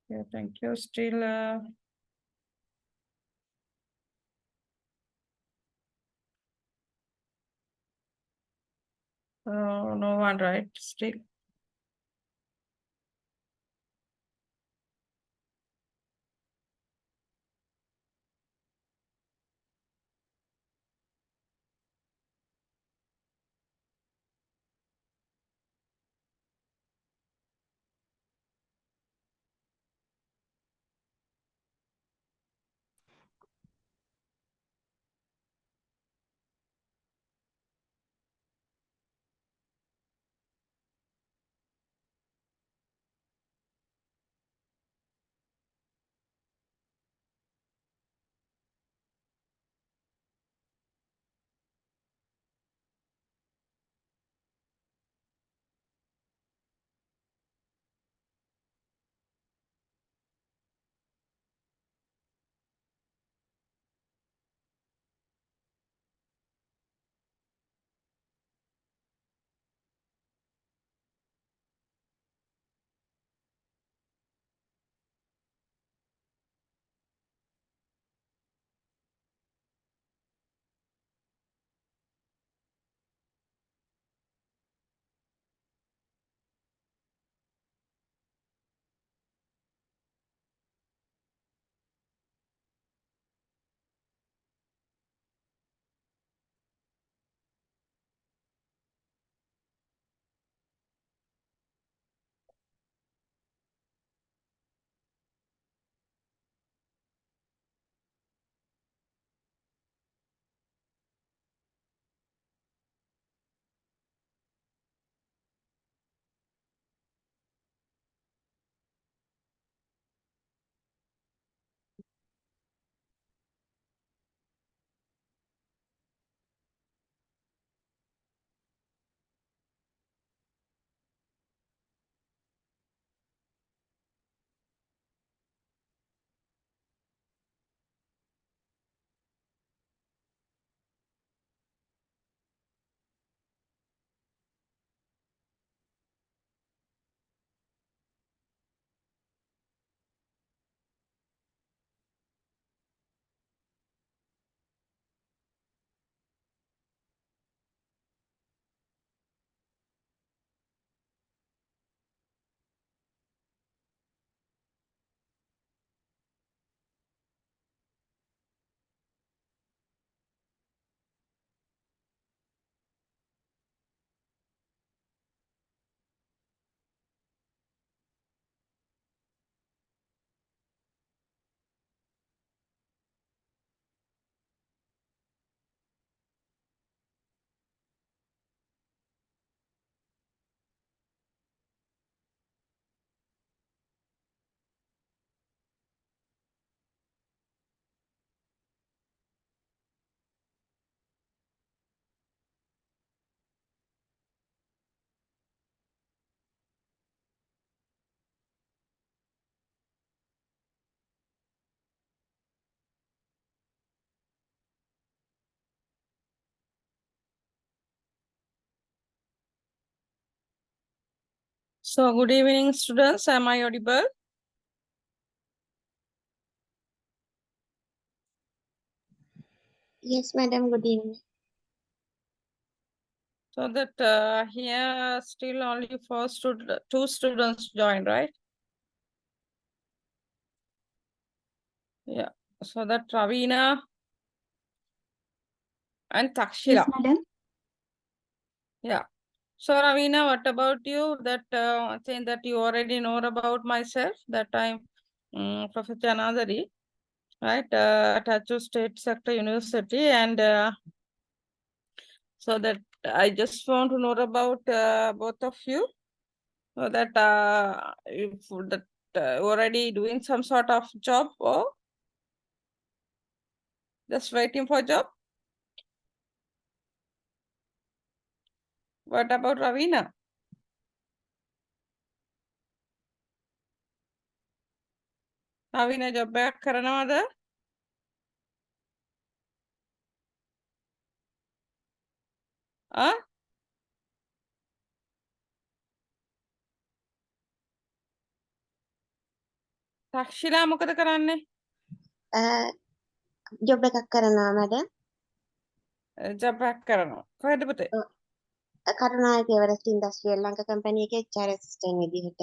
Yeah, thank you. Still, no one, right? Still. So, good evening, students. Am I audible? Yes, madam. Good evening. So that here still only two students joined, right? Yeah. So that Ravina and Yes, Takshila. madam. Yeah. So Ravina, what about you? That I think that you already know about myself. That I'm Professor Janadari, right? At Achu State Sector University, and so that I just want to know about both of you. So that if that already doing some sort of job or just waiting for job. What about Ravina? Ravina job back karanawada? Ah? Takshila මොකද කරන්නේ? Job එකක් කරනවා madam. Job එකක් කරනවා. කොහෙද පුතේ? කරුණායක Everest industrial Lanka company එකේ HR assistant විදිහට.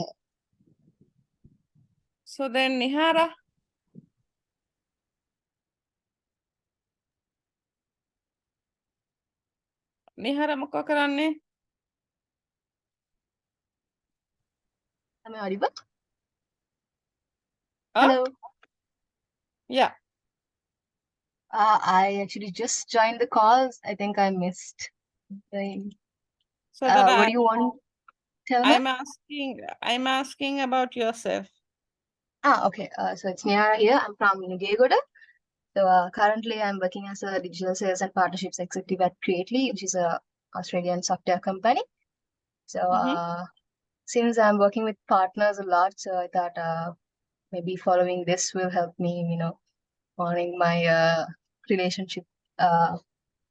So then Nihara? Nihara මොකක් කරන්නේ? Am I audible? Huh? Hello. Yeah. I actually just joined the calls. I think I missed the. So that What do you want? Tell me. I'm asking about yourself. Okay. So it's Neha here. I'm from Kiribathgoda. So currently I'm working as a digital sales and partnerships executive at Creately, which is a Australian software company. So since I'm working with partners a lot, so I thought maybe following this will help me, honing my relationship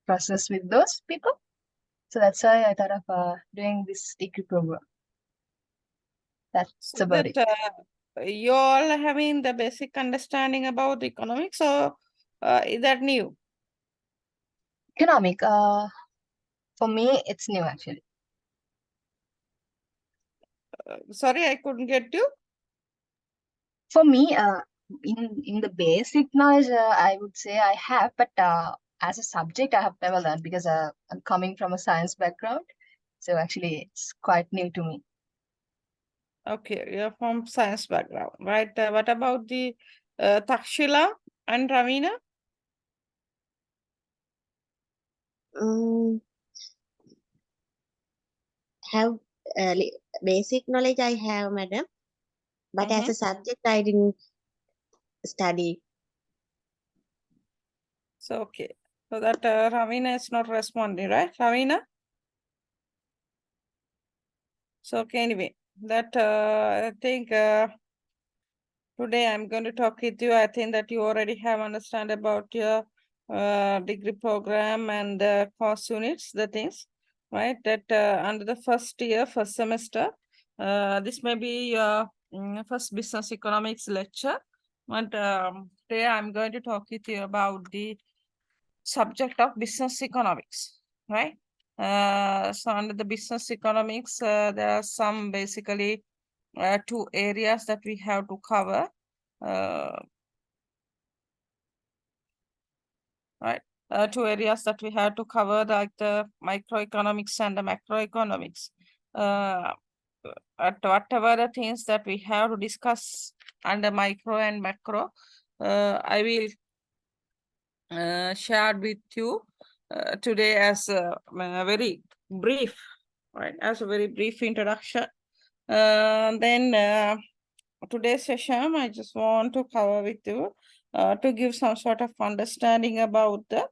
process with those people. So that's why I thought of doing this degree program. That's So about it. you all having the basic understanding about economics, or is that new? Economic, for me, it's new actually. Sorry, I couldn't get you. For me, in the basic knowledge, I would say I have, but as a subject, I have never learned because I'm coming from a science background. So actually, it's quite new to me. Okay, you're from science background, right? What about the Takshila and Ravina? Have basic knowledge I have, madam, but as a subject I didn't study. So okay, so that Ravina is not responding, right? Ravina. So okay, anyway, that I think today I'm going to talk with you. I think that you already have understand about your degree program and the course units, the things, right? That under the first year, first semester, this may be your first business economics lecture. But today I'm going to talk with you about the subject of business economics, right? So under the business economics, there are some basically two areas that we have to cover. Right, two areas that we have to cover, like the microeconomics and the macroeconomics. At whatever the things that we have to discuss under micro and macro, I will share with you today as a very brief, right? As a very brief introduction. Then today's session, I just want to cover with you to give some sort of understanding about the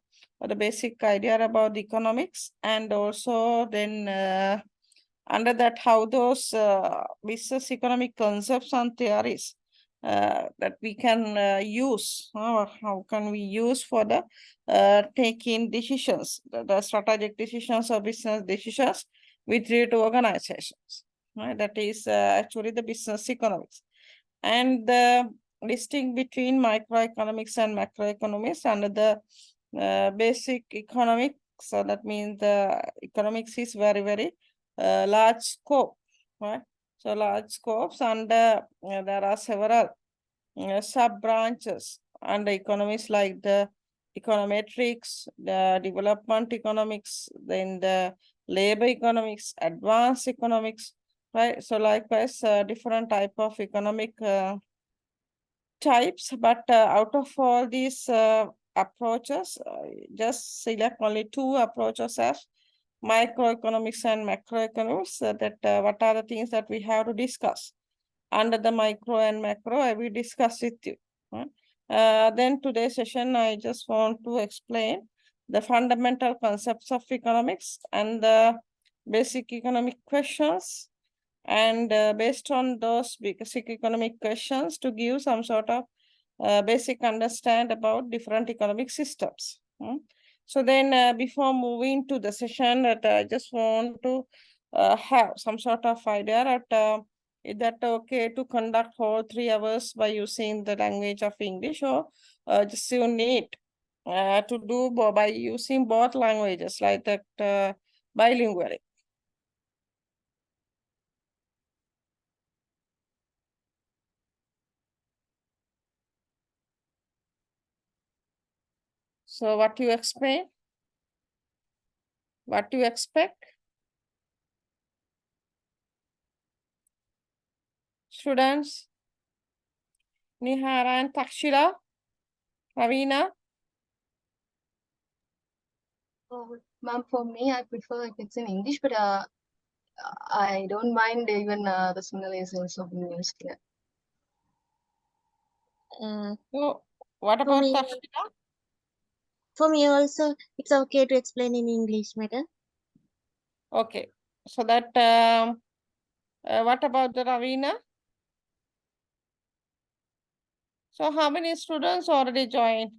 basic idea about the economics, and also then under that how those business economic concepts and theories that we can use, how can we use for the taking decisions, the strategic decisions or business decisions with regard to organizations. Right? That is actually the business economics. And the listing between microeconomics and macroeconomics under the basic economics. So that means the economics is very, very large scope, right? So large scopes, and there are several sub branches under economics, like the econometrics, the development economics, then the labor economics, advanced economics, right? So likewise, different type of economic types, but out of all these approaches, just select only two approaches as microeconomics and macroeconomics, that what are the things that we have to discuss. Under the micro and macro, I will discuss with you. Then today's session, I just want to explain the fundamental concepts of economics and the basic economic questions, and based on those basic economic questions, to give some sort of basic understand about different economic systems. So then before moving to the session, that I just want to have some sort of idea that is that okay to conduct for 3 hours by using the language of English, or just you need to do by using both languages like that bilingually? So what you explain? What you expect? Students, Nihara and Takshila, Ravina. Ma'am, for me, I prefer if it's in English, but I don't mind even the similarities of English. Yeah. So what For about me, Takshila? for me also, it's okay to explain in English, madam. Okay. So that what about the Ravina? So how many students already joined?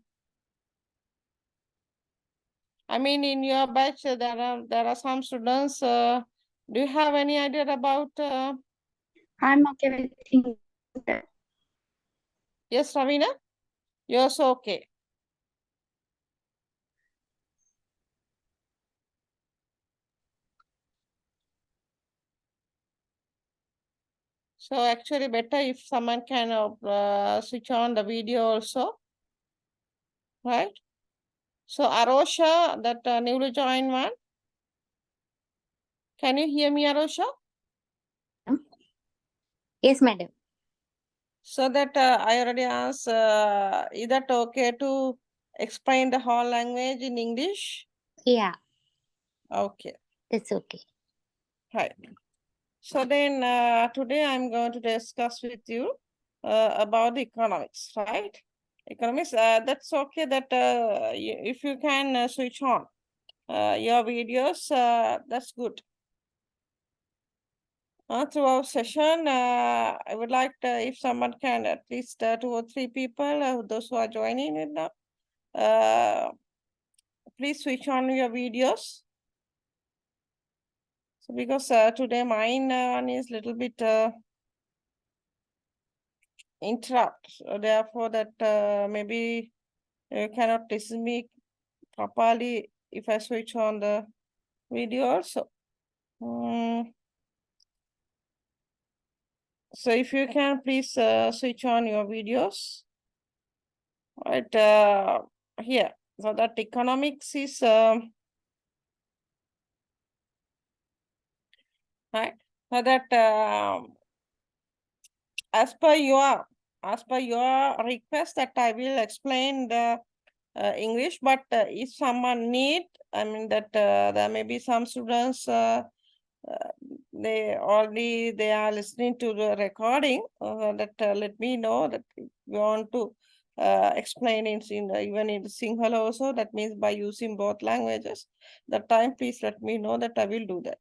I mean, in your batch, there are some students. Do you have any idea about? I'm okay with English. Yes, Ravina, you're so okay. So actually, better if someone can switch on the video also, right? So Arosha, that newly joined one. Can you hear me, Arosha? Yes, madam. So that I already asked, is that okay to explain the whole language in English? Yeah, Okay, that's okay. right. So then today I'm going to discuss with you about the economics, right? Economics, that's okay that if you can switch on your videos, that's good. Through our session, I would like if someone can, at least 2 or 3 people, those who are joining it now, please switch on your videos. So because today mine one is little bit interrupt, so therefore that maybe you cannot listen me properly if I switch on the video also. So if you can please switch on your videos, right here. So that economics is right. So that as per your request that I will explain the English, but if someone need, I mean that there may be some students they are listening to the recording that let me know that if you want to explain it even in Sinhala also, that means by using both languages. That time please let me know that I will do that.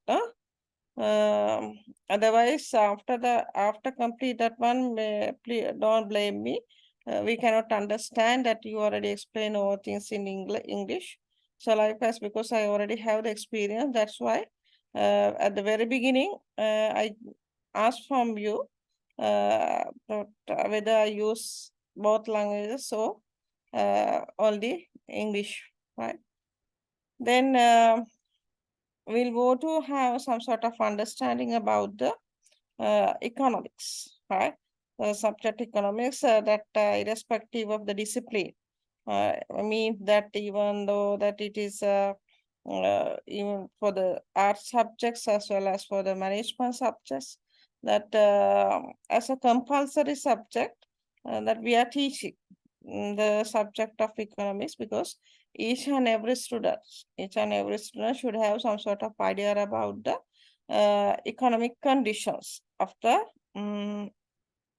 Otherwise, after complete that one, please don't blame me. We cannot understand that you already explain all things in English. So likewise, because I already have the experience, that's why at the very beginning, I asked from you whether I use both languages, so only English, right? Then we'll go to have some sort of understanding about the economics, right? The subject economics that irrespective of the discipline. I mean that even though that it is even for the art subjects as well as for the management subjects, that as a compulsory subject that we are teaching the subject of economics, because each and every student should have some sort of idea about the economic conditions of the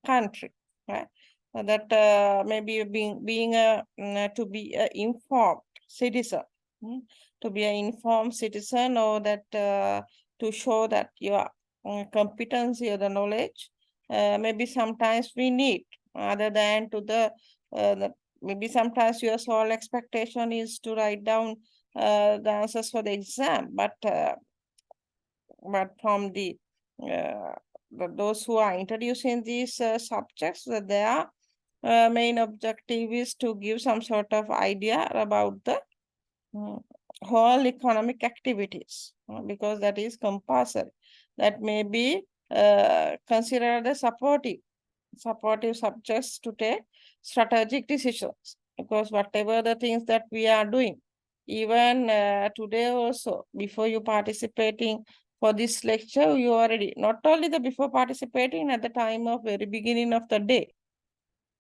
country, right? That maybe being to be an informed citizen, to be an informed citizen, or that to show that your competency or the knowledge, maybe sometimes we need, other than to maybe sometimes your sole expectation is to write down the answers for the exam, but from the those who are introducing these subjects, that their main objective is to give some sort of idea about the whole economic activities, because that is compulsory. That may be considered as supportive subjects to take strategic decisions, because whatever the things that we are doing, even today also, before you participating for this lecture, you already, not only the before participating, at the time of very beginning of the day,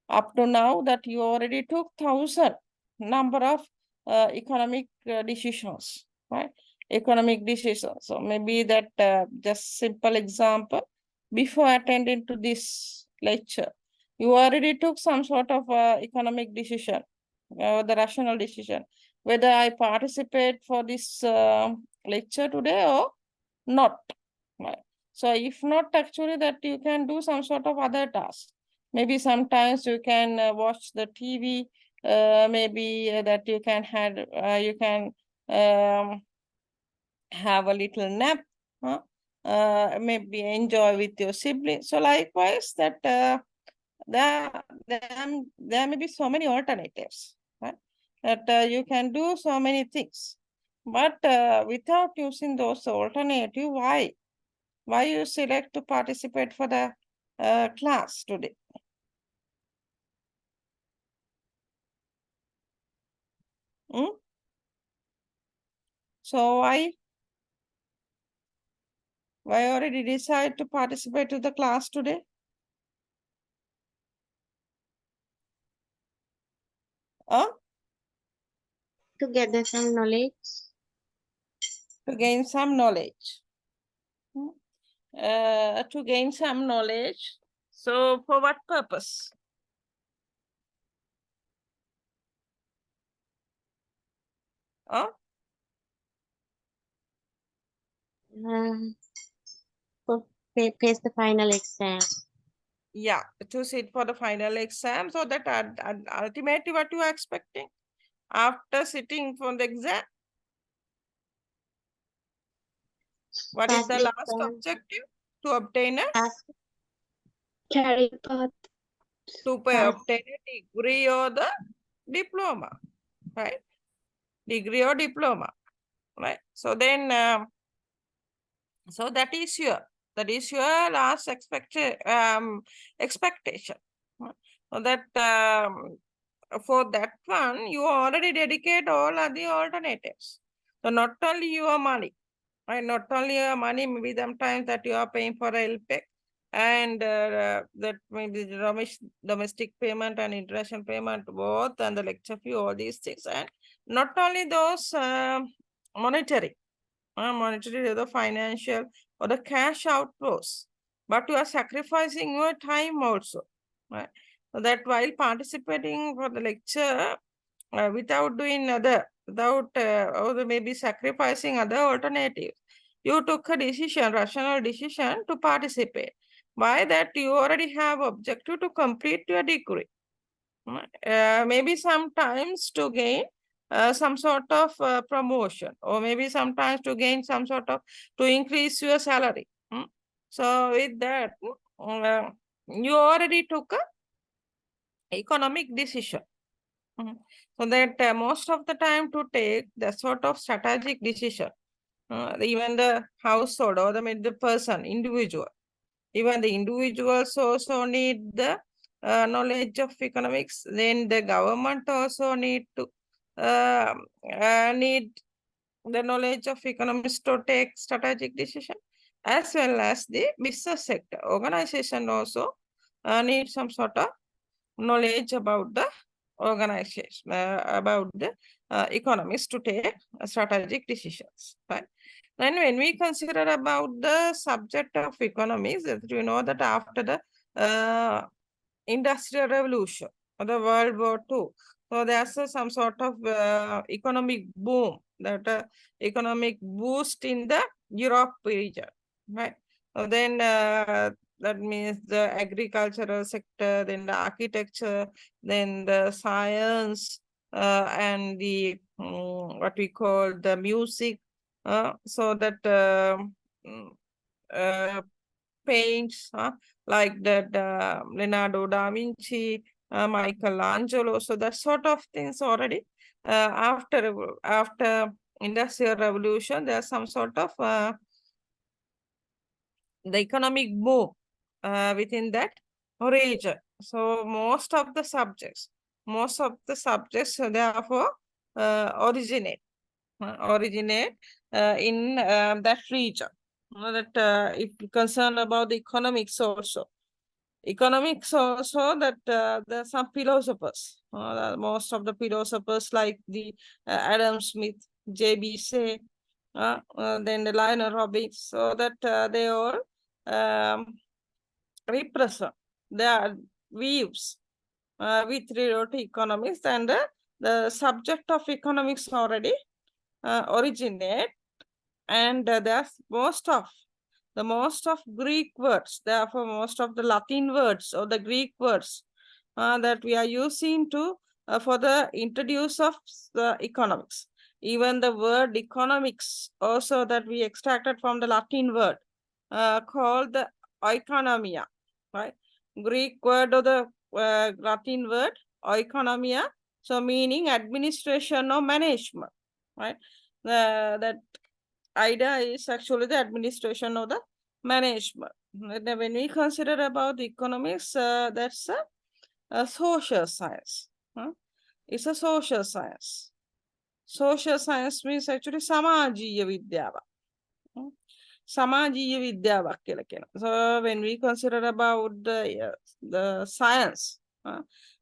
up to now, that you already took 1,000 number of economic decisions, right? Economic decisions. So maybe that just simple example, before attending to this lecture, you already took some sort of economic decision, the rational decision, whether I participate for this lecture today or not. Right? So if not, actually that you can do some sort of other task. Maybe sometimes you can watch the TV, maybe that you can have a little nap, maybe enjoy with your siblings. So likewise, that there may be so many alternatives, right? That you can do so many things, but without using those alternative, why you select to participate for the class today? So why already decide to participate to the class today? To gather some knowledge. To gain some knowledge. To gain some knowledge. So for what purpose? For face the final exam. Yeah, to sit for the final exam. So that ultimately what you are expecting after sitting for the exam? What is the last objective? To obtain a? Career path. To obtain a degree or the diploma, right? Degree or diploma, right? So then, so that is your last expectation. So that for that one, you already dedicate all other alternatives. So not only your money, right? Not only your money, maybe sometimes that you are paying for lpec, and that maybe domestic payment and international payment both, and the lecture fee, all these things, and not only those monetary, the financial or the cash outflows, but you are sacrificing your time also, right? So that while participating for the lecture, without doing or maybe sacrificing other alternatives, you took a decision, rational decision to participate. By that, you already have objective to complete your degree. Maybe sometimes to gain some sort of promotion, or maybe sometimes to gain some sort of, to increase your salary. So with that, you already took a economic decision. So that most of the time to take the sort of strategic decision, even the household or the person, individual, even the individuals also need the knowledge of economics. Then the government also need to need the knowledge of economics to take strategic decision, as well as the business sector. Organization also need some sort of knowledge about the organization, about the economics to take strategic decisions, right? Then when we consider about the subject of economics, you know that after the Industrial Revolution or the World War II, so there's some sort of economic boom, that economic boost in the Europe region, right? So then that means the agricultural sector, then the architecture, then the science, and the what we call the music. So that paints, like the Leonardo da Vinci, Michelangelo. So that sort of things already after Industrial Revolution, there's some sort of the economic boom within that region. So most of the subjects therefore originate in that region. If you're concerned about the economics also. Economics also that there are some philosophers. Most of the philosophers like the Adam Smith, J.B. Say, then the Lionel Robbins, so that they all represent their views with regard to economics, and the subject of economics already originate, and there's most of Greek words, therefore most of the Latin words or the Greek words that we are using to for the introduce of the economics. Even the word economics also that we extracted from the Latin word called the oikonomia, right? Greek word or the Latin word oikonomia, so meaning administration or management, right? That idea is actually the administration of the management. When we consider about the economics, that's a social science. It's a social science. Social science means actually samajiya vidyava. Samajiya vidyava. So when we consider about the science,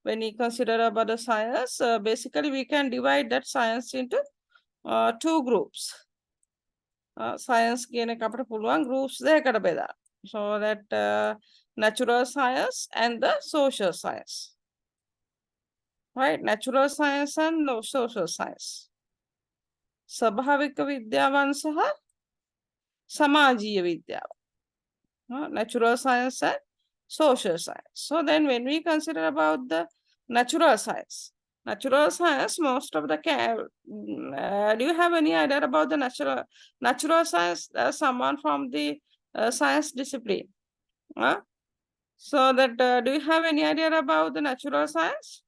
when we consider about the science, basically we can divide that science into two groups. Science කියන එක අපිට පුළුවන් groups දෙකකට බෙදා. So that natural science and the social science. Right? Natural science and social science. ස්වභාවික විද්‍යාවන් සහ සමාජීය විද්‍යාව. Natural science and social science. So then when we consider about the natural science, most of the do you have any idea about the natural science? Someone from the science discipline, so that do you have any idea about the natural science?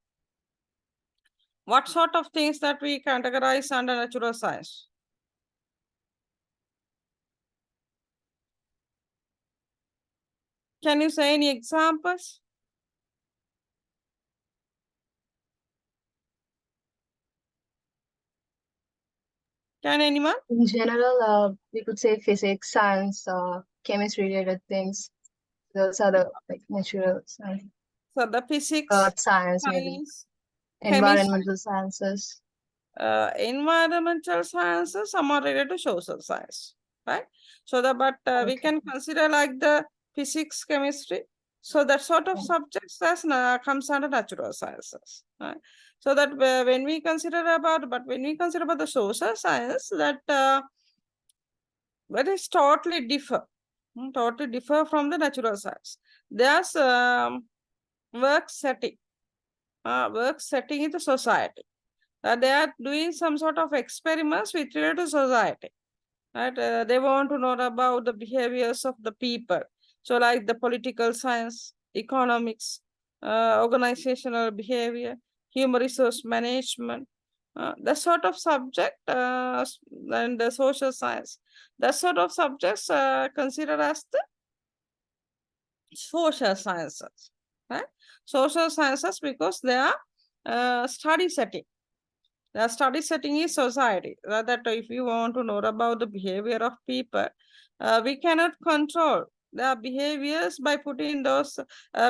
What sort of things that we categorize under natural science? Can you say any examples? Can anyone? In general, we could say physics, science, chemistry related things. Those are the like natural science. So the physics, Earth science, maybe. chemistry, Environmental sciences. Environmental sciences, some are related to social science, right? So the we can consider like the physics, chemistry. So that sort of subjects that's comes under natural sciences, right? So that when we consider about the social science, that is totally differ from the natural science. There's work setting in the society. They are doing some sort of experiments with regard to society. Right? They want to know about the behaviors of the people. So like the political science, economics, organizational behavior, human resource management, the sort of subject and the social science, that sort of subjects considered as the social sciences. Right? Social sciences because they are study setting. The study setting is society. That if you want to know about the behavior of people, we cannot control their behaviors by putting those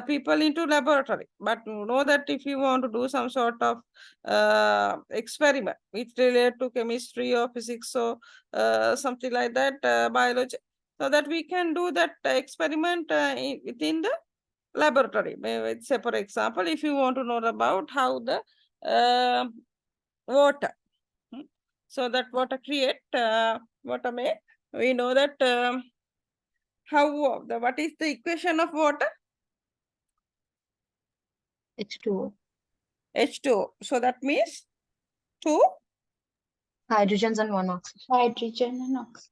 people into laboratory. But you know that if you want to do some sort of experiment which relate to chemistry or physics or something like that, biology, so that we can do that experiment within the laboratory. Let's say, for example, if you want to know about how the water, so that water create water make, we know that what is the equation of water? H2O. H2O. So that means two hydrogens and one oxygen. Hydrogen and oxygen.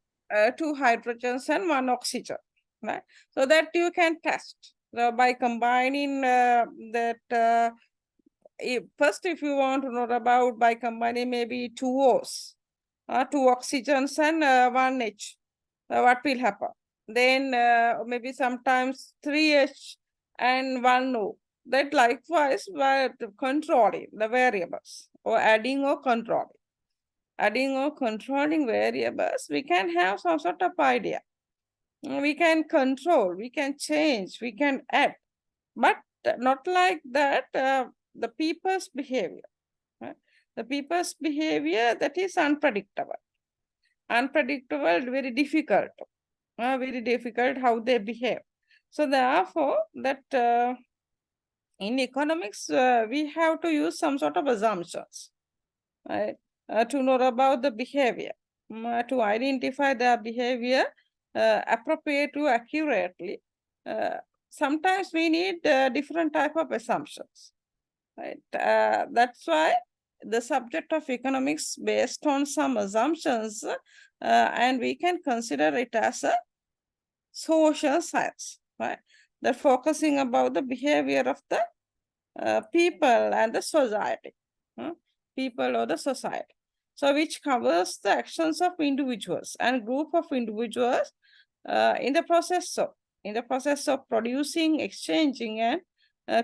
Two hydrogens and one oxygen. right? So that you can test by combining first, if you want to know about by combining maybe two O's, two oxygens and one H, what will happen? Then maybe sometimes 3H and one O. That likewise, but controlling the variables or adding or controlling. Adding or controlling variables, we can have some sort of idea. We can control, we can change, we can add, but not like that the people's behavior. Right? The people's behavior, that is unpredictable. Unpredictable, very difficult how they behave. So therefore, that in economics, we have to use some sort of assumptions, right? To know about the behavior, to identify their behavior appropriately, accurately. Sometimes we need different type of assumptions, right? That's why the subject of economics based on some assumptions, and we can consider it as a social science, right? They're focusing about the behavior of the people and the society, people or the society. So which covers the actions of individuals and group of individuals in the process of producing, exchanging, and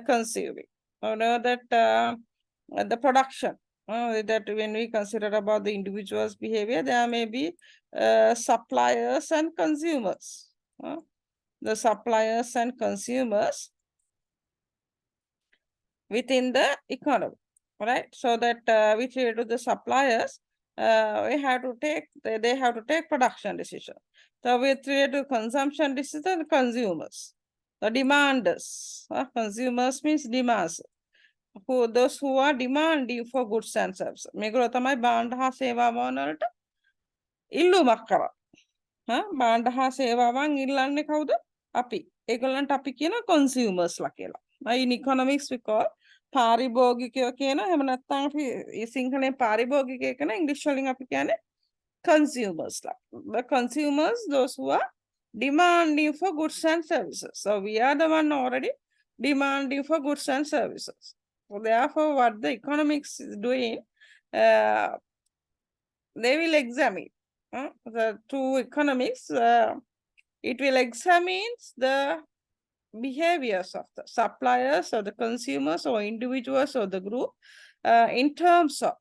consuming. You know that the production, that when we consider about the individual's behavior, there may be suppliers and consumers. The suppliers and consumers within the economy, right? So that which to the suppliers, we have to take, they have to take production decision. So with regard to consumption decision, consumers, the demanders, consumers means demands, those who are demanding for goods and services. මේගොල්ලෝ තමයි භාණ්ඩ හා සේවාවන් වලට ඉල්ලුමක් කරන්නේ. භාණ්ඩ හා සේවාවන් ඉල්ලන්නේ කවුද? අපි. ඒගොල්ලන්ට අපි කියන consumers ලා කියලා. In economics we call පාරිභෝගිකයෝ කියන, එහෙම නැත්නම් අපි සිංහලෙන් පාරිභෝගිකය කියන, ඉංග්‍රීසි වලින් අපි කියන්නේ consumers ලා. The consumers, those who are demanding for goods and services. So we are the one already demanding for goods and services. So therefore, what the economics is doing, they will examine the two economics. It will examine the behaviors of the suppliers or the consumers or individuals or the group in terms of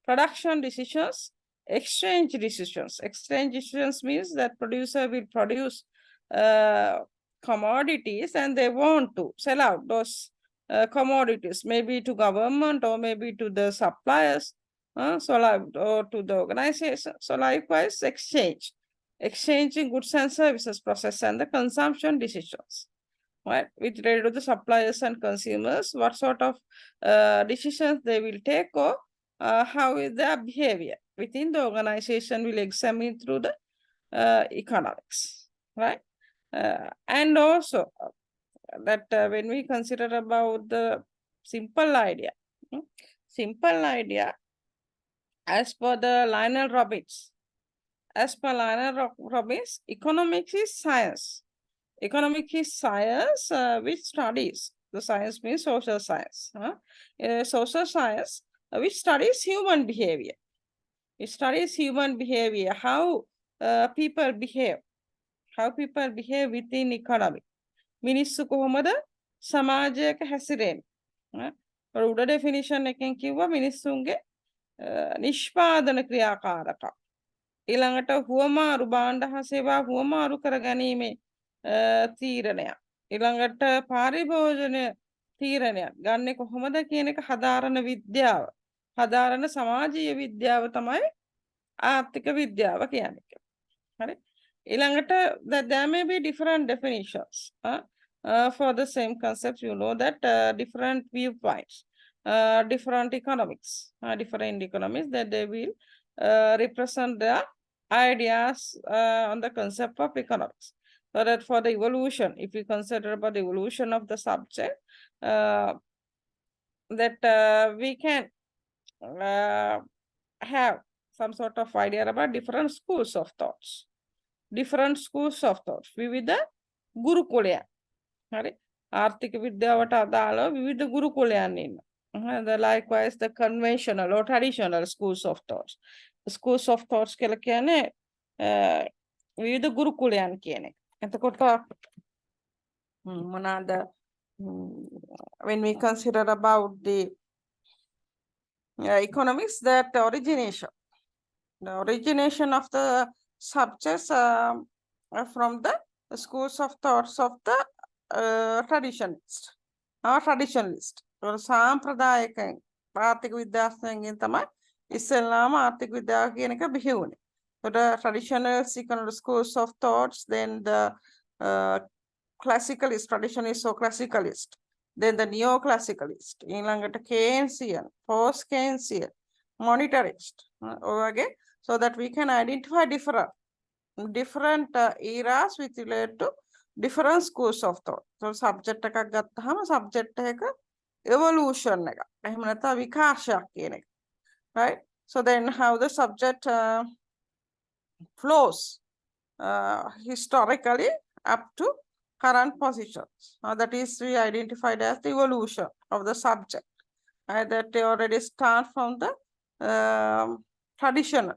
production decisions, exchange decisions. Exchange decisions means that producer will produce commodities and they want to sell out those commodities, maybe to government or maybe to the suppliers, or to the organization. So likewise, exchanging goods and services process and the consumption decisions, right? With regard to the suppliers and consumers, what sort of decisions they will take, or how is their behavior within the organization will examine through the economics, right? And also that when we consider about the simple idea, as per the Lionel Robbins, economics is science. Economics is science which studies, the science means social science. Social science which studies human behavior. It studies human behavior, how people behave within economy. මිනිස්සු කොහොමද සමාජයක හැසිරෙන්නේ. උඩ definition එකෙන් කිව්වා මිනිස්සුන්ගේ නිෂ්පාදන ක්‍රියාකාරකම්. ඊළඟට හුවමාරු භාණ්ඩ හා සේවා හුවමාරු කර ගැනීමේ තීරණයක්. ඊළඟට පාරිභෝජන තීරණයක් ගන්නෙ කොහොමද කියන එක හදාරන විද්‍යාව. හදාරන සමාජීය විද්‍යාව තමයි ආර්ථික විද්‍යාව කියන්නේ. හරි. ඊළඟට there may be different definitions for the same concept. You know that different viewpoints, different economics that they will represent their ideas on the concept of economics. So that for the evolution, if we consider about the evolution of the subject, that we can have some sort of idea about different schools of thoughts. Different schools of thought, ವಿವಿಧ ගුරුකුලයන්. හරි. ආර්ථික විද්‍යාවට අදාළව විවිධ ගුරුකුලයන් ඉන්නවා. The likewise the conventional or traditional schools of thoughts. Schools of thoughts කියලා කියන්නේ විවිධ ගුරුකුලයන් කියන එක. එතකොට මොනවාද when we consider about the economics, that the origination of the subjects from the schools of thoughts of the traditionalist. traditionalist. සාම්ප්‍රදායික ආර්ථික විද්‍යාඥයන්ගෙන් තමයි ඉස්සෙල්ලාම ආර්ථික විද්‍යාව කියන එක බිහි වුණේ. So the traditional economic schools of thoughts, then the classicalist, traditionalist or classicalist, then the neoclassicalist, ඊළඟට Keynesian, post-Keynesian, monetarist, okay, so that we can identify different eras with relate to different schools of thought. So subject එකක් ගත්තාම subject එක evolution එක. එහෙම නැත්නම් විකාශයක් කියන එක. Right? So then how the subject flows historically up to current positions. That is we identified as the evolution of the subject. That they already start from the traditional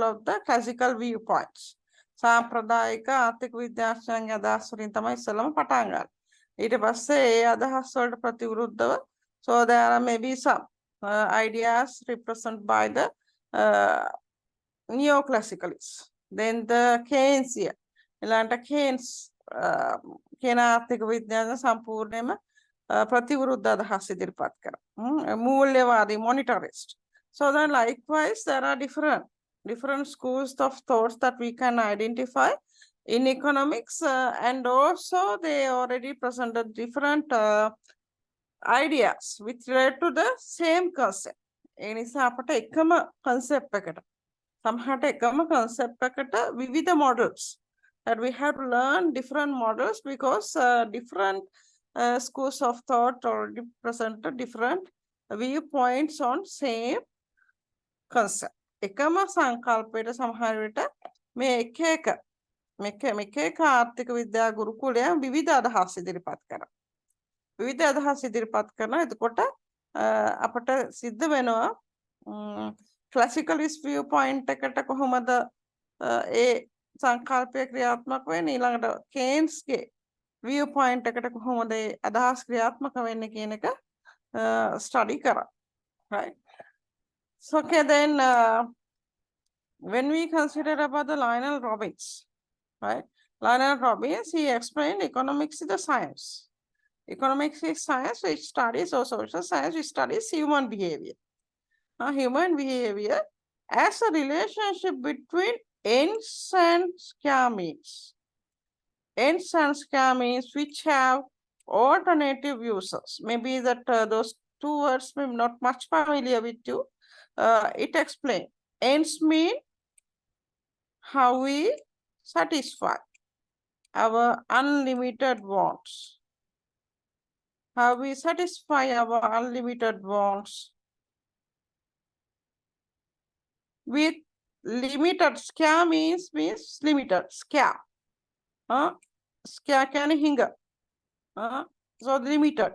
of the classical viewpoints. සාම්ප්‍රදායික ආර්ථික විද්‍යාඥයන්ගේ අදහස් වලින් තමයි ඉස්සෙල්ලම පටන් ගන්න. ඊට පස්සේ ඒ අදහස් වලට ප්‍රතිවිරුද්ධව so there are maybe some ideas represented by the neoclassicalists, then the Keynesian, ඊළඟට Keynes කියන ආර්ථික විද්‍යාඥ සම්පූර්ණයෙන්ම ප්‍රතිවිරුද්ධ අදහස් ඉදිරිපත් කරා. මූල්‍යවාදී monetarist. So then likewise there are different schools of thoughts that we can identify in economics, and also they already presented different ideas with relate to the same concept. ඒ නිසා අපට එකම concept එකට සමහරට එකම concept එකට විවිධ models that we have to learn different models because different schools of thought already presented different viewpoints on same concept. එකම සංකල්පයට සමහර විට මේ එක එක ආර්ථික විද්‍යා ගුරුකුලයන් විවිධ අදහස් ඉදිරිපත් කරනවා. විවිධ අදහස් ඉදිරිපත් කරනවා. එතකොට අපට සිද්ධ වෙනවා classicalist viewpoint එකට කොහොමද ඒ සංකල්පය ක්‍රියාත්මක වෙන්නේ, ඊළඟට Keynesගේ viewpoint එකට කොහොමද ඒ අදහස් ක්‍රියාත්මක වෙන්නේ කියන එක study කරා. Right? So okay, then when we consider about the Lionel Robbins, right? Lionel Robbins, he explained economics is the science. Economics is science which studies, or social science which studies human behavior. Human behavior as a relationship between ends and scare means. Ends and scare means which have alternative uses. Maybe that those two words may not much familiar with you. It explains. Ends mean how we satisfy our unlimited wants. How we satisfy our unlimited wants with limited. Scare means limited. Scare. Scare can hinder. So limited.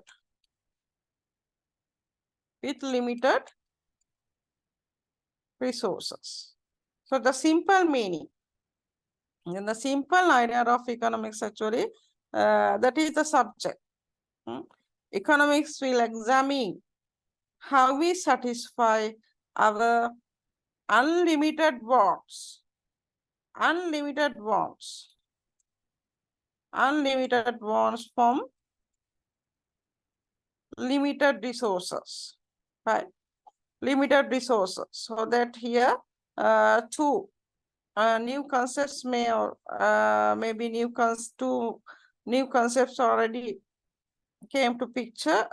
With limited resources. So the simple meaning, and the simple idea of economics actually, that is the subject. Economics will examine how we satisfy our unlimited wants. Unlimited wants. Unlimited wants from limited resources. Right? Limited resources. So that here two new concepts may or maybe two new concepts already came to picture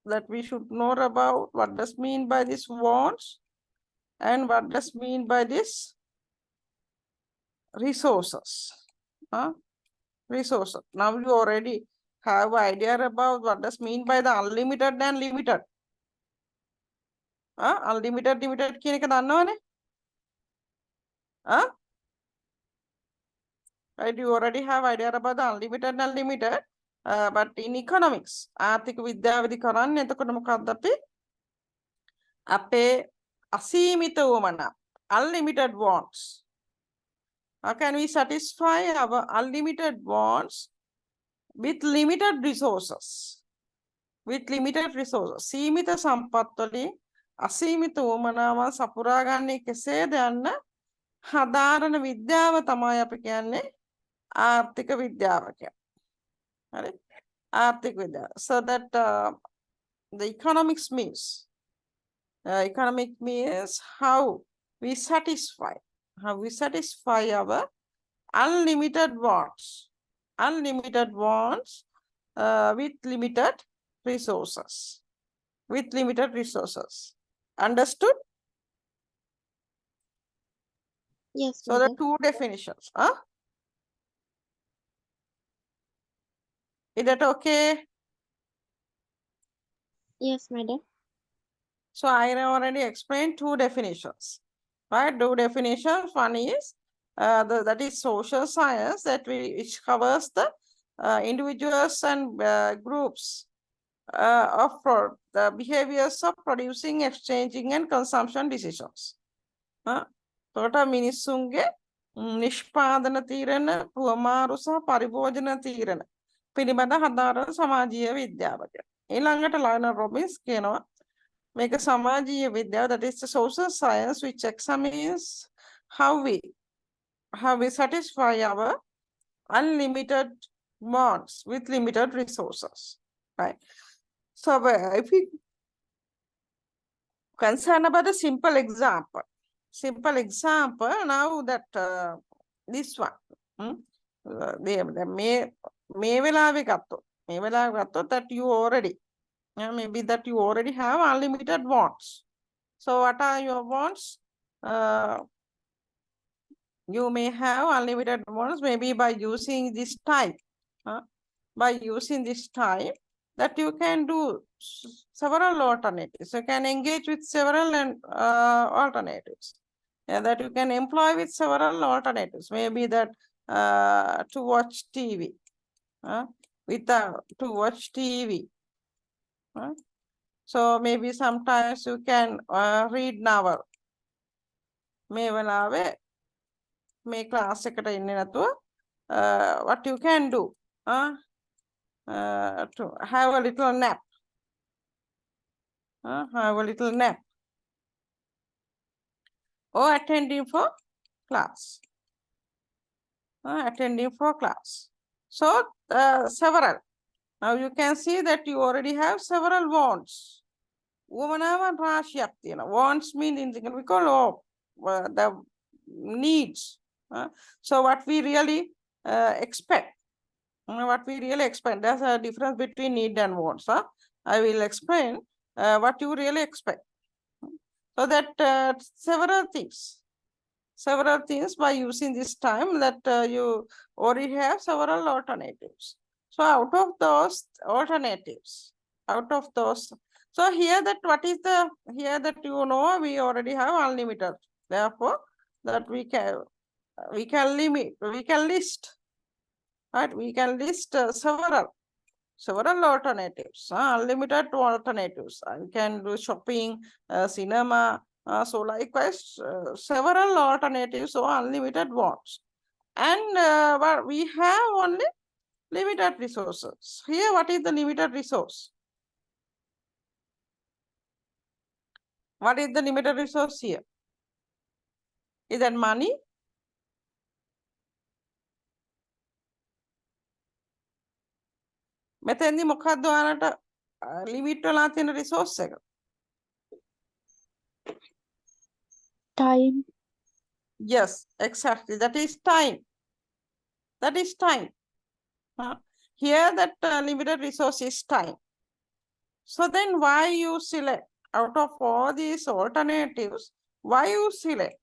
that we should know about what does mean by this wants and what does mean by this resources. Resources. Now you already have idea about what does mean by the unlimited and limited. Unlimited කියන එක දන්නවනේ. right? You already have idea about the unlimited and unlimited. But in economics, ආර්ථික විද්‍යාවේදී කරන්නේ එතකොට මොකක්ද අපි අපේ අසීමිත වමනා unlimited wants. How can we satisfy our unlimited wants with limited resources? With limited resources. සීමිත සම්පත් වලින් අසීමිත වමනාවන් සපුරා ගන්නේ කෙසේද යන්න හදාරන විද්‍යාව තමයි අපි කියන්නේ ආර්ථික විද්‍යාව කියන්නේ. හරි? ආර්ථික විද්‍යාව. So that the economics means how we satisfy our unlimited wants with limited resources. Understood? Yes, So the madam. two definitions. Is that okay? Yes, madam. So I already explained two definitions, right? Two definitions. One is that is social science which covers the individuals and groups of the behaviors of producing, exchanging, and consumption decisions. තොට මිනිස්සුන්ගේ නිෂ්පාදන තීරණ පුවමාරු සහ පරිභෝජන තීරණ පිළිබඳ හදාරන සමාජීය විද්‍යාවක. ඊළඟට Lionel Robbins කියනවා මේක සමාජීය විද්‍යාව, that is the social science which examines how we satisfy our unlimited wants with limited resources, right? So if we concern about a simple example now that this one මේ වෙලාවේ ගත්තොත් that you already maybe that you already have unlimited wants. So what are your wants? You may have unlimited wants maybe by using this type. That you can do several alternatives. You can engage with several alternatives. That you can employ with several alternatives. Maybe that to watch TV. To watch TV. So maybe sometimes you can read novel. මේ වෙලාවේ මේ class එකට ඉන්නේ නැතුව what you can do to have a little nap. Or attending for class. So several. Now you can see that you already have several wants. Wants mean in we call the needs. So what we really expect. There's a difference between need and wants. I will explain what you really expect. So that several things by using this time that you already have several alternatives. So out of those alternatives, so here that we already have unlimited. Therefore, that we can list, right? We can list several alternatives, unlimited alternatives. You can do shopping, cinema. So likewise, several alternatives or unlimited wants. And but we have only limited resources. Here, what is the limited resource? What is the limited resource here? Is that money? මෙතෙන්දි මොකක්ද ඔයාලට limit වෙලා තියෙන resource එක? Time. Yes, exactly. That is time. Here that limited resource is time. So then why you select out of all these alternatives? Why you select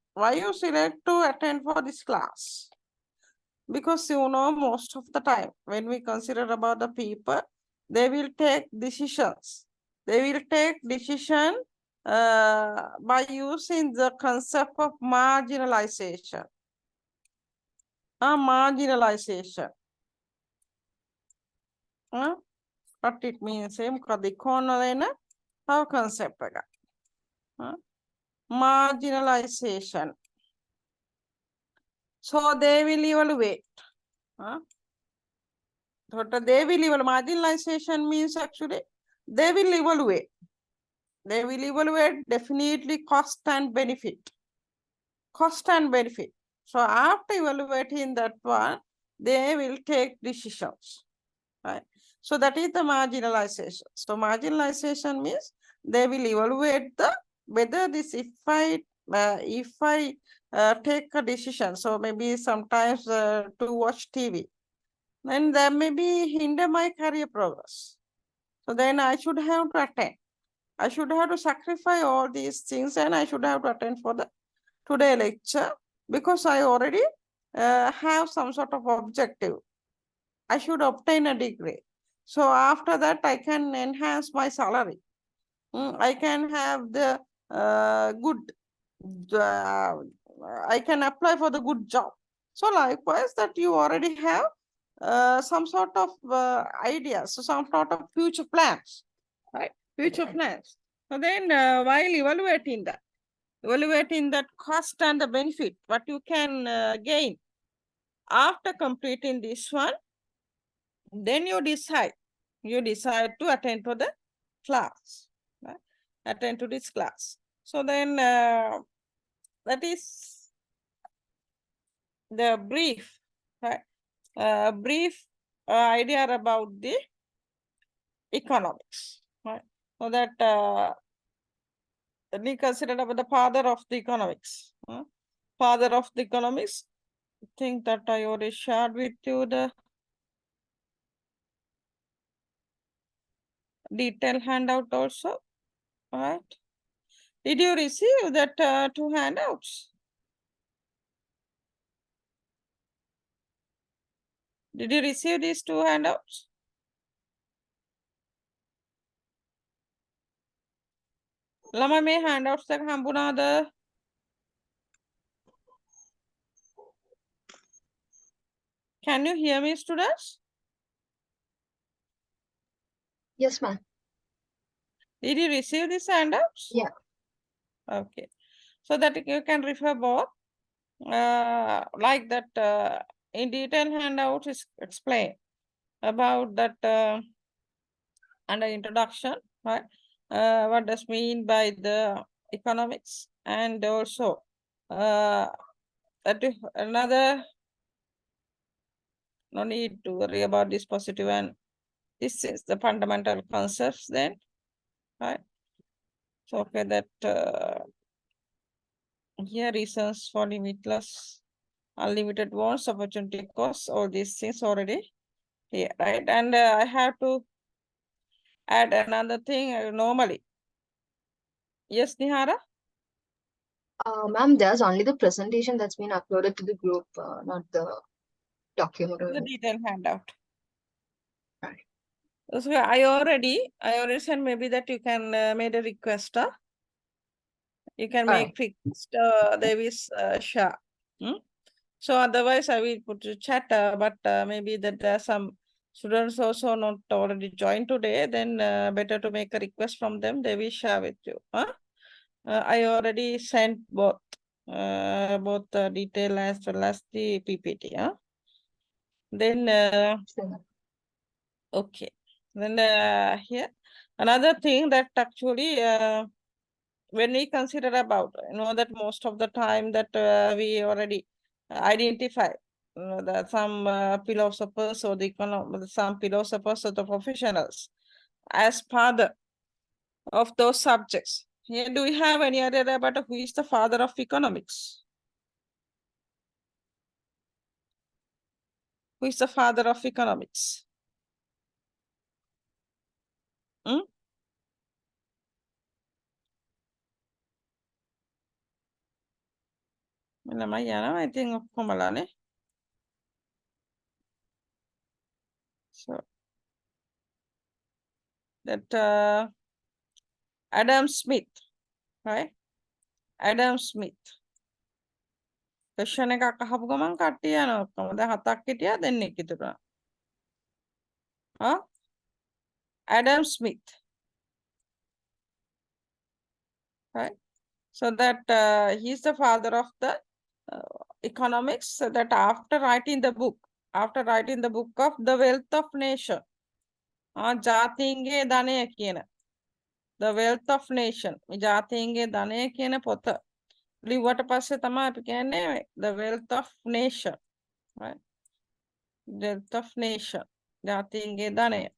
to attend for this class? Because most of the time when we consider about the people, they will take decisions. By using the concept of marginalization. marginalization. What it means? How concept? Marginalization. So they will evaluate. What they will evaluate. Marginalization means actually they will evaluate. They will evaluate definitely cost and benefit. Cost and benefit. So after evaluating that one, they will take decisions. Right? So that is the marginalization. So marginalization means they will evaluate the whether this if I take a decision. So maybe sometimes to watch TV, then that may be hinder my career progress. So then I should have to attend. I should have to sacrifice all these things and I should have to attend for the today lecture because I already have some sort of objective. I should obtain a degree. So after that, I can enhance my salary. I can have the good, I can apply for the good job. So likewise that you already have some sort of ideas, so some sort of future plans, right? Future plans. So then while evaluating that cost and the benefit, what you can gain after completing this one, then you decide to attend to the class, right? Attend to this class. So then that is the brief, right? Brief idea about the economics, right? So that we considered about the father of the economics. Father of the economics. I think that I already shared with you the detailed handout also, right? Did you receive that 2 handouts? Did you receive these 2 handouts? Lama me handouts tak hambunada. Can you hear me, students? Yes, ma'am. Did you receive these handouts? Yeah. Okay. So that you can refer both. Like that in detail handout is explained about that under introduction, right? What does mean by the economics, and also that is another, no need to worry about this positive, and this is the fundamental concepts then, right? So okay, that here reasons for limitless, unlimited wants, opportunity costs, all these things already here, right? And I have to add another thing normally. Yes, Nihara? Ma'am, there's only the presentation that's been uploaded to the group, not the document. The detailed handout. Right. So I already said maybe that you can make a request. You can make request. There is Shah. So otherwise I will put to chat, but maybe that there are some students also not already joined today, then better to make a request from them. They will share with you. I already sent both the detail as well as the PPT. Then okay. Then here another thing that actually when we consider about, that most of the time that we already identify that some philosophers or some philosophers or the professionals as father of those subjects. Here, do we have any idea about who is the father of economics? Who is the father of economics? I think of Komalane. So that Adam Smith, right? Adam Smith. Question එකක් අහපු ගමන් කට්ටිය යනවා ඔක්කොම. දැන් 7ක් හිටියා දෙන්නෙක් ඉතුරුනා. Adam Smith, right? So that he's the father of the economics. So that after writing the book of The Wealth of Nation, ජාතීන්ගේ ධනය කියන The Wealth of Nation, මේ ජාතීන්ගේ ධනය කියන පොත ලිව්වට පස්සේ තමයි අපි කියන්නේ The Wealth of Nation, right? Wealth of Nation, ජාතීන්ගේ ධනය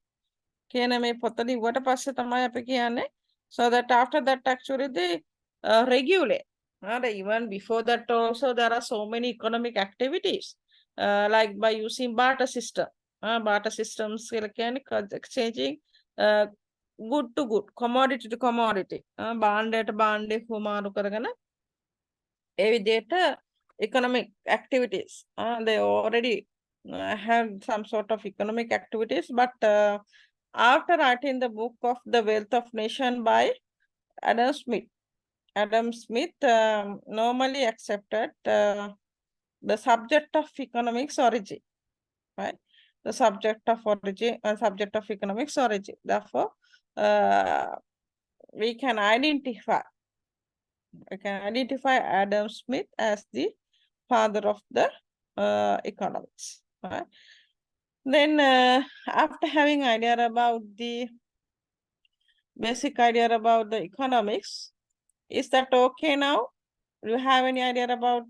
කියන මේ පොත ලිව්වට පස්සේ තමයි අපි කියන්නේ. So that after that actually they regulate. Even before that also there are so many economic activities like by using barter system. Barter systems exchanging good to good, commodity to commodity. බාණ්ඩයට බාණ්ඩේ හුමාරු කරගෙන ඒ විදිහට economic activities. They already have some sort of economic activities, but after writing the book of The Wealth of Nation by Adam Smith normally accepted the subject of economics origin, right? The subject of origin and subject of economics origin. Therefore, we can identify Adam Smith as the father of the economics, right? Then after having idea about the basic idea about the economics, is that okay now? Do you have any idea about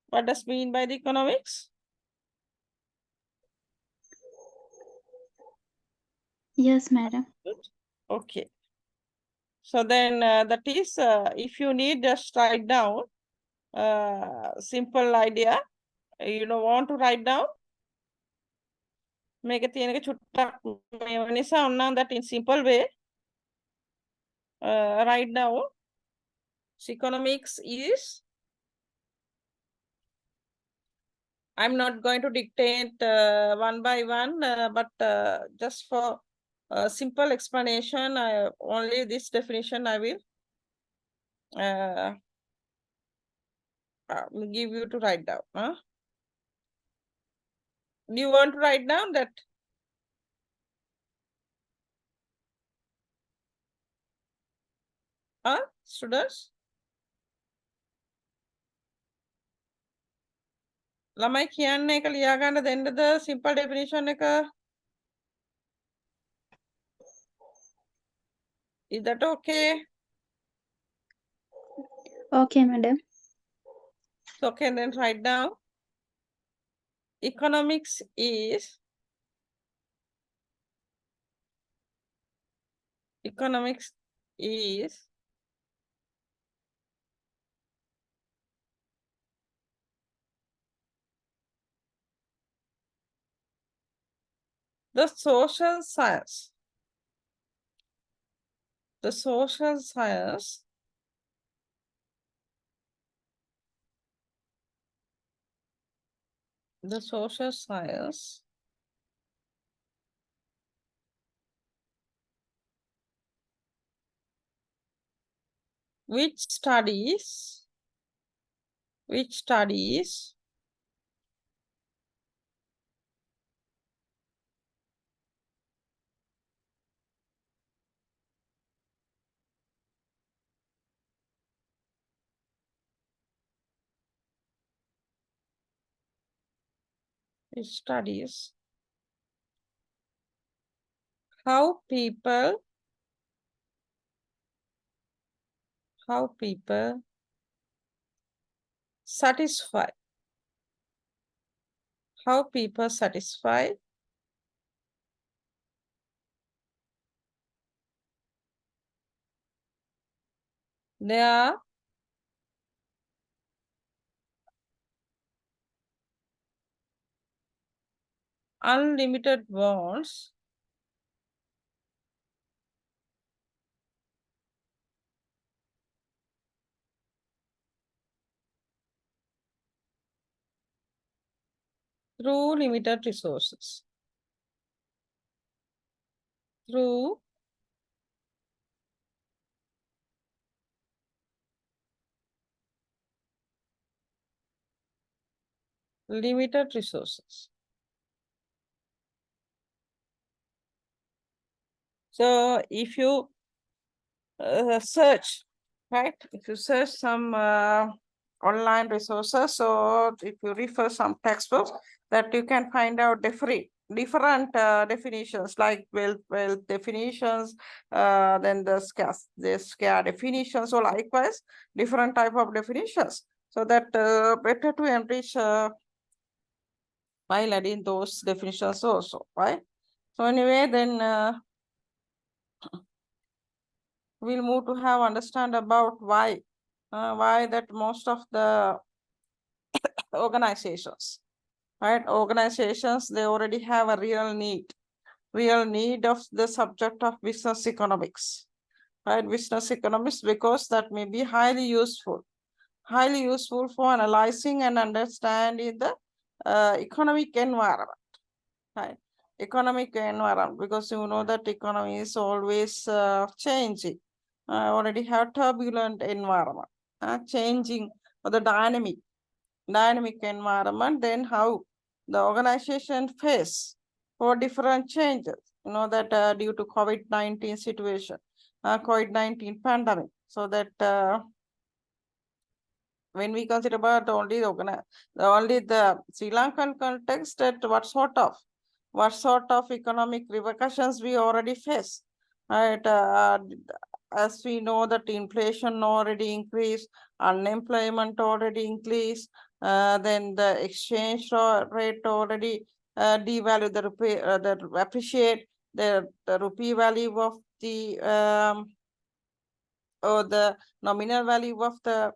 what does mean by the economics? Yes, madam. Good. Okay. So then that is, if you need, just write down simple idea. You don't want to write down. Make it that in simple way. Write down. Economics is. I'm not going to dictate one by one, but just for simple explanation, only this definition I will give you to write down. Do you want to write down that? Students? ළමයි කියන්නේ එක ලියා ගන්න දෙන්නද simple definition එක? Is that okay? Okay, madam. So okay, then write down. Economics is the social science. The social science which studies how people satisfy their unlimited wants through limited resources. Through limited resources. So if you search, right? If you search some online resources, so if you refer some textbooks, that you can find out different definitions like wealth definitions, then the scare definitions. So likewise, different type of definitions. So that better to enrich while adding those definitions also, right? So anyway, then we'll move to have understand about why that most of the organizations, right? Organizations, they already have a real need of the subject of business economics, right? Business economics, because that may be highly useful for analyzing and understanding the economic environment, right? Economic environment, because you know that economy is always changing. Already have turbulent environment, changing the dynamic environment, then how the organization face for different changes. You know that due to COVID-19 situation, COVID-19 pandemic, so that when we consider about only the Sri Lankan context, that what sort of economic repercussions we already face, right? As we know that inflation already increased, unemployment already increased, then the exchange rate already devalued, the rupee, appreciate the rupee value of the or the nominal value of the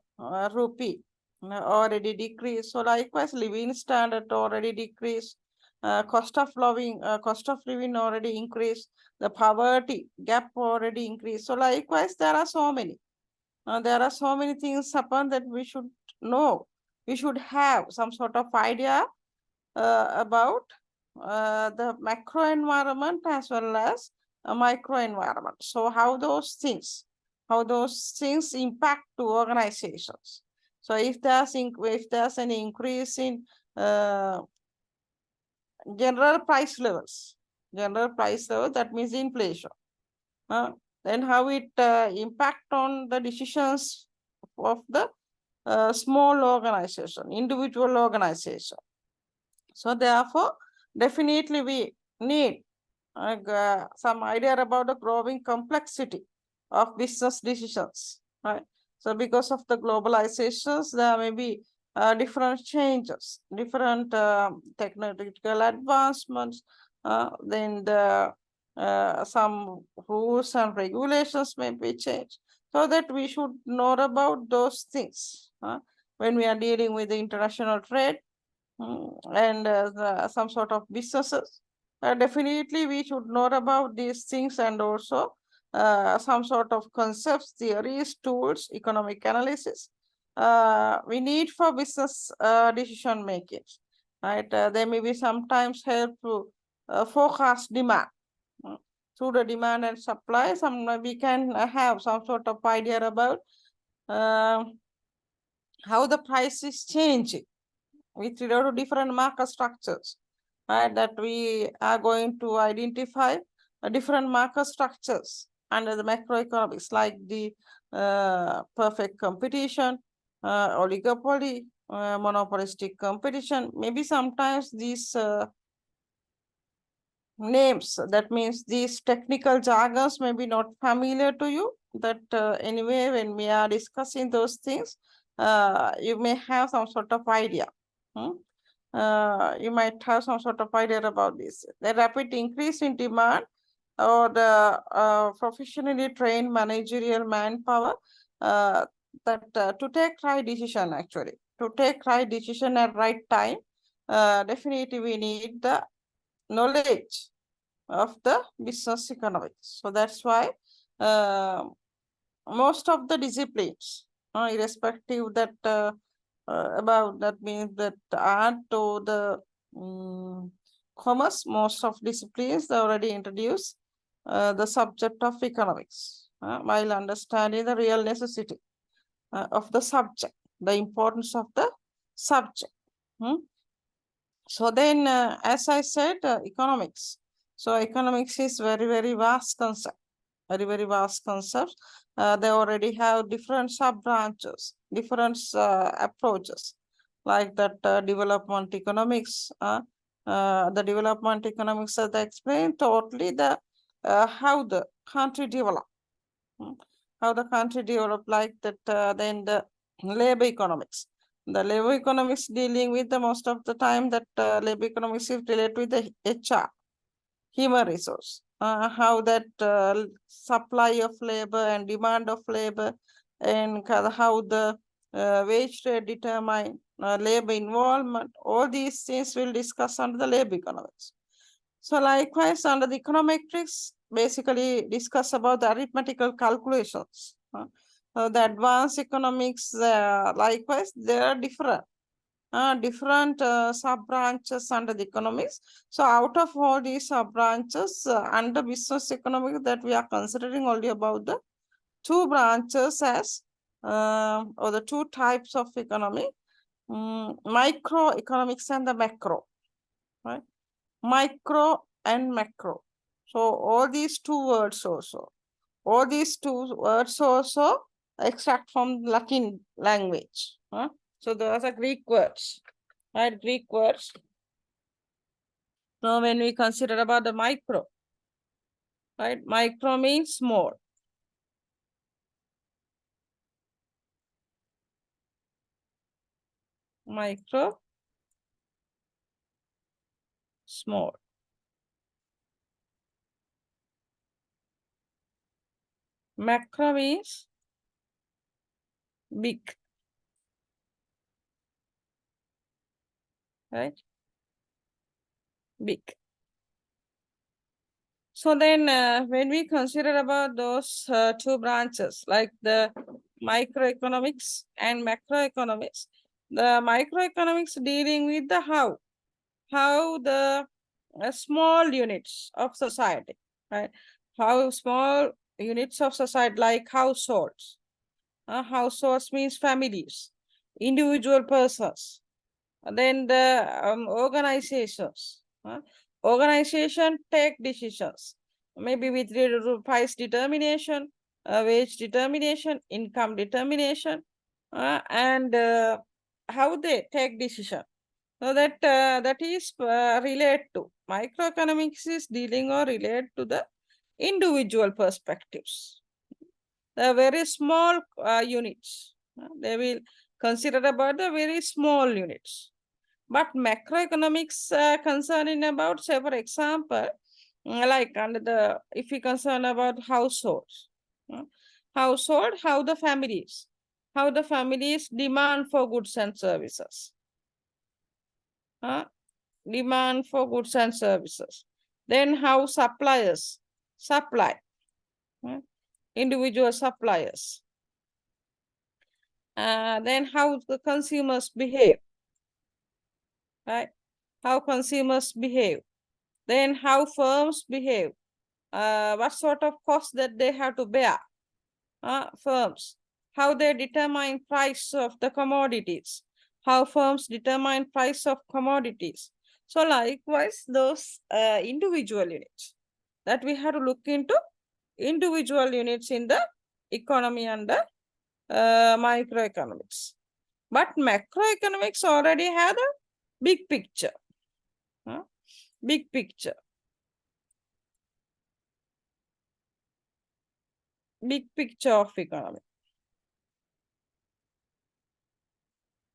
rupee already decreased. So likewise, living standard already decreased. Cost of living already increased. The poverty gap already increased. So likewise, there are so many things happen that we should know. We should have some sort of idea about the macro environment as well as a micro environment. So how those things impact to organizations. So if there's an increase in general price levels, that means inflation. Then how it impact on the decisions of the small organization, individual organization. So therefore, definitely we need some idea about the growing complexity of business decisions, right? So because of the globalizations, there may be different changes, different technological advancements, then the some rules and regulations may be changed, so that we should know about those things when we are dealing with the international trade and some sort of businesses. Definitely we should know about these things, and also some sort of concepts, theories, tools, economic analysis we need for business decision making, right? They may be sometimes help to forecast demand. Through the demand and supply, we can have some sort of idea about how the price is changing with regard to different market structures, right? That we are going to identify different market structures under the macroeconomics, like the perfect competition, oligopoly, monopolistic competition. Maybe sometimes these names, that means these technical jargons, may be not familiar to you. That anyway, when we are discussing those things, you may have some sort of idea. You might have some sort of idea about this. The rapid increase in demand or the professionally trained managerial manpower to take right decision, actually. To take right decision at right time, definitely we need the knowledge of the business economics. So that's why most of the disciplines, irrespective that about that means that art or the commerce, most of disciplines they already introduced the subject of economics while understanding the real necessity of the subject, the importance of the subject. So then, as I said, economics. So economics is very, very vast concept, very, very vast concept. They already have different sub-branches, different approaches, like that development economics. The development economics that I explained totally the how the country develop, how the country develop, like that. Then the labor economics. The labor economics dealing with the most of the time that labor economics is related with the HR, human resource. How that supply of labor and demand of labor, and how the wage rate determine labor involvement. All these things will discuss under the labor economics. So likewise, under the econometrics, basically discuss about the arithmetical calculations. The advanced economics, likewise, there are different sub-branches under the economics. So out of all these sub-branches, under business economics, that we are considering only about the two branches as, or the two types of economy, microeconomics and the macro, right? Micro and macro. So all these two words also, extract from Latin language. So those are Greek words, right? Greek words. So when we consider about the micro, right? Micro means small. Micro, small. Macro means big, right? Big. So then when we consider about those two branches, like the microeconomics and macroeconomics, the microeconomics dealing with the how the small units of society, right? How small units of society, like households. Households means families, individual persons. Then the organizations. Organization take decisions, maybe with price determination, wage determination, income determination, and how they take decision. So that that is related to microeconomics is dealing or related to the individual perspectives. The very small units, they will consider about the very small units. But macroeconomics concerning about, say for example, like under the, if we concern about households, household, how the families demand for goods and services. Demand for goods and services. Then how suppliers supply, individual suppliers. Then how the consumers behave, right? How consumers behave. Then how firms behave. What sort of cost that they have to bear, firms. How they determine price of the commodities. How firms determine price of commodities. So likewise, those individual units that we have to look into, individual units in the economy and the microeconomics. But macroeconomics already have a big picture. Big picture. Big picture of economy.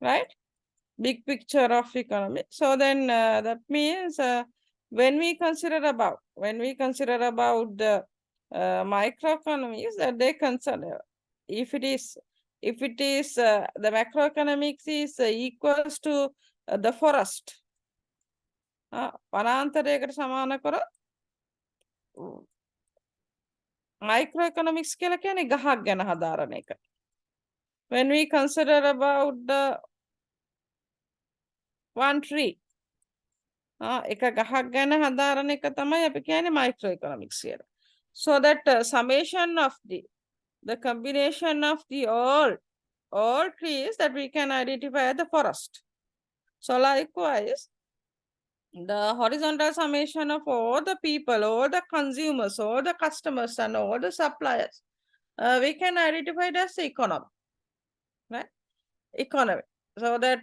Right? Big picture of economy. So then that means when we consider about the microeconomics, that they consider if it is the macroeconomics is equals to the forest. වනාන්තරයකට සමාන කර microeconomics කියලා කියන්නේ ගහක් ගැන හදාරන එක. When we consider about the one tree, එක ගහක් ගැන හදාරන එක තමයි අපි කියන්නේ microeconomics කියලා. So that summation of the combination of the all trees that we can identify as the forest. So likewise, the horizontal summation of all the people, all the consumers, all the customers, and all the suppliers, we can identify it as the economy, right? Economy. So that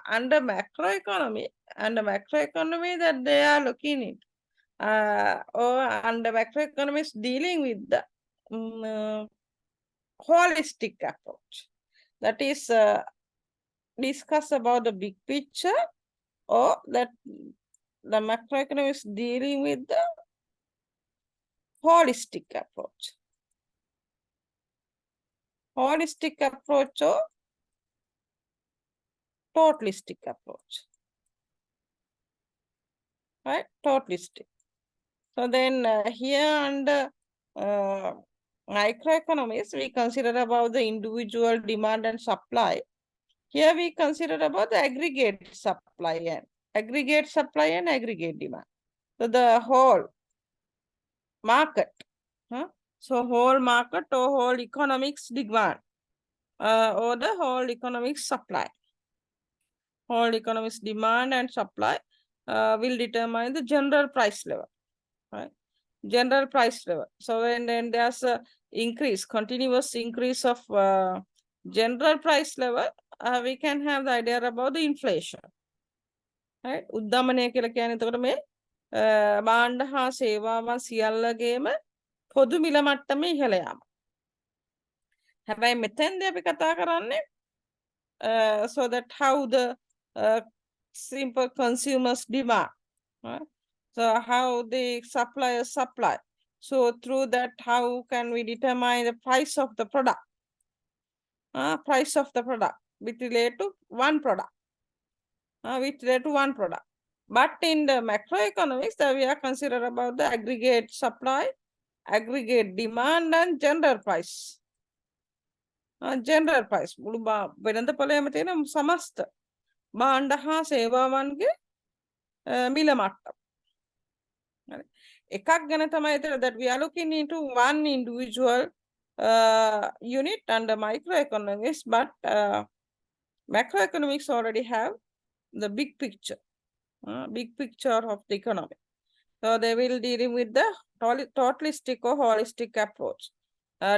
under macroeconomy that they are looking at, or under macroeconomy is dealing with the holistic approach. That is discuss about the big picture, or that the macroeconomy is dealing with the holistic approach. Holistic approach or totalistic approach. Right? Totalistic. So then here under microeconomics, we consider about the individual demand and supply. Here we consider about the aggregate supply and aggregate demand. So the whole market. So whole market or whole economics demand, or the whole economics supply. Whole economics demand and supply will determine the general price level. Right? General price level. So when then there's a continuous increase of general price level, we can have the idea about the inflation. Right? උද්ධමනය කියලා කියන්නේ එතකොට මේ භාණ්ඩ හා සේවාවන් සියල්ලගේම පොදු මිල මට්ටමේ ඉහළ යාම. හැබැයි මෙතෙන්දී අපි කතා කරන්නේ so that how the simple consumers demand. Right? So how the suppliers supply. So through that, how can we determine the price of the product? Price of the product with relate to one product. With relate to one product. But in the macroeconomics, we are considered about the aggregate supply, aggregate demand, and general price. General price. වෙනද පොළේම තියෙන සමස්ත භාණ්ඩ හා සේවාවන්ගේ මිල මට්ටම. එකක් ගැන තමයි that we are looking into one individual unit under microeconomics, but macroeconomics already have the big picture of the economy. So they will deal with the totalistic or holistic approach.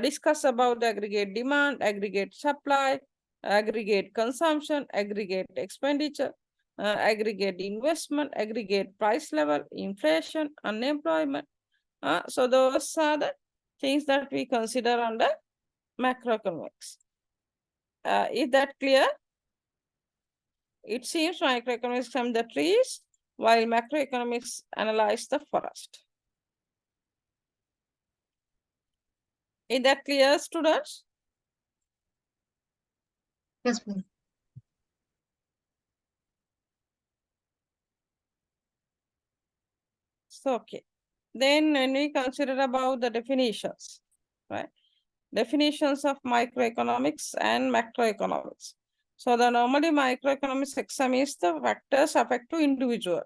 Discuss about the aggregate demand, aggregate supply, aggregate consumption, aggregate expenditure, aggregate investment, aggregate price level, inflation, unemployment. So those are the things that we consider under macroeconomics. Is that clear? It seems microeconomics from the trees, while macroeconomics analyze the forest. Is that clear, students? Yes, ma'am. So, okay. Then when we consider about the definitions, right? Definitions of microeconomics and macroeconomics. So the normally microeconomics examines the factors affect to individual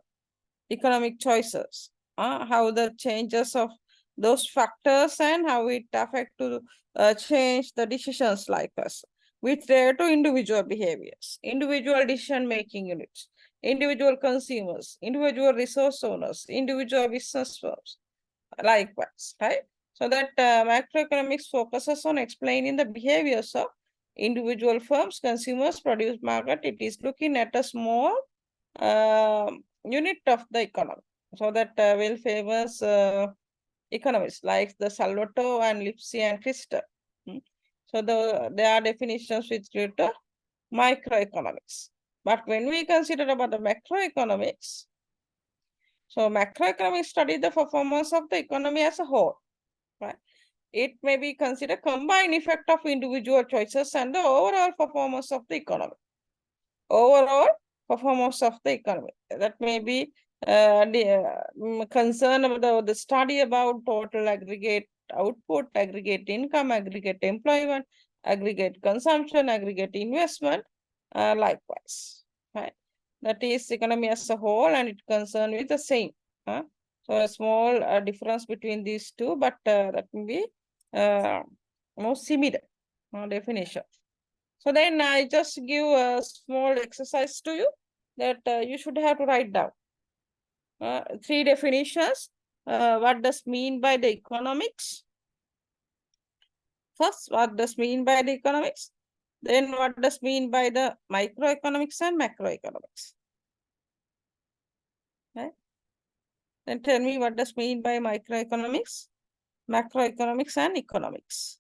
economic choices, how the changes of those factors and how it affect to change the decisions like us with regard to individual behaviors, individual decision-making units, individual consumers, individual resource owners, individual business firms, likewise, right? So that macroeconomics focuses on explaining the behaviors of individual firms, consumers, produce market. It is looking at a small unit of the economy. So that will famous economists like the Salvatore and Lipsy and Christer. So there are definitions with regard to microeconomics. But when we consider about the macroeconomics, so macroeconomics study the performance of the economy as a whole. Right? It may be considered combined effect of individual choices and the overall performance of the economy. Overall performance of the economy. That may be concern about the study about total aggregate output, aggregate income, aggregate employment, aggregate consumption, aggregate investment, likewise. Right? That is economy as a whole, and it concerned with the same. So a small difference between these two, but that will be more similar definition. So then I just give a small exercise to you that you should have to write down. three definitions. What does mean by the economics? First, what does mean by the economics? Then what does mean by the microeconomics and macroeconomics? Right? Then tell me what does mean by microeconomics, macroeconomics and economics.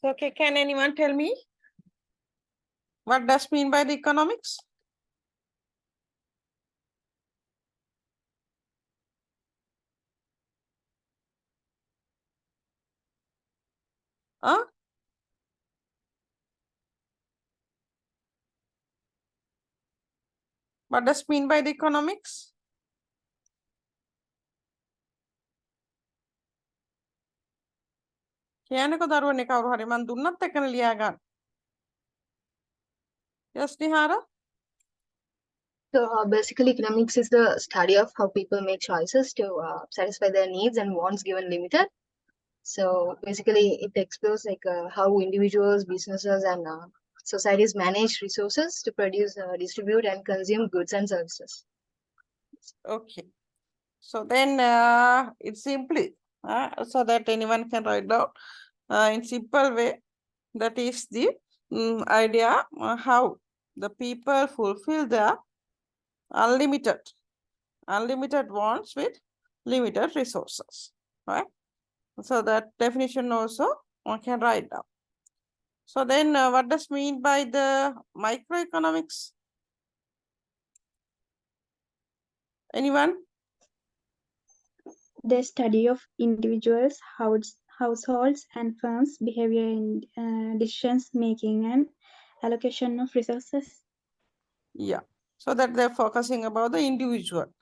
So, okay, can anyone tell me what does mean by the economics? Huh? What does mean by the economics? කියන්නකෝ දරුවනේ කවුරු හරි මන් දුන්නත් එක්කන ලියා ගන්න. Yes, Nihara? So basically, economics is the study of how people make choices to satisfy their needs and wants given limited. So basically, it explores like how individuals, businesses, and societies manage resources to produce, distribute, and consume goods and services. Okay. So then it's simply so that anyone can write down in simple way. That is the idea how the people fulfill their unlimited wants with limited resources, right? So that definition also one can write down. So then what does mean by the microeconomics? Anyone? The study of individuals, households, and firms' behavior in decisions making and allocation of resources. Yeah. So that they're focusing about the individual,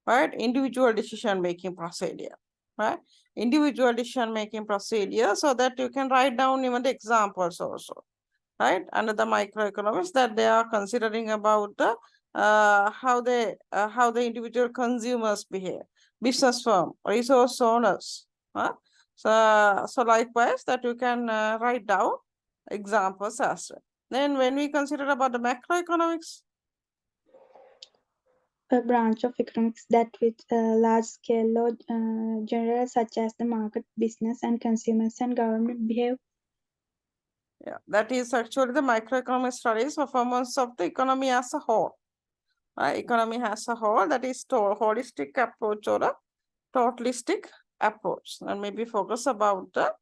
right? Individual decision making procedure, right? Individual decision making procedure, so that you can write down even the examples also, right? Under the microeconomics that they are considering about the how the individual consumers behave, business firm, resource owners. So likewise that you can write down examples as well. Then when we consider about the macroeconomics, A branch of economics that with large scale load general such as the market, business, and consumers and government behave. yeah, that is actually the microeconomic studies performance of the economy as a whole. Economy as a whole, that is holistic approach or a totalistic approach, and maybe focus about the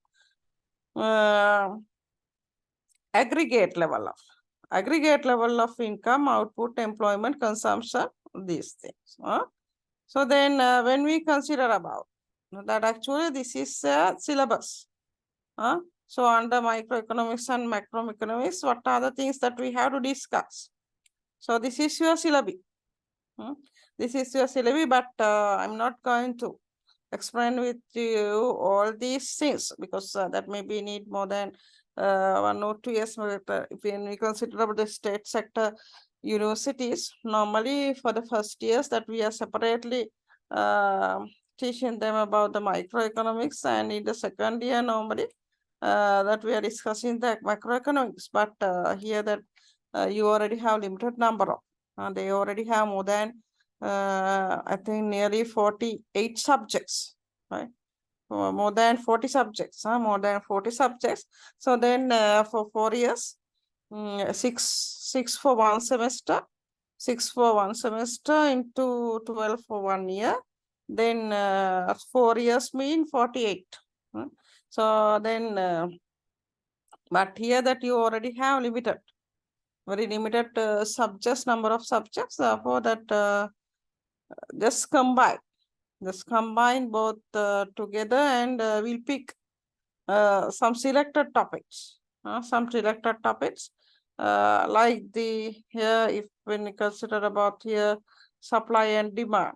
aggregate level of income, output, employment, consumption, these things. So then when we consider about that, actually this is a syllabus. So under microeconomics and macroeconomics, what are the things that we have to discuss? So this is your syllabi. This is your syllabi, but I'm not going to explain with you all these things because that maybe need more than 1 or 2 years. If we consider about the state sector universities, normally for the first years that we are separately teaching them about the microeconomics, and in the second year normally that we are discussing the macroeconomics. But here that you already have limited number of, they already have more than I think nearly 48 subjects, right? More than 40 subjects, more than 40 subjects. So then for 4 years, six for one semester, 6 for one semester into 12 for 1 year. Then 4 years mean 48. So then, but here that you already have limited, very limited subjects, number of subjects, for that just combine both together, and we'll pick some selected topics, like the here, if when we consider about here supply and demand,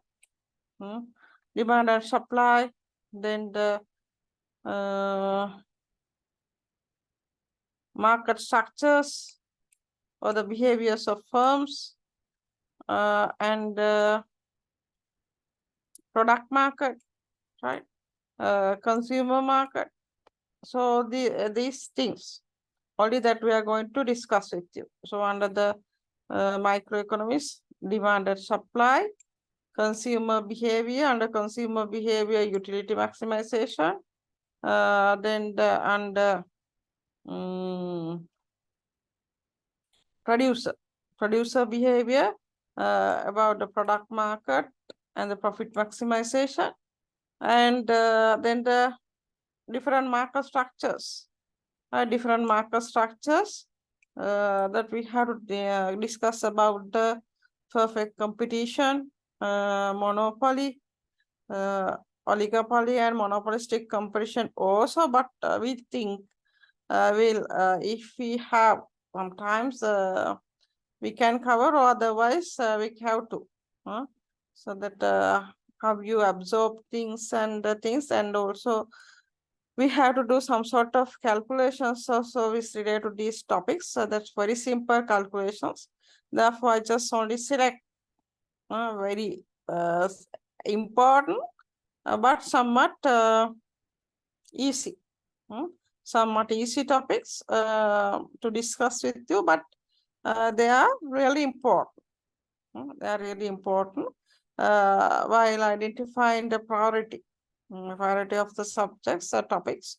demand and supply, then the market structures or the behaviors of firms, and product market, right? Consumer market. So these things only that we are going to discuss with you. So under the microeconomics, demand and supply, consumer behavior, under consumer behavior, utility maximization, then the under producer behavior, about the product market and the profit maximization, and then the different market structures, that we have to discuss about the perfect competition, monopoly, oligopoly, and monopolistic competition also. But we think if we have sometimes we can cover, or otherwise we have to. So that how you absorb things and also we have to do some sort of calculations also which related to these topics. So that's very simple calculations. Therefore, I just only select very important, but somewhat easy. Somewhat easy topics to discuss with you, but they are really important. They are really important while identifying the priority of the subjects or topics.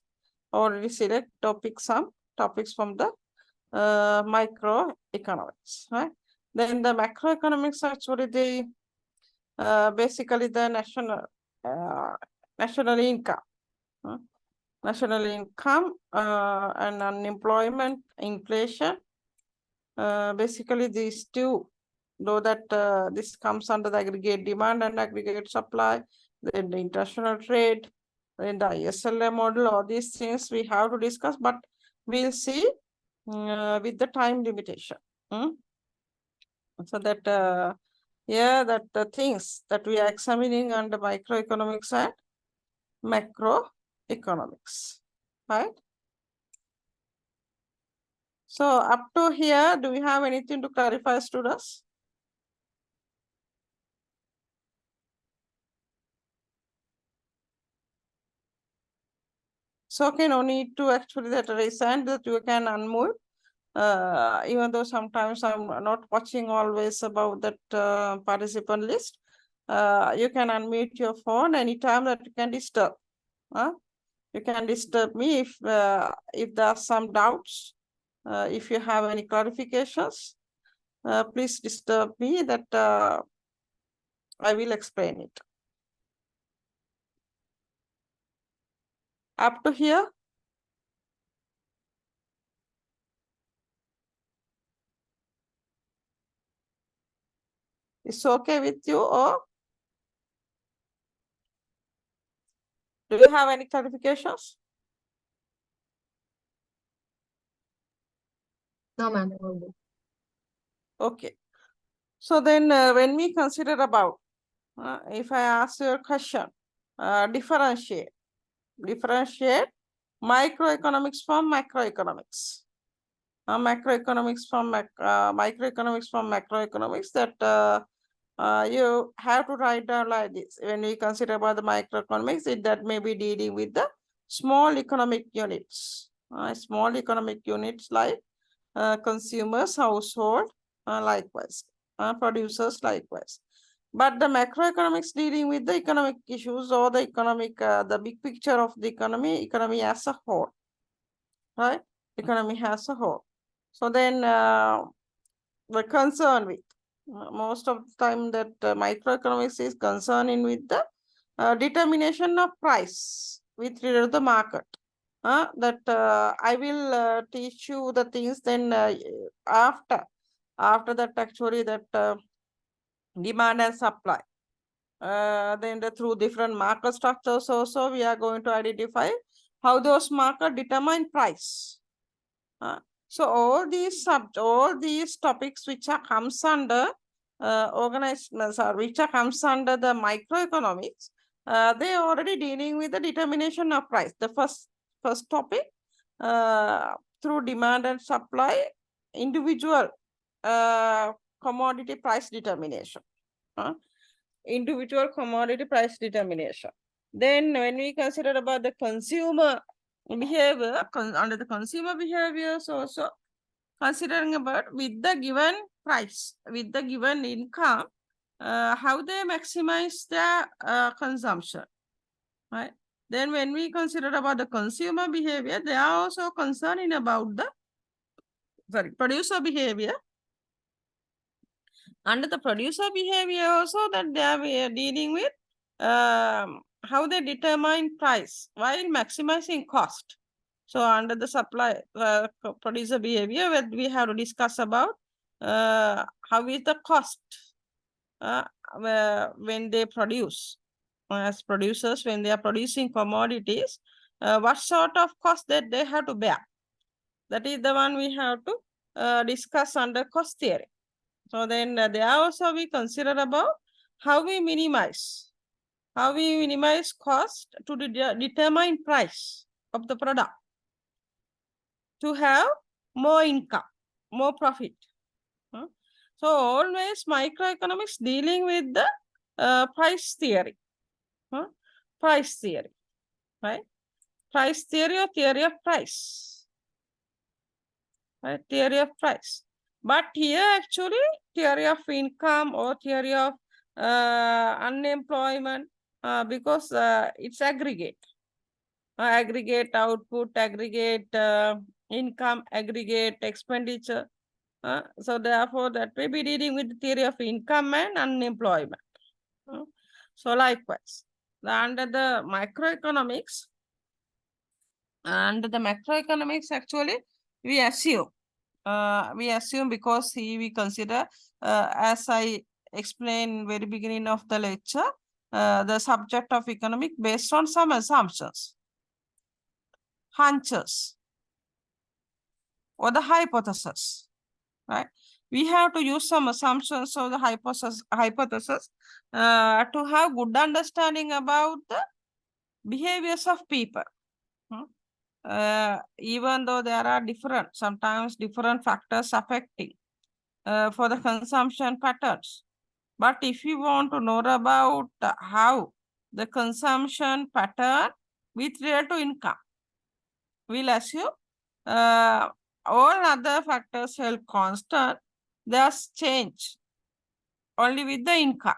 Already select some topics from the microeconomics. Right? Then the macroeconomics actually they basically the national income. National income and unemployment, inflation. Basically, these two, though that this comes under the aggregate demand and aggregate supply, then the international trade, then the ISLA model, all these things we have to discuss, but we'll see with the time limitation. So that that the things that we are examining under microeconomics and macroeconomics, right? So up to here, do we have anything to clarify, students? So okay, no need to actually that raise hand, that you can unmute. Even though sometimes I'm not watching always about that participant list. You can unmute your phone anytime that you can disturb. You can disturb me if there are some doubts. If you have any clarifications, please disturb me, that I will explain it. Up to here? It's okay with you, or do you have any clarifications? No, ma'am. Okay. So then when we consider about, if I ask you a question, differentiate microeconomics from macroeconomics. Macroeconomics from microeconomics from macroeconomics, that you have to write down like this. When we consider about the microeconomics, that may be dealing with the small economic units. Small economic units like consumers, household, likewise, producers, likewise. But the macroeconomics dealing with the economic issues or the economic, the big picture of the economy as a whole, right? Economy as a whole. So then we're concerned with most of the time that microeconomics is concerning with the determination of price with regard to the market. That I will teach you the things then after that actually that demand and supply. Then through different market structures also we are going to identify how those markets determine price. So all these topics which are comes under which are comes under the microeconomics, they are already dealing with the determination of price. The first topic, through demand and supply, individual commodity price determination. Individual commodity price determination. Then when we consider about the consumer behavior, under the consumer behaviors also considering about with the given price, with the given income, how they maximize their consumption, right? Then when we consider about the consumer behavior, they are also concerning about the producer behavior. Under the producer behavior also, that they are dealing with how they determine price while maximizing cost. So under the supply producer behavior, we have to discuss about how is the cost when they produce, as producers, when they are producing commodities, what sort of cost that they have to bear. That is the one we have to discuss under cost theory. So then there also we consider about how we minimize cost to determine price of the product to have more income, more profit. So always microeconomics dealing with the price theory, price theory, right? Price theory or theory of price, right? Theory of price. But here actually theory of income or theory of unemployment because it's aggregate. Aggregate output, aggregate income, aggregate expenditure. So therefore, that may be dealing with the theory of income and unemployment. So likewise, under the macroeconomics, actually, we assume because we consider, as I explained very beginning of the lecture, the subject of economic based on some assumptions, hunches, or the hypothesis, right? We have to use some assumptions of the hypothesis to have good understanding about the behaviors of people. Even though there are sometimes different factors affecting for the consumption patterns. But if you want to know about how the consumption pattern with regard to income, we'll assume all other factors held constant, there's change only with the income.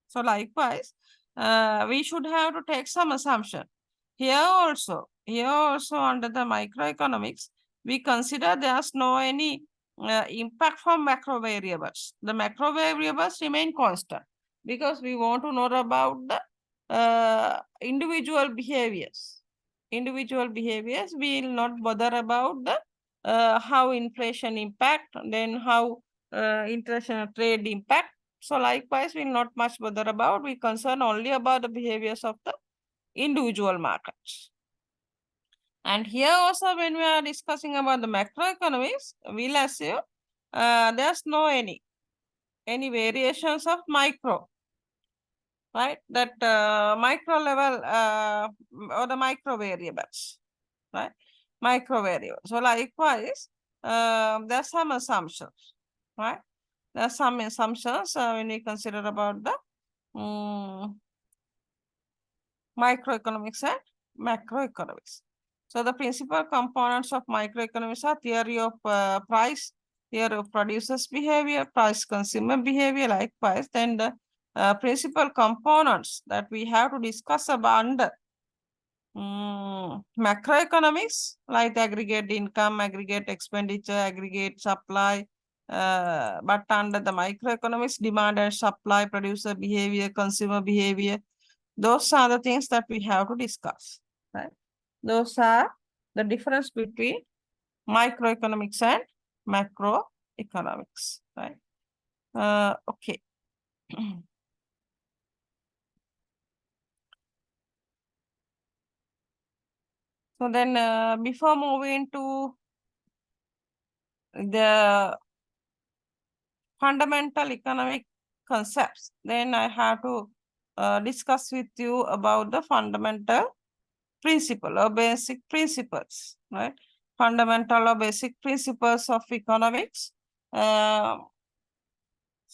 So likewise, we should have to take some assumption. Here also under the microeconomics, we consider there's no any impact from macro variables. The macro variables remain constant because we want to know about the individual behaviors. Individual behaviors, we will not bother about the how inflation impact, then how international trade impact. So likewise, we'll not much bother about, we concern only about the behaviors of the individual markets. And here also when we are discussing about the macroeconomics, we'll assume there's no any variations of micro, right? That micro level or the micro variables, right? Micro variables. So likewise, there's some assumptions, right? There's some assumptions when we consider about the microeconomics and macroeconomics. So the principal components of microeconomics are theory of price, theory of producers behavior, price consumer behavior, likewise. Then the principal components that we have to discuss about under macroeconomics, like aggregate income, aggregate expenditure, aggregate supply, but under the microeconomics, demand and supply, producer behavior, consumer behavior, those are the things that we have to discuss, right? Those are the difference between microeconomics and macroeconomics, right? Okay. So then before moving to the fundamental economic concepts, then I have to discuss with you about the fundamental principle or basic principles, right? Fundamental or basic principles of economics. So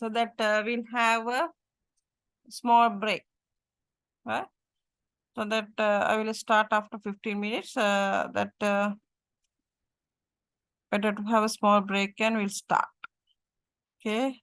that we'll have a small break, right? So that I will start after 15 minutes. That better to have a small break and we'll start. Okay.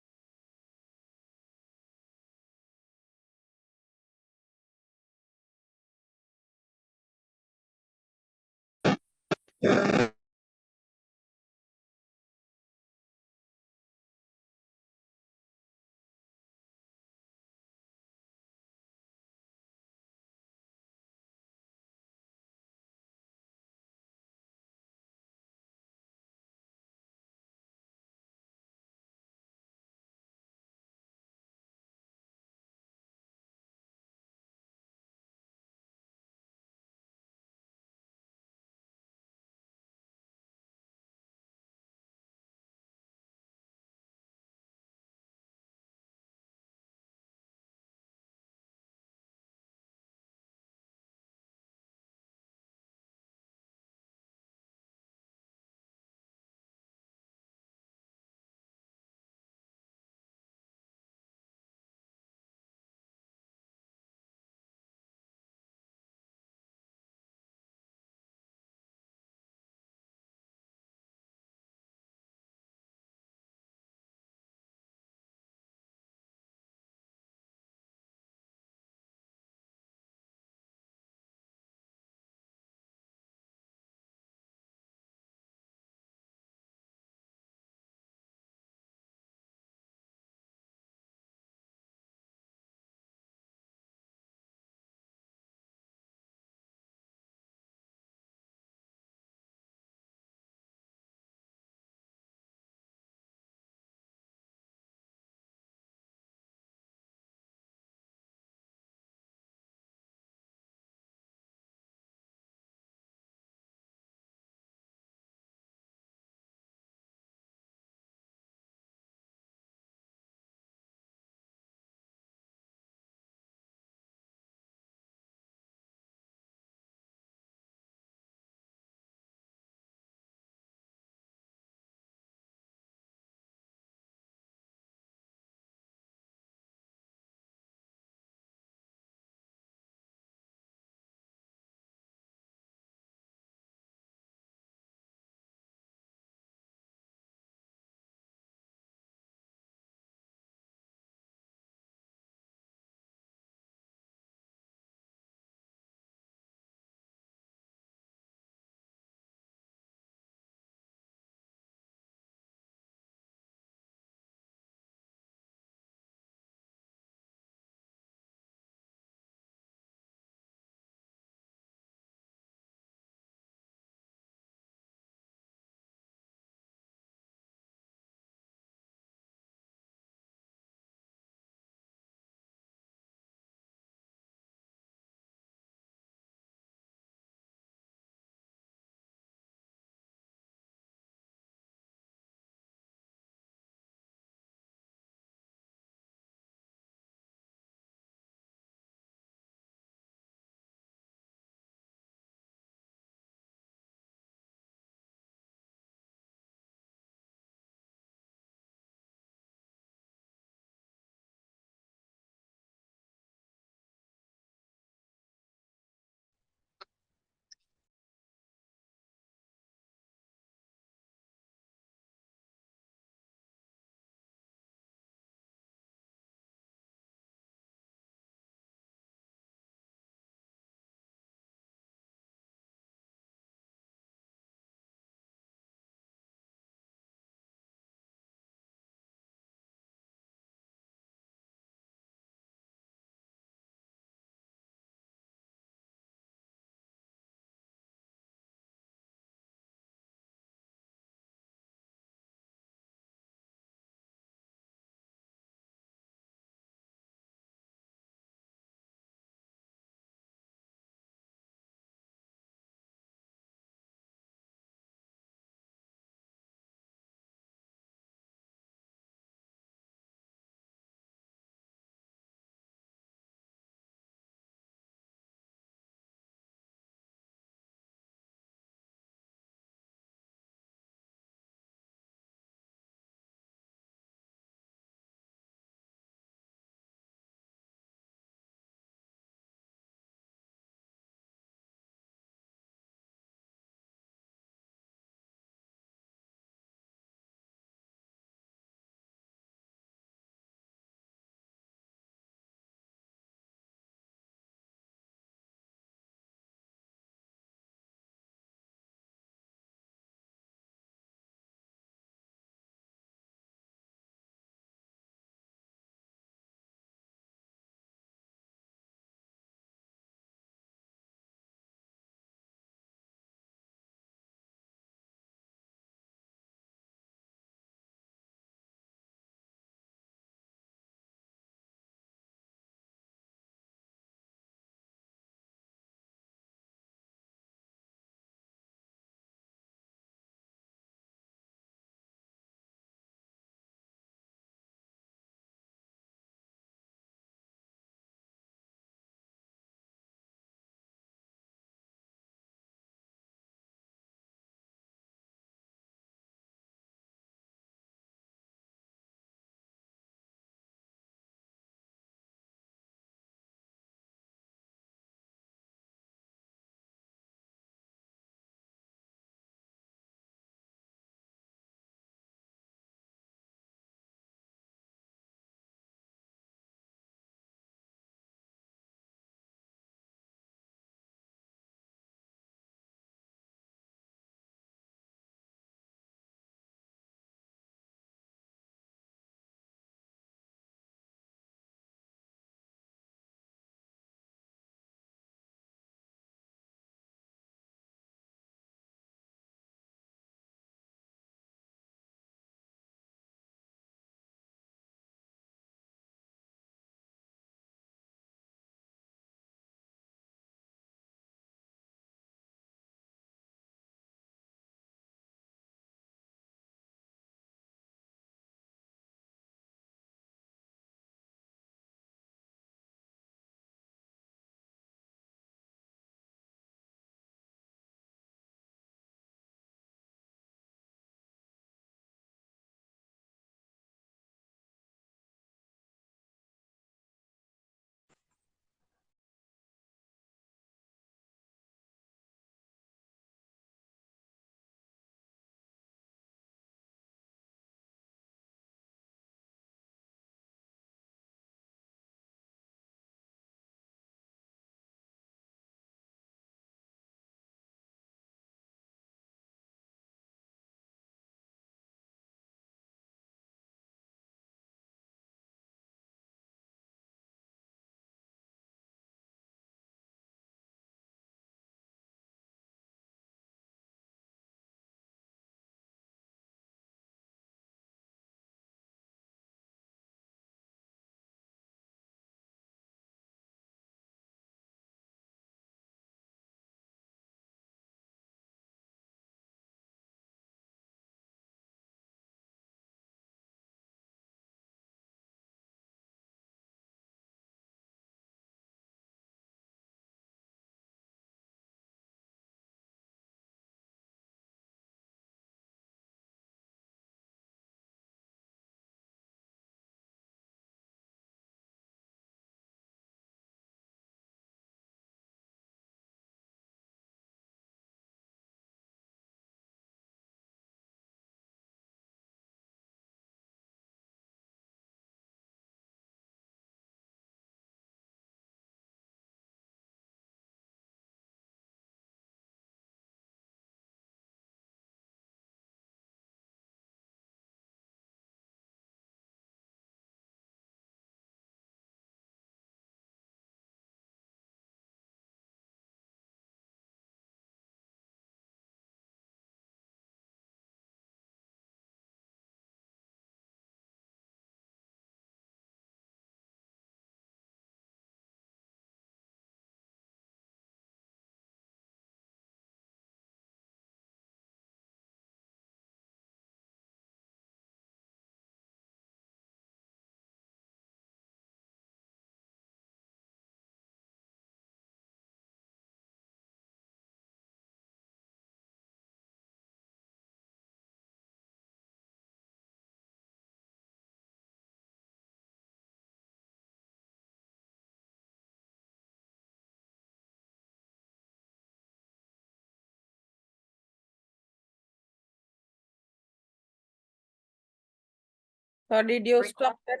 So did you stop that?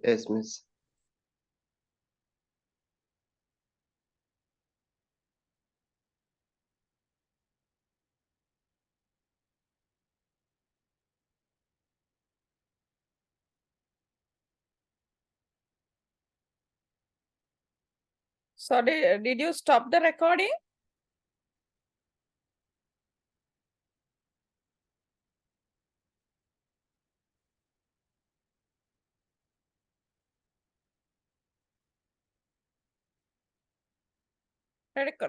Yes, miss. So did you stop the recording?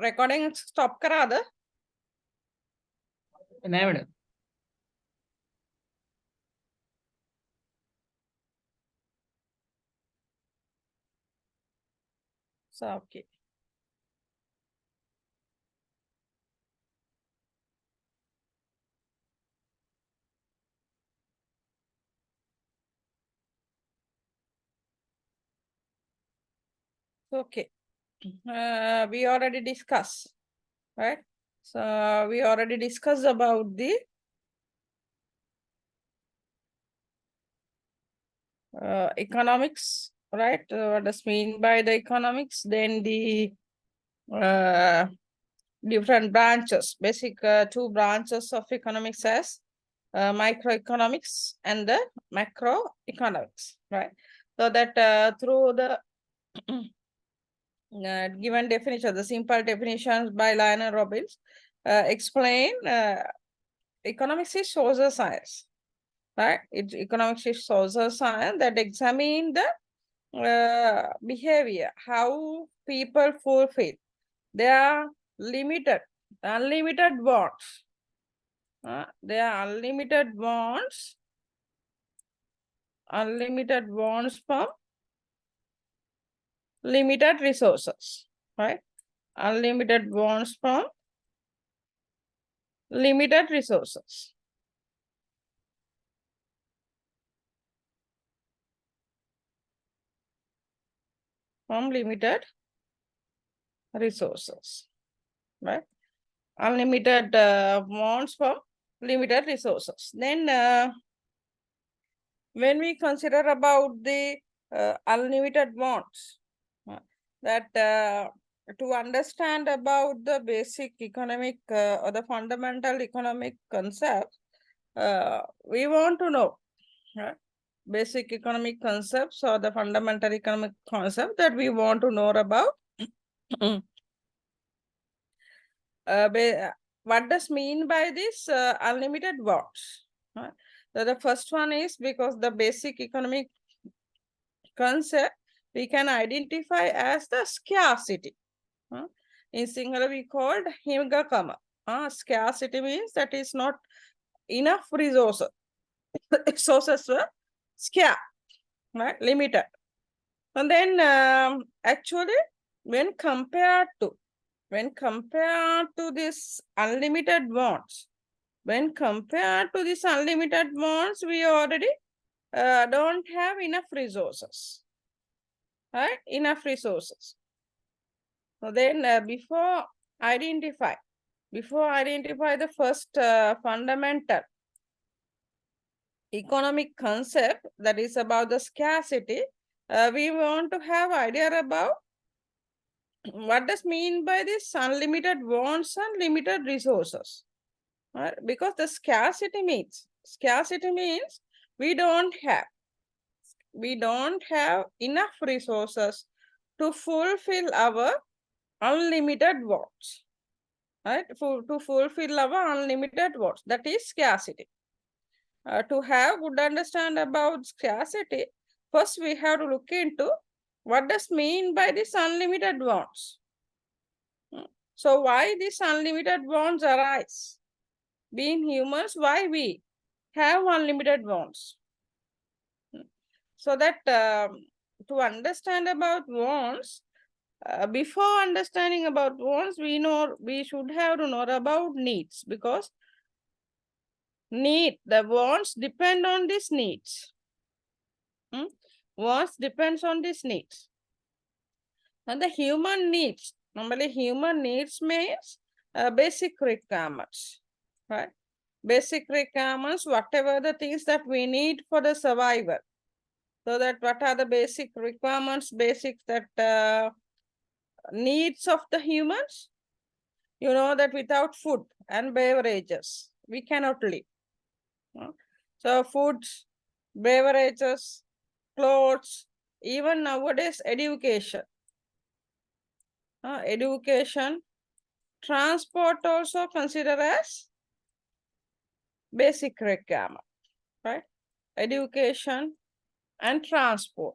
Recording stop करा दे. नहीं madam. So okay. Okay. We already discussed, right? So we already discussed about the economics, right? What does mean by the economics? Then the different branches, basic two branches of economics as microeconomics and the macroeconomics, right? So that through the given definition, the simple definitions by Lionel Robbins explain economics is social science, right? Economics is social science that examine the behavior, how people fulfill their unlimited wants. Their unlimited wants from limited resources, right? Unlimited wants from limited resources. From limited resources, right? Unlimited wants from limited resources. Then when we consider about the unlimited wants, that to understand about the basic economic or the fundamental economic concepts, we want to know basic economic concepts or the fundamental economic concept that we want to know about. What does mean by this unlimited wants? So the first one is because the basic economic concept we can identify as the scarcity. In Sinhala we called himgakama. Scarcity means that is not enough resources. Resources were scarce, right? Limited. And then actually when compared to this unlimited wants, we already don't have enough resources, right? Enough resources. So then before identify the first fundamental economic concept that is about the scarcity, we want to have idea about what does mean by this unlimited wants and limited resources, right? Because the scarcity means we don't have enough resources to fulfill our unlimited wants, right? To fulfill our unlimited wants, that is scarcity. To have good understand about scarcity, first we have to look into what does mean by this unlimited wants. So why these unlimited wants arise? Being humans, why we have unlimited wants? So that to understand about wants, before understanding about wants, we should have to know about needs, because the wants depend on these needs. Wants depends on these needs. And the human needs, normally human needs means basic requirements, right? basic requirements, whatever the things that we need for the survival. So that what are the basic requirements, basic that needs of the humans? You know that without food and beverages, we cannot live. So foods, beverages, clothes, even nowadays education. Education, transport also considered as basic requirement, right? Education and transport.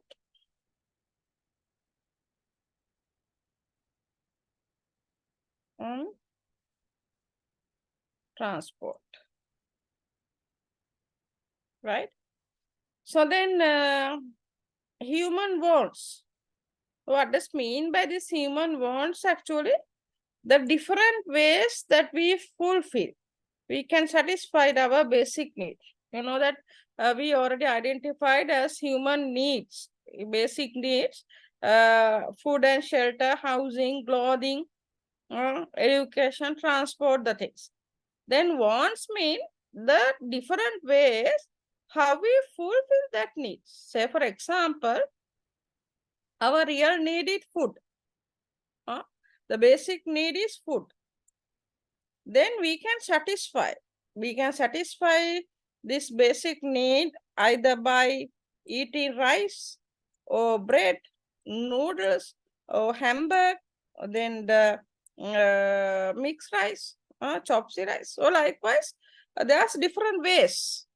Transport, right? So then human wants. What does mean by this human wants actually? The different ways that we fulfill. We can satisfy our basic needs. You know that we already identified as human needs, basic needs, food and shelter, housing, clothing, education, transport, the things. Then wants mean the different ways how we fulfill that needs. Say for example, our real need is food. The basic need is food. Then we can satisfy. We can satisfy this basic need either by eating rice or bread, noodles or hamburger, or then the mixed rice, chopsy rice. So likewise, there's different ways.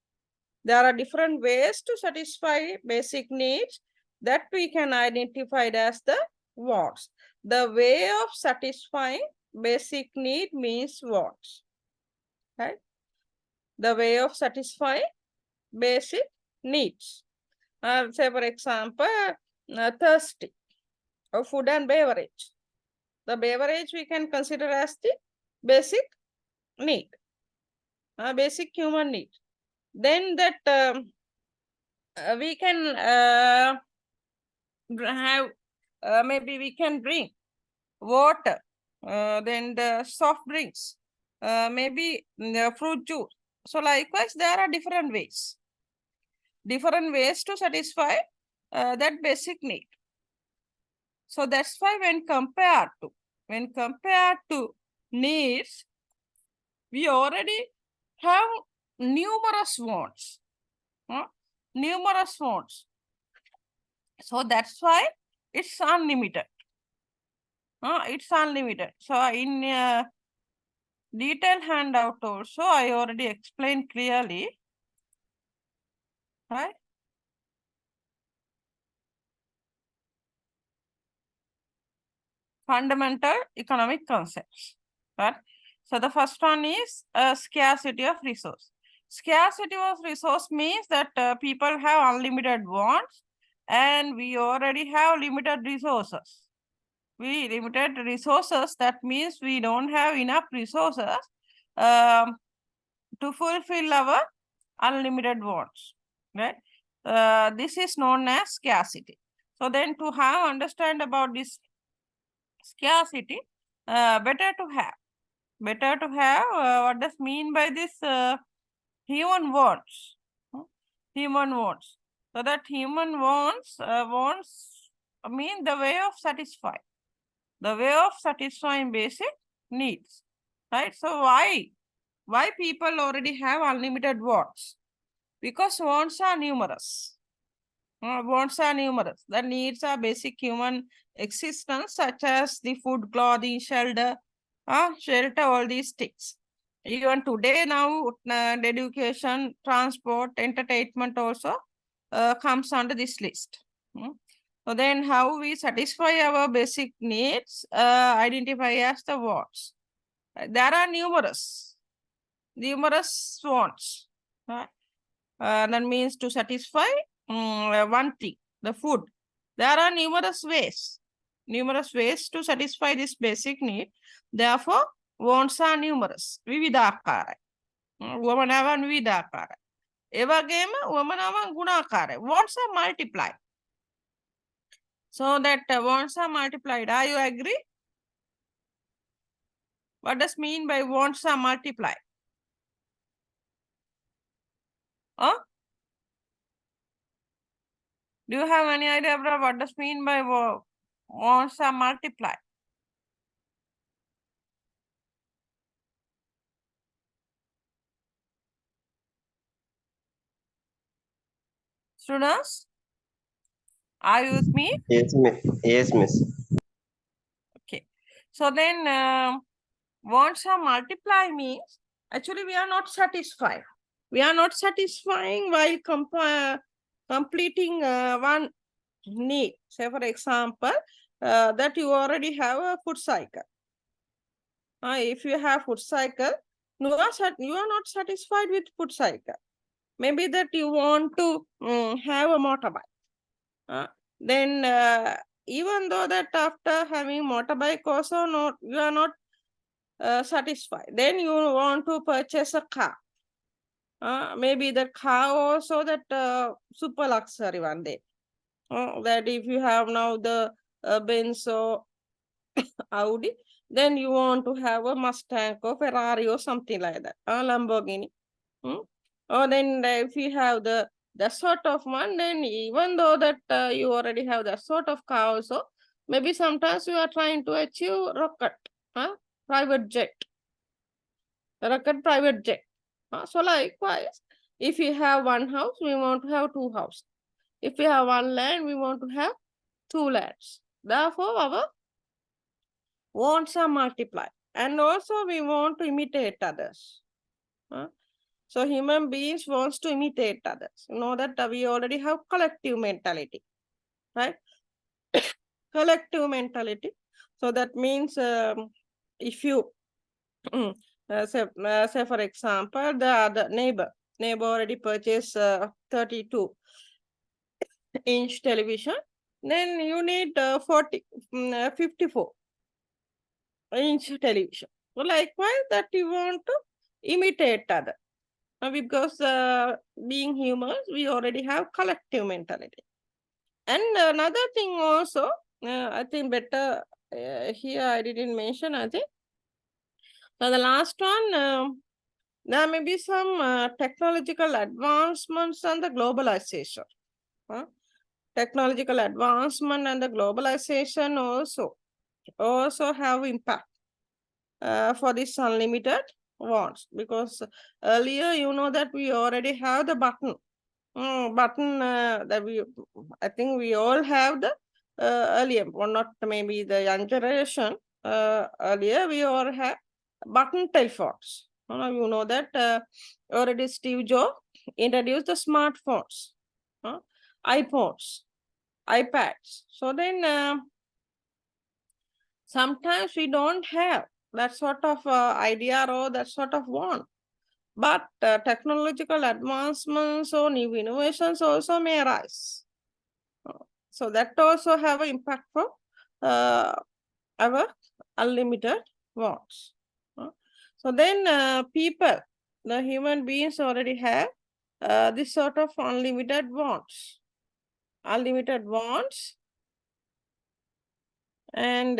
There are different ways to satisfy basic needs that we can identify as the wants. The way of satisfying basic need means wants, right? The way of satisfying basic needs. Say for example, thirsty or food and beverage. The beverage we can consider as the basic need, basic human need. Then that we can have, maybe we can drink water, then the soft drinks, maybe the fruit juice. So likewise, there are different ways to satisfy that basic need. So that's why when compared to needs, we already have numerous wants. Numerous wants. So that's why it's unlimited. It's unlimited. So in detailed handout also, I already explained clearly, right? Fundamental economic concepts, right? So the first one is scarcity of resource. Scarcity of resource means that people have unlimited wants and we already have limited resources. Limited resources, that means we don't have enough resources to fulfill our unlimited wants, right? This is known as scarcity. So then to have understand about this scarcity, better to have what does mean by this human wants. Human wants. So that human wants mean the way of satisfying basic needs, right? So why people already have unlimited wants? Because wants are numerous. Wants are numerous. The needs are basic human existence, such as the food, clothing, shelter, all these things. Even today now, education, transport, entertainment also comes under this list. So then how we satisfy our basic needs, identify as the wants. There are numerous wants. That means to satisfy one thing, the food. There are numerous ways to satisfy this basic need. Therefore, wants are numerous. විවිධාකාරයි. වමනාවන් විවිධාකාරයි. ඒ වගේම වමනාවන් ගුණාකාරයි. Wants are multiplied. So that wants are multiplied. Are you agree? What does mean by wants are multiplied? Huh? Do you have any idea about what does mean by wants are multiply? Students, are you with me? Yes, miss. Yes, miss. Okay. So then wants are multiply means actually we are not satisfied. We are not satisfying while completing one need. Say for example, that you already have a food cycle. If you have food cycle, you are not satisfied with food cycle. Maybe that you want to have a motorbike. Then even though that after having motorbike also not you are not satisfied, then you want to purchase a car. Maybe the car also that super luxury one day. That if you have now the Benz or Audi, then you want to have a Mustang or Ferrari or something like that, a Lamborghini. Or then if you have the sort of one, then even though that you already have that sort of car also, maybe sometimes you are trying to achieve rocket, private jet, rocket private jet. So likewise, if you have one house, we want to have two houses. If we have one land, we want to have two lands. Therefore, our wants are multiplied. And also we want to imitate others. So human beings wants to imitate others. You know that we already have collective mentality, right? Collective mentality. So that means if you say for example, the other neighbor already purchased 32-inch television, then you need 54-inch television. So likewise, that you want to imitate other. Because being humans, we already have collective mentality. And another thing also, I think better here I didn't mention, I think. Now the last one, there may be some technological advancements and the globalization. Technological advancement and the globalization also have impact for this unlimited wants, because earlier you know that we already have the button that I think we all have the earlier, or not maybe the young generation, earlier we all have button telephones. You know that already Steve Jobs introduced the smartphones, iPhones, iPads. So then sometimes we don't have that sort of idea or that sort of want. But technological advancements or new innovations also may arise. So that also have an impact for our unlimited wants. So then people, the human beings already have this sort of unlimited wants. Unlimited wants. And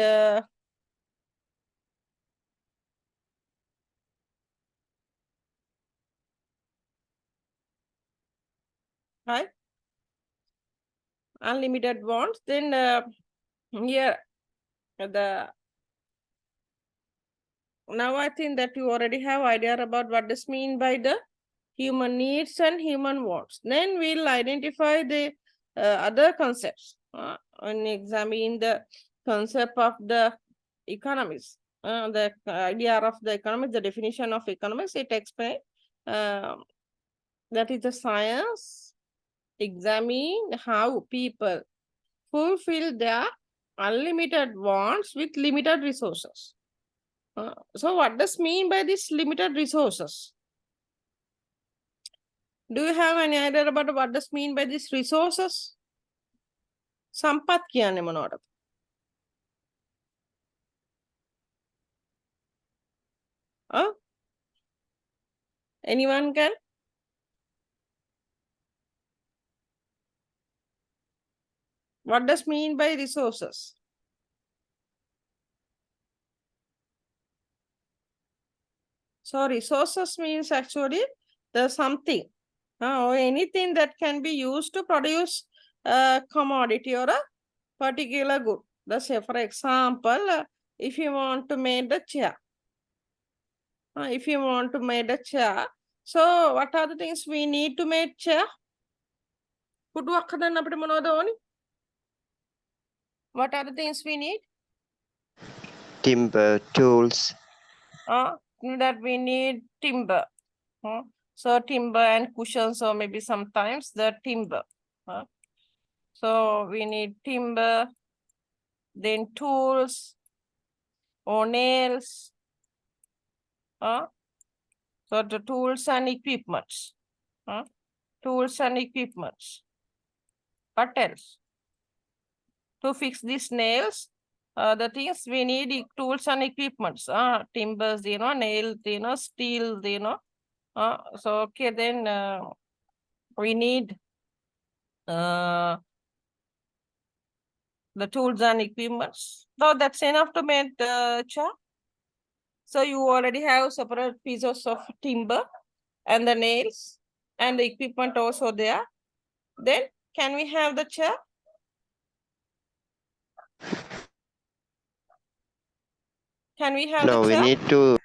right? Unlimited wants. Then here now I think that you already have idea about what this mean by the human needs and human wants. Then we'll identify the other concepts and examine the concept of the economics. The idea of the economics, the definition of economics, it explains that is the science examine how people fulfill their unlimited wants with limited resources. So what does mean by this limited resources? Do you have any idea about what does mean by these resources? සම්පත් කියන්නේ මොනවද? Anyone can? What does mean by resources? So resources means actually the something. or anything that can be used to produce a commodity or a particular good. Let's say, for example, if you want to make the chair, so what are the things we need to make chair? What are the things we need? Timber, tools. That we need timber. So timber and cushions, or maybe sometimes the timber. So we need timber, then tools or nails. So the tools and equipments. Tools and equipments. What else? To fix these nails, the things we need tools and equipments. Timbers, nails, steel, so okay, then we need the tools and equipments. So that's enough to make the chair. So you already have separate pieces of timber and the nails and the equipment also there. Then can we have the chair? Can we have No, the we chair? need to.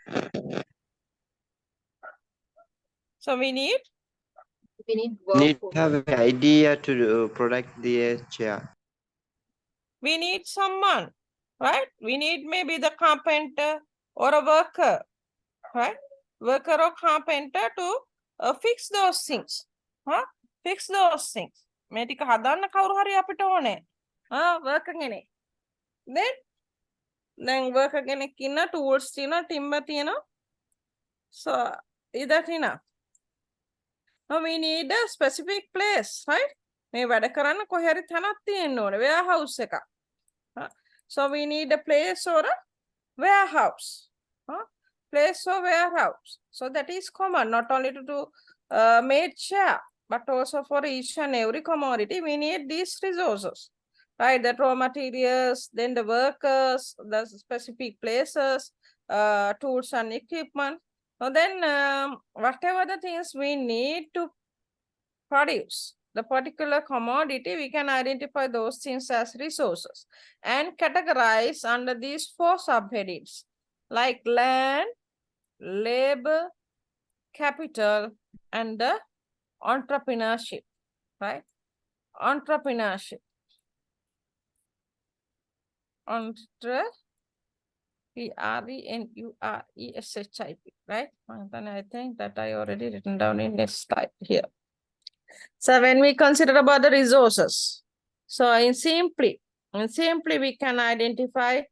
So we need Need to have an idea to product the chair. we need someone, right? We need maybe the carpenter or a worker, right? Worker or carpenter to fix those things. Fix those things. මේ ටික හදන්න කවුරු හරි අපිට ඕනේ. worker කෙනෙක්. Then worker කෙනෙක් ඉන්න tools තියෙනවා, timber තියෙනවා. So is that enough? Now we need a specific place, right? මේ වැඩ කරන්න කොහේ හරි තැනක් තියෙන්න ඕනේ. warehouse එකක්. So we need a place or a warehouse. Place or warehouse. So that is common, not only to do made chair, but also for each and every commodity, we need these resources, right? The raw materials, then the workers, the specific places, tools and equipment. So then whatever the things we need to produce the particular commodity, we can identify those things as resources and categorize under these 4 subheadings like land, labor, capital, and the entrepreneurship, right? Entrepreneurship. P-R-E-N-U-R-E-S-H-I-P, right? And then I think that I already written down in next slide here. So when we consider about the resources, so in simply we can identify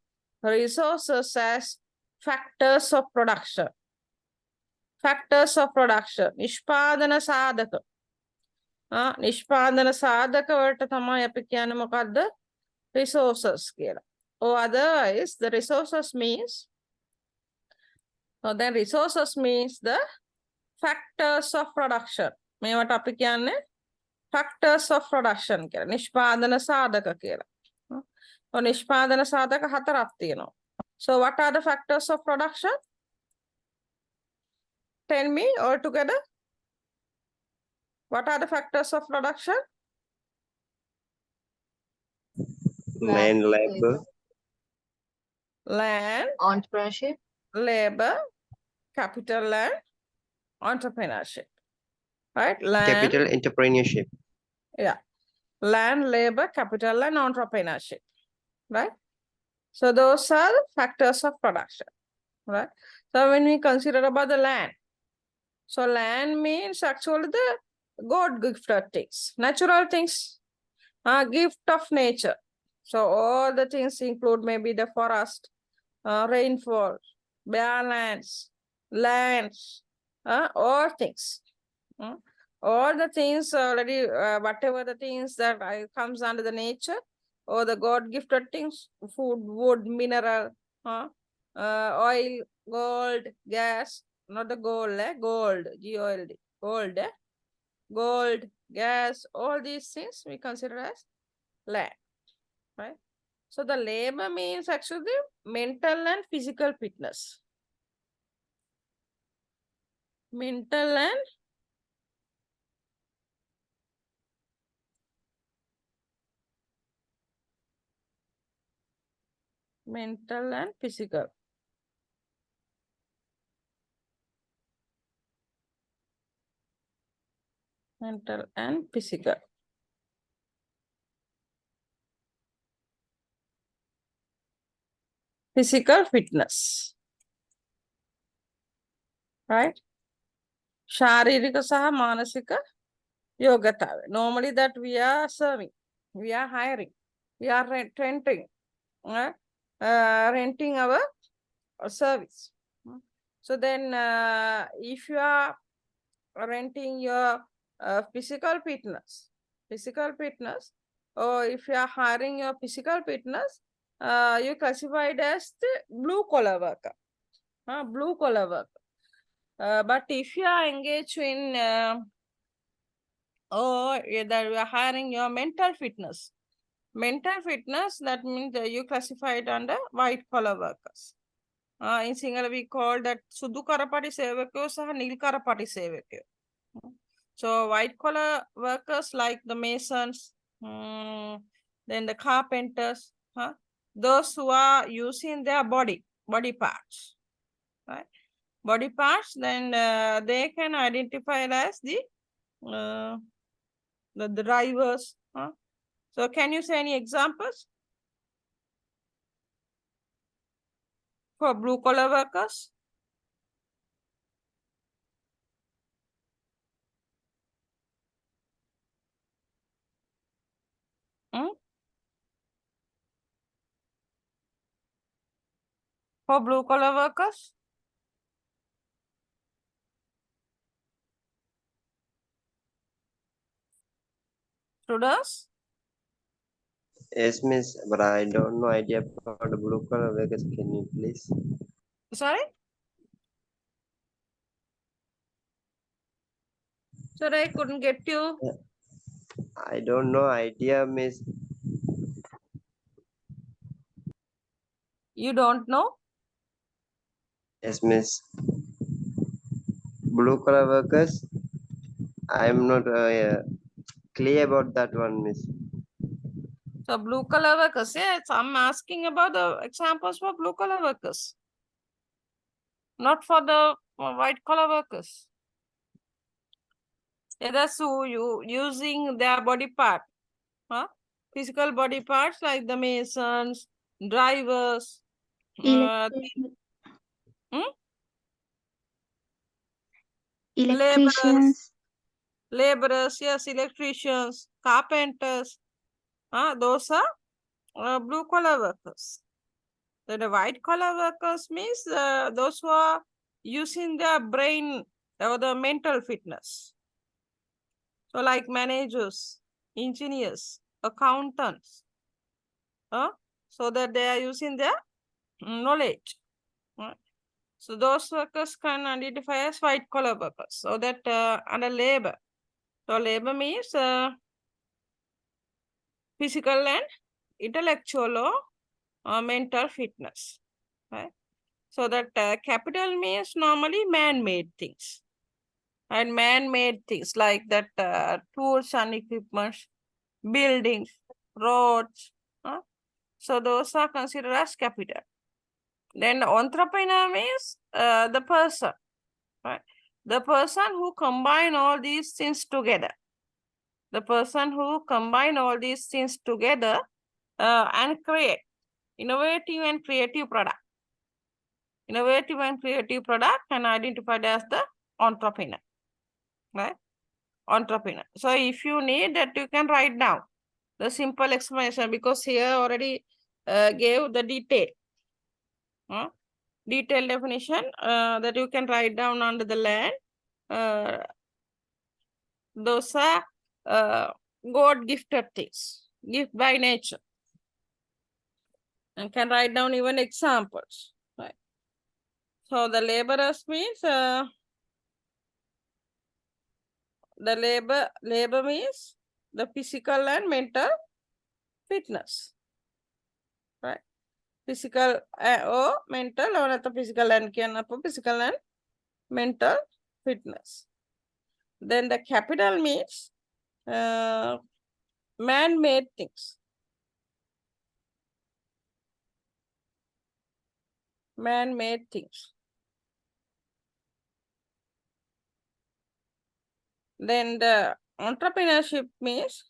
resources as factors of production. Factors of production. නිෂ්පාදන සාධක. නිෂ්පාදන සාධක වලට තමයි අපි කියන්නේ මොකද්ද? Resources කියලා. Or otherwise, the resources means, so then resources means the factors of production. මේවට අපි කියන්නේ factors of production කියලා. නිෂ්පාදන සාධක කියලා. නිෂ්පාදන සාධක 4ක් තියෙනවා. So what are the factors of production? Tell me all together. What are the factors of production? Land, labor. Land, entrepreneurship, labor, capital, and entrepreneurship. Right? Land, Capital, entrepreneurship. yeah. Land, labor, capital, and entrepreneurship. Right? So those are the factors of production. Right? So when we consider about the land, so land means actually the God gifted things, natural things, gift of nature. So all the things include maybe the forest, rainfall, bare lands, all things. All the things already, whatever the things that comes under the nature or the God gifted things, food, wood, mineral, oil, gold, gas, not the gold, gold, G-O-L-D, gold, gold, gas, all these things we consider as land, right? So the labor means actually the mental and physical fitness. Mental and mental and physical. Mental and physical. Physical fitness. Right? Sharirika saha manasika yogatave. Normally that we are serving, we are hiring, we are renting our service. So then if you are renting your physical fitness, or if you are hiring your physical fitness, you classified as the blue collar worker. Blue collar worker. But if you are engaged in or that you are hiring your mental fitness, that means you classify it under white collar workers. In Sinhala we call that Sudu Karapati Sevakayo saha Nil Karapati Sevakayo. So white collar workers like the masons, then the carpenters, those who are using their body parts, right? Body parts, then they can identify as the drivers. So can you say any examples for blue collar workers? For blue collar workers? Students? Yes, miss, but I don't know idea about the blue collar workers. Can you please? Sorry? Sorry, I couldn't get you. I don't know idea, miss. You don't know? Yes, miss. Blue collar workers. I'm not clear about that one, miss. So blue collar workers, yes, I'm asking about the examples for blue collar workers, not for the white collar workers. That's who you using their body part, physical body parts like the masons, drivers, Electrician, laborers, electricians, yes, electricians, carpenters. Those are blue collar workers. So the white collar workers means those who are using their brain or the mental fitness. So like managers, engineers, accountants, so that they are using their knowledge. So those workers can identify as white collar workers. So that under labor. So labor means physical and intellectual or mental fitness. Right? So that capital means normally man-made things. And man-made things like that tools and equipment, buildings, roads. So those are considered as capital. Then entrepreneur means the person, right? The person who combine all these things together. The person who combine all these things together and create innovative and creative product. Innovative and creative product can identified as the entrepreneur, right? Entrepreneur. So if you need that, you can write down the simple explanation because here already gave the detail. Detailed definition that you can write down under the land. Those are God gifted things, gift by nature. And can write down even examples. Right? So the laborers means the labor means the physical and mental fitness. Right? Physical or mental or not physical and physical and mental fitness. Then the capital means man-made things. man-made things. Then the entrepreneurship means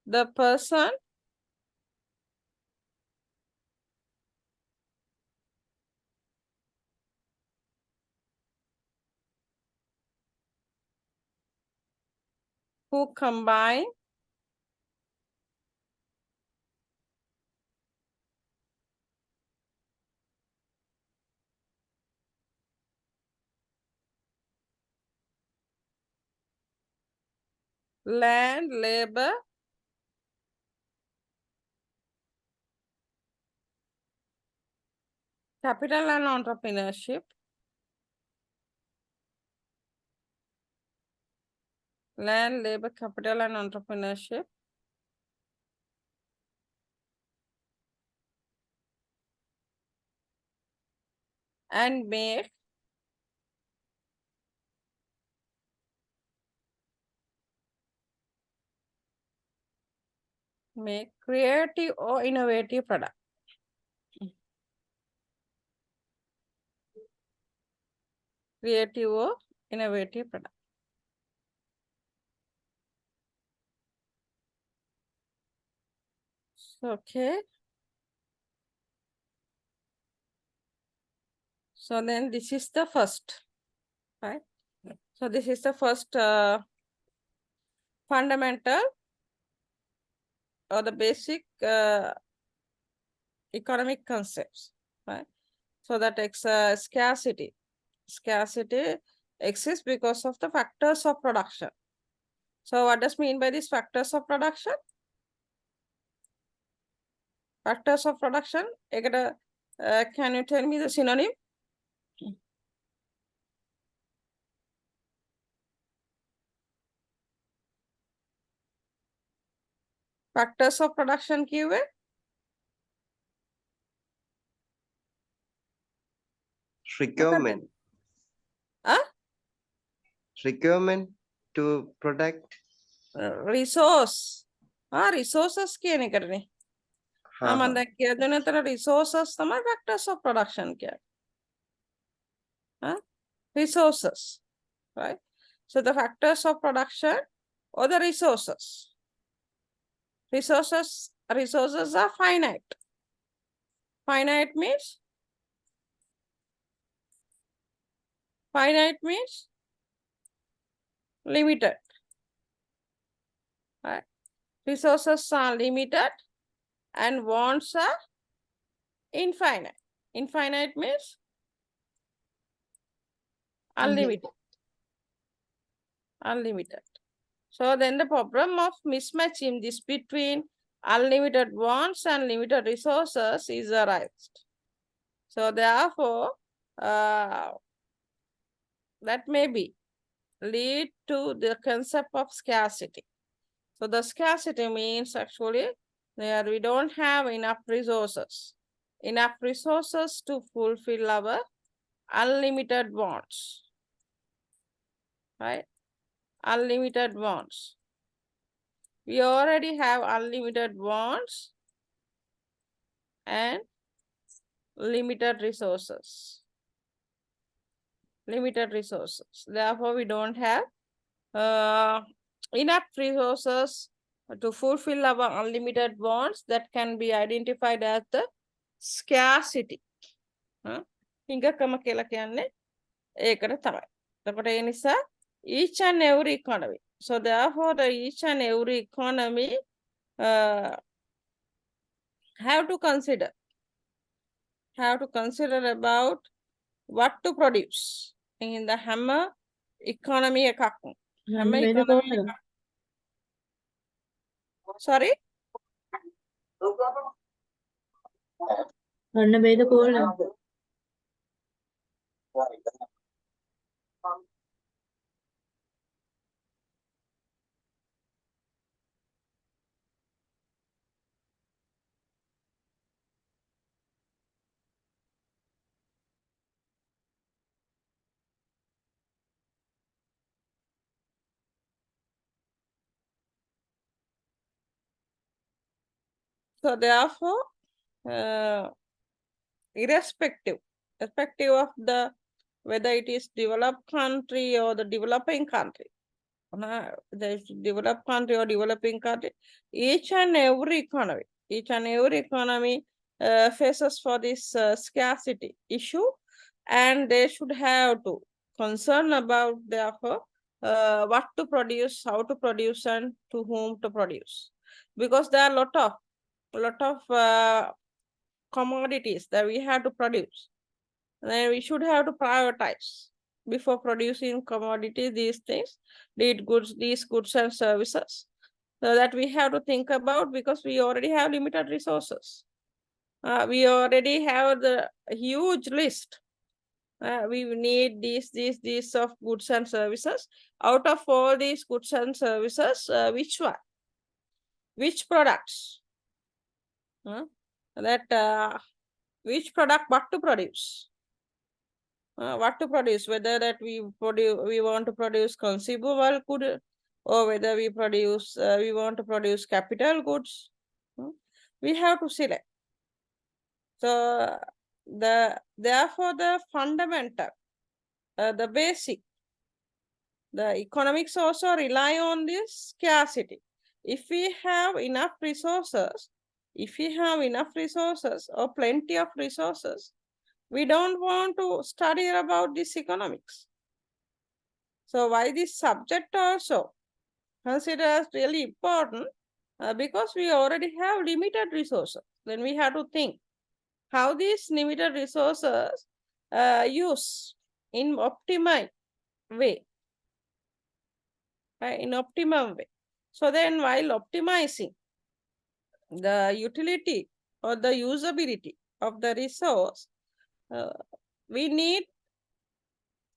the person who combine land, labor, capital and entrepreneurship. Land, labor, capital and entrepreneurship. And make creative or innovative product. Creative or innovative product. Okay. So then this is the first, right? So this is the first fundamental or the basic economic concepts, right? So that scarcity. Scarcity exists because of the factors of production. So what does mean by these factors of production? Factors of production. Can you tell me the synonym? Factors of production kiwe? Requirement. Huh? Requirement to product. Resource. Resources කියන එකටනේ. මම දැන් කියලා දුන්න අතර resources තමයි factors of production කියන්නේ. Resources, right? So the factors of production or the resources. Resources are finite. Finite means limited. Right? Resources are limited and wants are infinite. Infinite means unlimited. Unlimited. So then the problem of mismatching this between unlimited wants and limited resources is arised. So therefore, that may be lead to the concept of scarcity. So the scarcity means actually there we don't have enough resources to fulfill our unlimited wants, right? Unlimited wants. We already have unlimited wants and limited resources. Therefore, we don't have enough resources to fulfill our unlimited wants that can be identified as the scarcity. හිඟකම කියලා කියන්නේ ඒකට තමයි. එතකොට ඒ නිසා each and every economy. So therefore, the each and every economy have to consider about what to produce in the hammer economy එකක්. Hammer economy. Sorry? So therefore, irrespective of the whether it is developed country or the developing country. The developed country or developing country, each and every economy faces for this scarcity issue, and they should have to concern about therefore what to produce, how to produce, and to whom to produce, because there are a lot of commodities that we have to produce. Then we should have to prioritize before producing commodity, these things, these goods and services, so that we have to think about, because we already have limited resources. We already have the huge list. We need these of goods and services. Out of all these goods and services, which one? Which products? Which product what to produce? What to produce, whether that we want to produce consumable good, or whether we want to produce capital goods. We have to select. So therefore the fundamental, the basic, the economics also rely on this scarcity. If we have enough resources or plenty of resources, we don't want to study about this economics. So why this subject also considered as really important? Because we already have limited resources. Then we have to think how these limited resources use in optimum way. In optimum way. So then while optimizing the utility or the usability of the resource,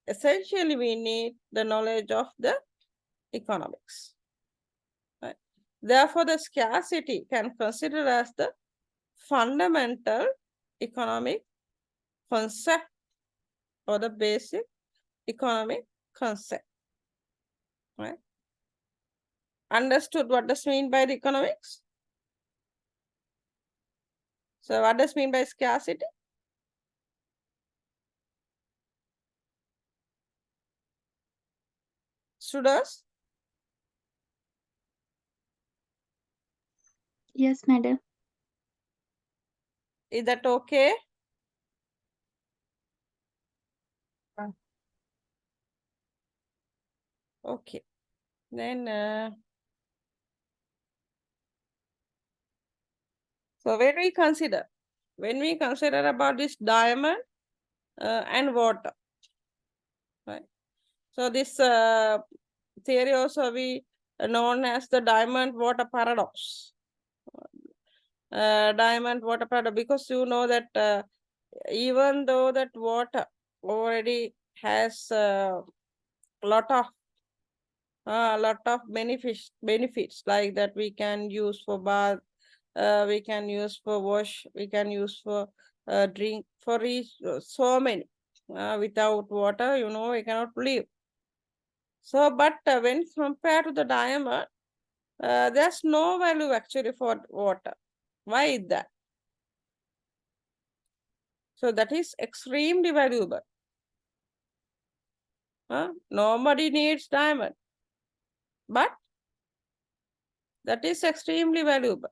essentially we need the knowledge of the economics. Right? Therefore, the scarcity can consider as the fundamental economic concept or the basic economic concept. Right? Understood what does mean by the economics? So what does mean by scarcity? Students? Yes, madam. Is that okay? Okay. Then, so when we consider about this diamond and water, right? So this theory also we known as the diamond water paradox. Diamond water paradox, because you know that even though that water already has a lot of benefits like that, we can use for bath, we can use for wash, we can use for drink, for so many. Without water, we cannot live. So, but when compared to the diamond, there's no value actually for water. Why is that? So that is extremely valuable. Nobody needs diamond, but that is extremely valuable.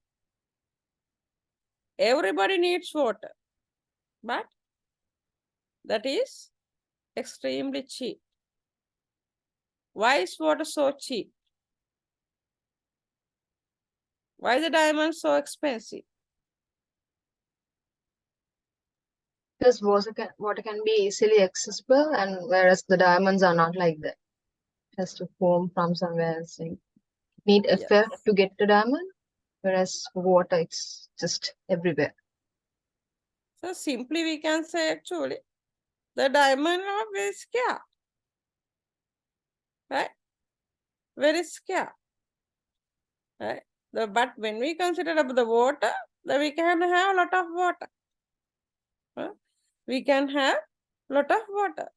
Everybody needs water, but that is extremely cheap. Why is water so cheap? Why is the diamond so expensive? Because water can be easily accessible, and whereas the diamonds are not like that. It has to form from somewhere else. You need effort to get the diamond, whereas water, it's just everywhere. So simply we can say actually the diamond are very scarce. Right? Very scarce. Right? But when we consider about the water, then we can have a lot of water. We can have a lot of water.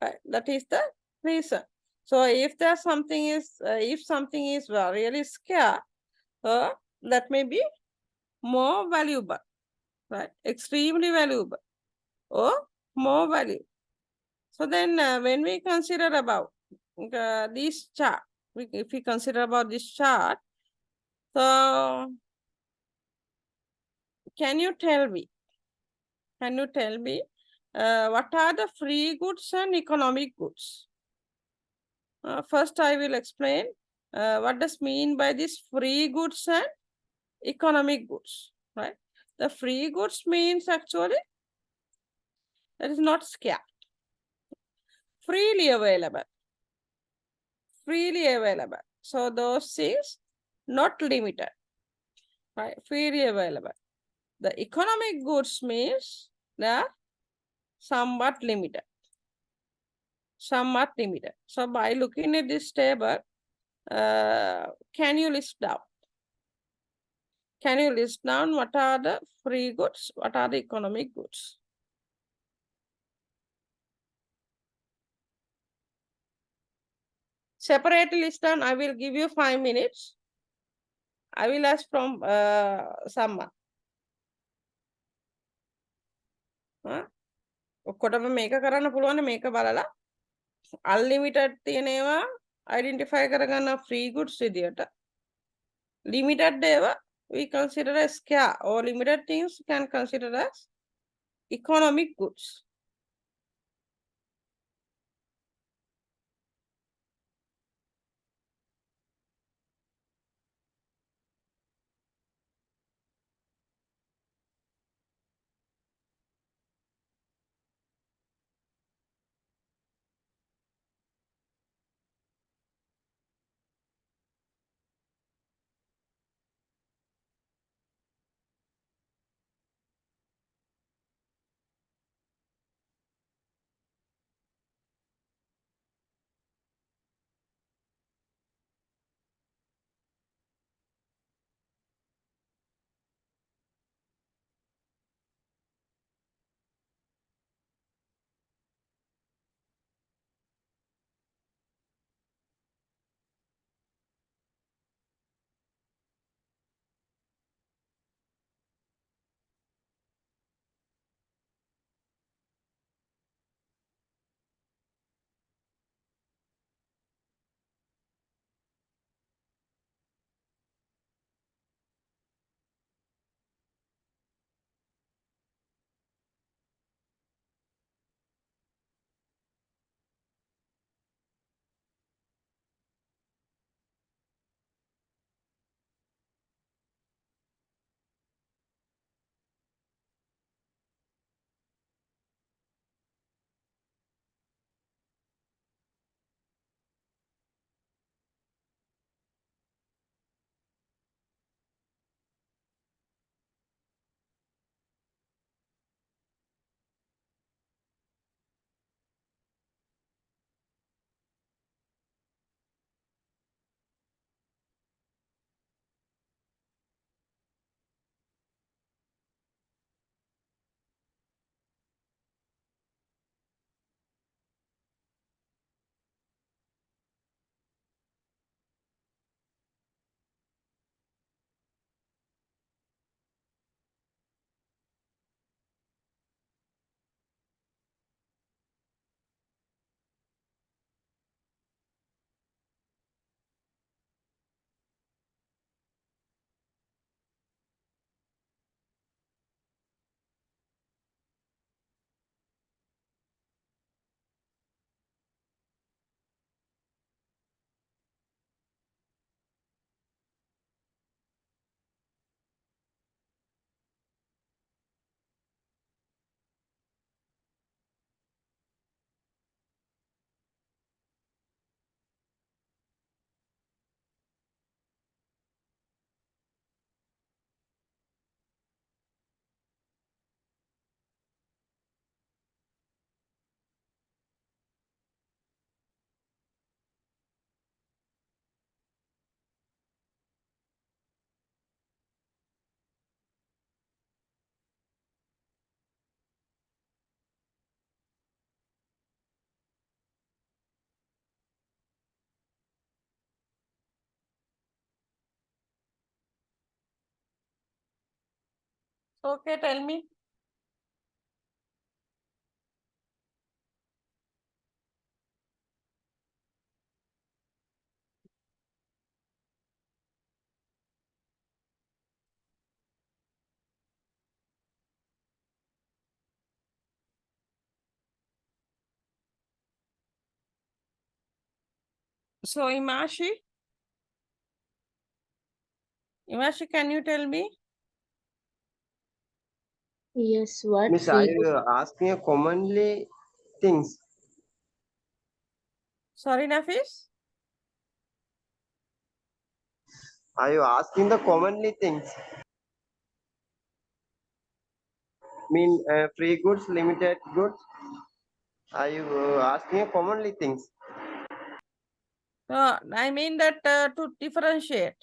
Right? That is the reason. So if something is really scarce, that may be more valuable. right? Extremely valuable or more value. So then when we consider about this chart, if we consider about this chart, so can you tell me what are the free goods and economic goods? First, I will explain what does mean by this free goods and economic goods, right? The free goods means actually that is not scarce, freely available, freely available. So those things not limited, right? Freely available. The economic goods means they are somewhat limited, somewhat limited. So by looking at this table, can you list down? Can you list down what are the free goods, what are the economic goods? Separately list down. I will give you 5 minutes. I will ask from someone. ඔක්කොටම මේක කරන්න පුළුවන් මේක බලලා unlimited තියෙනවා identify කරගන්න free goods විදියට limited ඒවා we consider as scarce or limited things can consider as economic goods. Okay, tell me. So, Imashi, can you tell me? Yes, what Miss, are you asking a commonly things? Sorry, Nafis? Are you asking the commonly things? Mean free goods, limited goods? Are you asking a commonly things? I mean that to differentiate,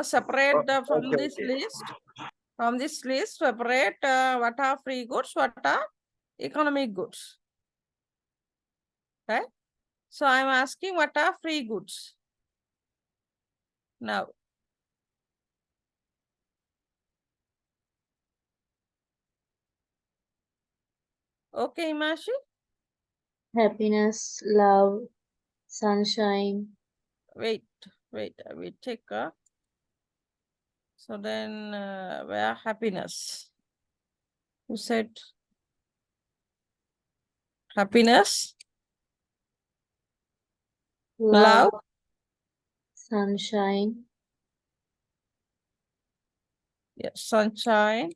separate from Okay, this okay. list. From this list, separate what are free goods, what are economic goods. Right? So I'm asking what are free goods now. Okay, Imashi? happiness, love, sunshine, Wait, I will check. So then, where happiness? You said happiness, love, love, sunshine, yeah, sunshine,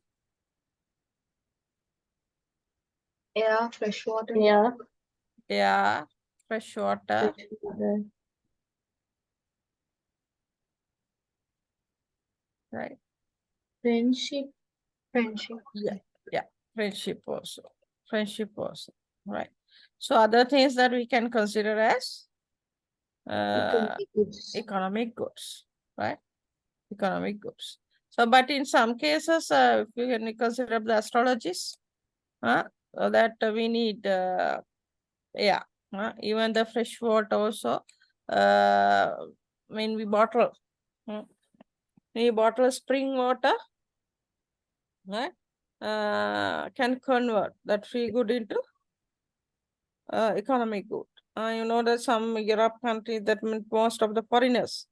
Air, fresh water. air, air, fresh water, fresh water, right? friendship, Friendship. Yeah, friendship also, right? So other things that we can consider as economic goods. economic goods, right? Economic goods. So, but in some cases, if you can consider the astrologies, that we need, yeah, even the fresh water also. When we bottle, spring water, right? Can convert that free good into economic good. You know that some Europe countries that most of the foreigners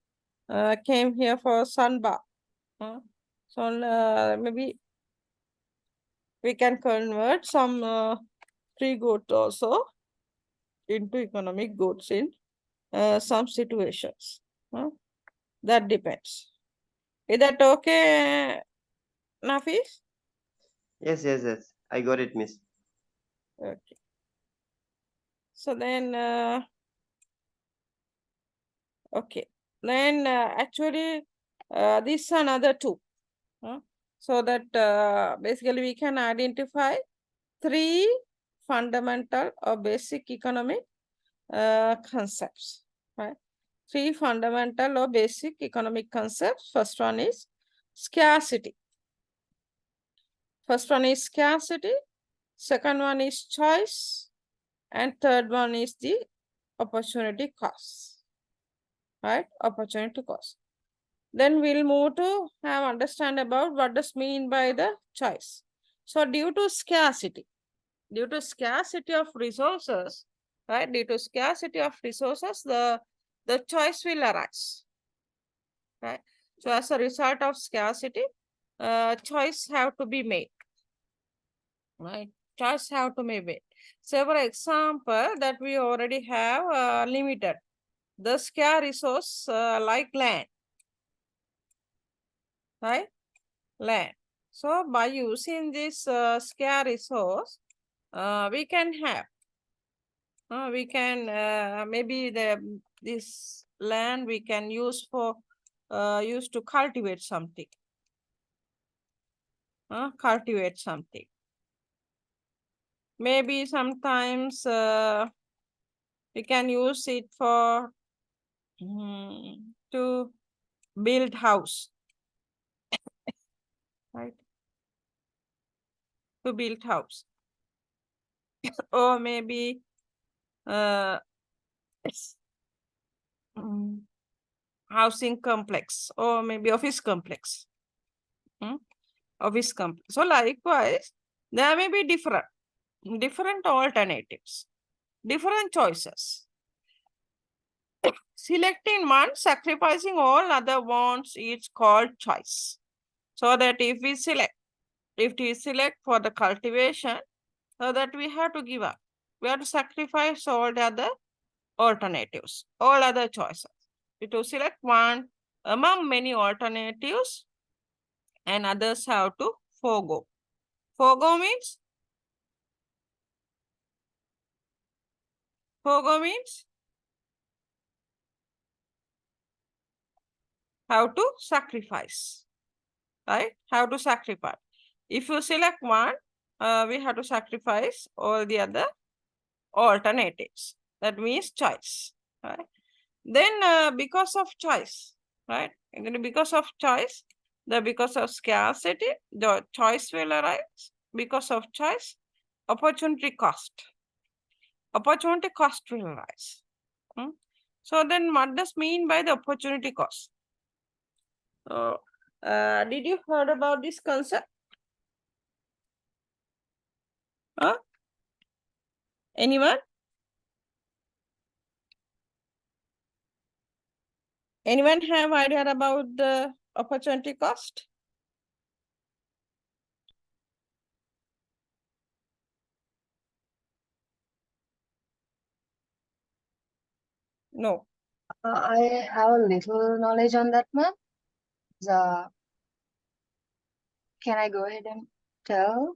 came here for sun bath. So maybe we can convert some free goods also into economic goods in some situations. That depends. Is that okay, Nafis? Yes, yes, yes. I got it, miss. Okay. So then, okay. Then actually, this another two. So that basically we can identify three fundamental or basic economic concepts, right? Three fundamental or basic economic concepts. First one is scarcity. Second one is choice. And third one is the opportunity cost, right? Opportunity cost. Then we'll move to have understand about what does mean by the choice. So due to scarcity of resources, right? Due to scarcity of resources, the choice will arise, right? So as a result of scarcity, choice have to be made, right? Choice have to be made. So for example, that we already have limited the scarce resource like land, right? Land. So by using this scarce resource, we can have maybe this land we can use for use to cultivate something. Maybe sometimes we can use it for to build house, right? To build house, or maybe housing complex, or maybe office complex. of his company. So likewise, there may be different alternatives, different choices. Selecting one, sacrificing all other wants is called choice. So that if we select for the cultivation, so that we have to give up. We have to sacrifice all the other alternatives, all other choices. We have to select one among many alternatives, and others have to forego. Forego means how to sacrifice, right? How to sacrifice. If you select one, we have to sacrifice all the other alternatives. That means choice, right? Then because of choice, right? And then because of choice, because of scarcity, the choice will arise. Because of choice, opportunity cost. Opportunity cost will arise. So then what does mean by the opportunity cost? So, did you heard about this concept? Anyone? Anyone have idea about the opportunity cost? No. I have a little knowledge on that, ma'am. Can I go ahead and tell?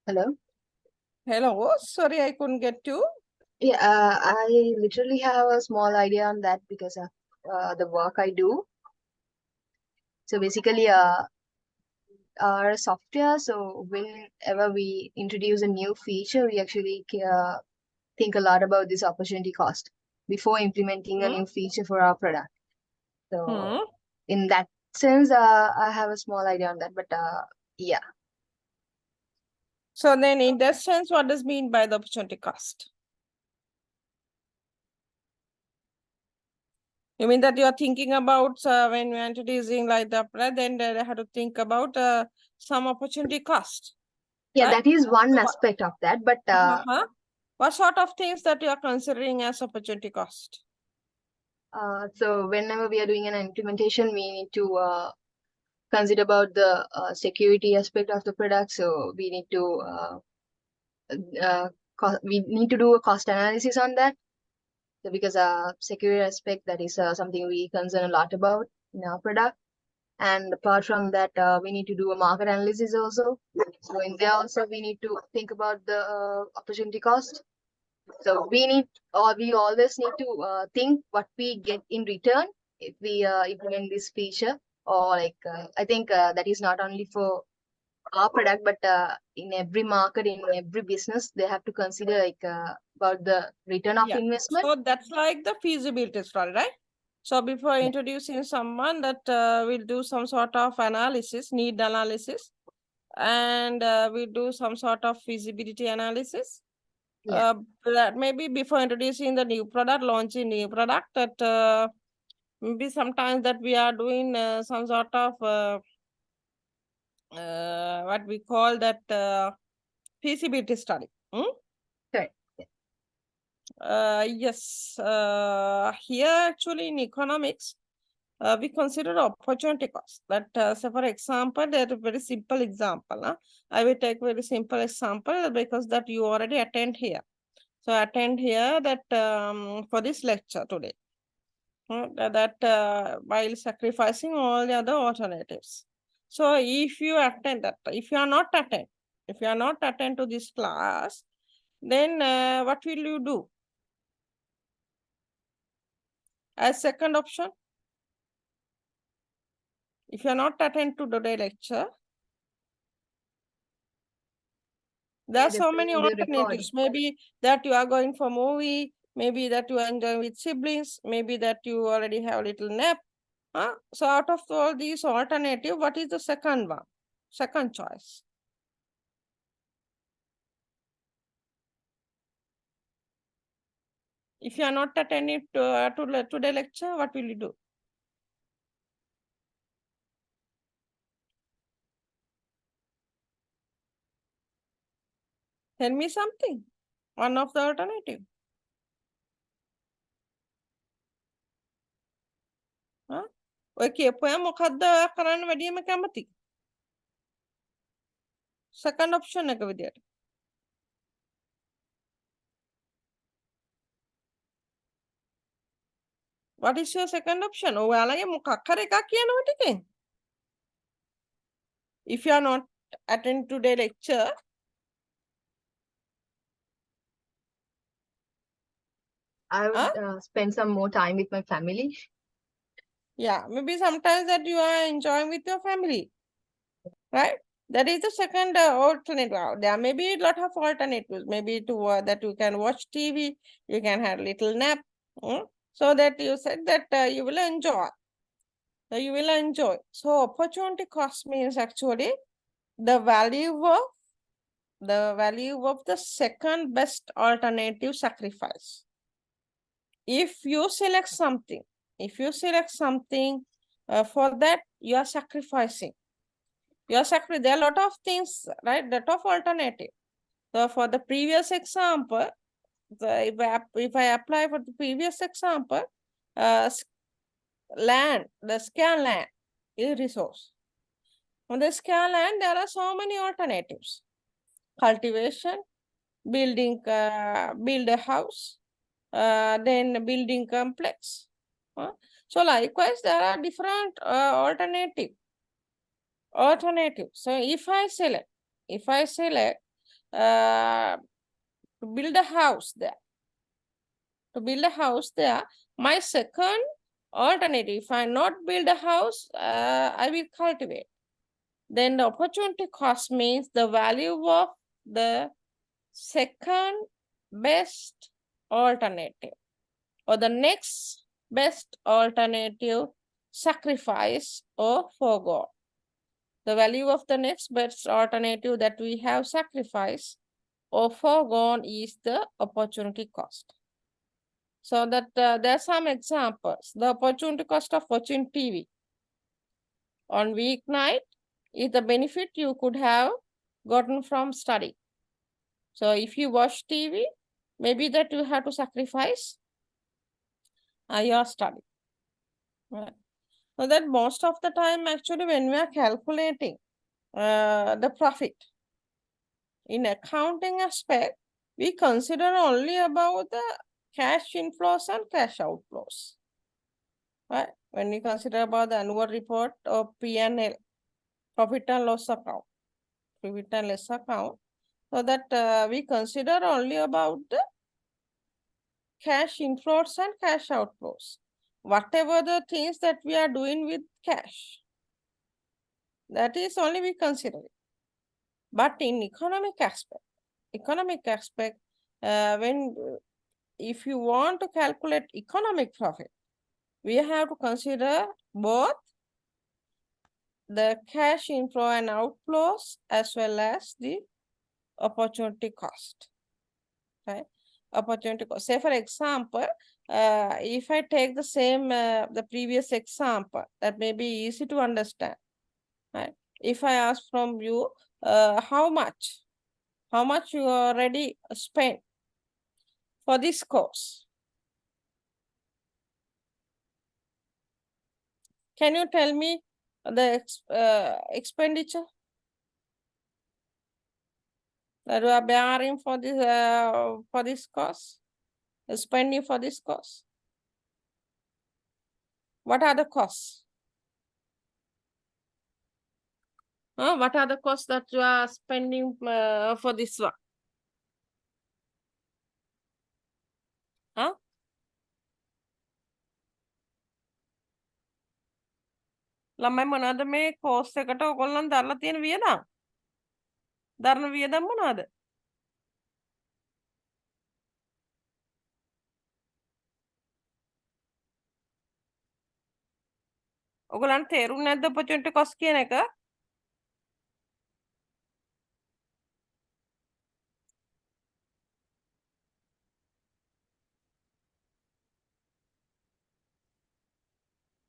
Hello? Hello, sorry, I couldn't get you. Yeah, I literally have a small idea on that because of the work I do. So basically, our software, so whenever we introduce a new feature, we actually think a lot about this opportunity cost before implementing a new feature for our product. So in that sense, I have a small idea on that, but yeah. So then in that sense, what does mean by the opportunity cost? You mean that you are thinking about when you're introducing like the product, then they have to think about some opportunity cost. Yeah, right? that is one aspect of that, but what sort of things that you are considering as opportunity cost? so whenever we are doing an implementation, we need to consider about the security aspect of the product. So we need to do a cost analysis on that. So because security aspect, that is something we concern a lot about in our product. And apart from that, we need to do a market analysis also. So in there also, we need to think about the opportunity cost. So we always need to think what we get in return if we implement this feature. Or like, I think that is not only for our product, but in every market, in every business, they have to consider like about the return of investment. So that's like the feasibility study, right? So before introducing someone, that will do some sort of analysis, need analysis, and we do some sort of feasibility analysis. That maybe before introducing the new product, launching new product, that maybe sometimes that we are doing some sort of what we call that feasibility study. Correct. Yes. Here actually in economics, we consider opportunity cost. That so for example, that a very simple example. I will take very simple example because that you already attend here. So attend here that for this lecture today. While sacrificing all the other alternatives. So if you attend that, if you are not attend to this class, then what will you do? As second option, if you are not attend to today's lecture, there are so many alternatives. Maybe that you are going for movie, maybe that you are enjoying with siblings, maybe that you already have a little nap. So out of all these alternative, what is the second one? Second choice. If you are not attending to the lecture, what will you do? Tell me something. One of the alternative. Huh? ඔය කියපුවා මොකද්ද ඔයා කරන්න වැඩියම කැමති? Second option එක විදියට. What is your second option? ඔයාලගේ මොකක් හරි එකක් කියනවා ටිකෙන්. If you are not attending today lecture, I would spend some more time with my family. yeah, maybe sometimes that you are enjoying with your family, right? That is the second alternative. There may be a lot of alternatives. Maybe to that you can watch TV, you can have a little nap, so that you said that you will enjoy. You will enjoy. So opportunity cost means actually the value of the second best alternative sacrifice. If you select something, for that you are sacrificing. There are a lot of things, right? Lot of alternative. So for the previous example, if I apply for the previous example, the scarce land is resource. On the scarce land, there are so many alternatives. Cultivation, build a house, then building complex. So likewise, there are different alternatives. So if I select to build a house there, my second alternative, if I not build a house, I will cultivate. Then the opportunity cost means the value of the second best alternative or the next best alternative sacrifice or forgone. The value of the next best alternative that we have sacrificed or foregone is the opportunity cost. So that there are some examples. The opportunity cost of watching TV on weeknight is the benefit you could have gotten from study. So if you watch TV, maybe that you have to sacrifice your study. Right. So that most of the time, actually, when we are calculating the profit in accounting aspect, we consider only about the cash inflows and cash outflows. Right? When we consider about the annual report or P&L, profit and loss account, so that we consider only about the cash inflows and cash outflows. Whatever the things that we are doing with cash, that is only we consider it. But in economic aspect, if you want to calculate economic profit, we have to consider both the cash inflow and outflows as well as the opportunity cost. Right? Opportunity cost. Say for example, if I take the same the previous example, that may be easy to understand. Right? If I ask from you how much you already spent for this course, can you tell me the expenditure that you are bearing for this course, spending for this course? What are the costs? What are the costs that you are spending for this one? ළමයි මොනවද මේ course එකට ඔයගොල්ලන් දාලා තියෙන වියදම්? දරන වියදම් මොනවද? ඔයගොල්ලන්ට තේරුන්නේ නැද්ද opportunity cost කියන එක?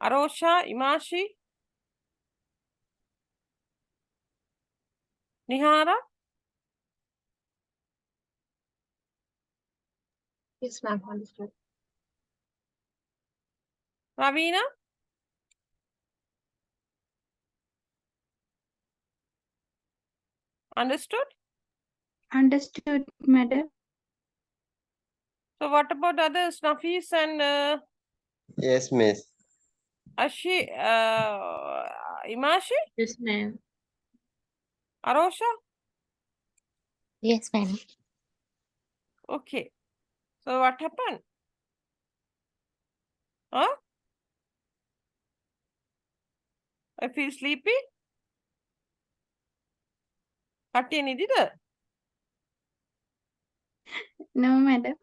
Arosha, Imashi, Nihara, Yes, ma'am. Understood. Ravina? Understood? Understood, madam. So what about others, Nafis and Yes, miss. Imashi, Yes, ma'am. Arosha? Yes, madam. Okay. So what happened? Huh? I feel sleepy? Katti nidida? No, madam.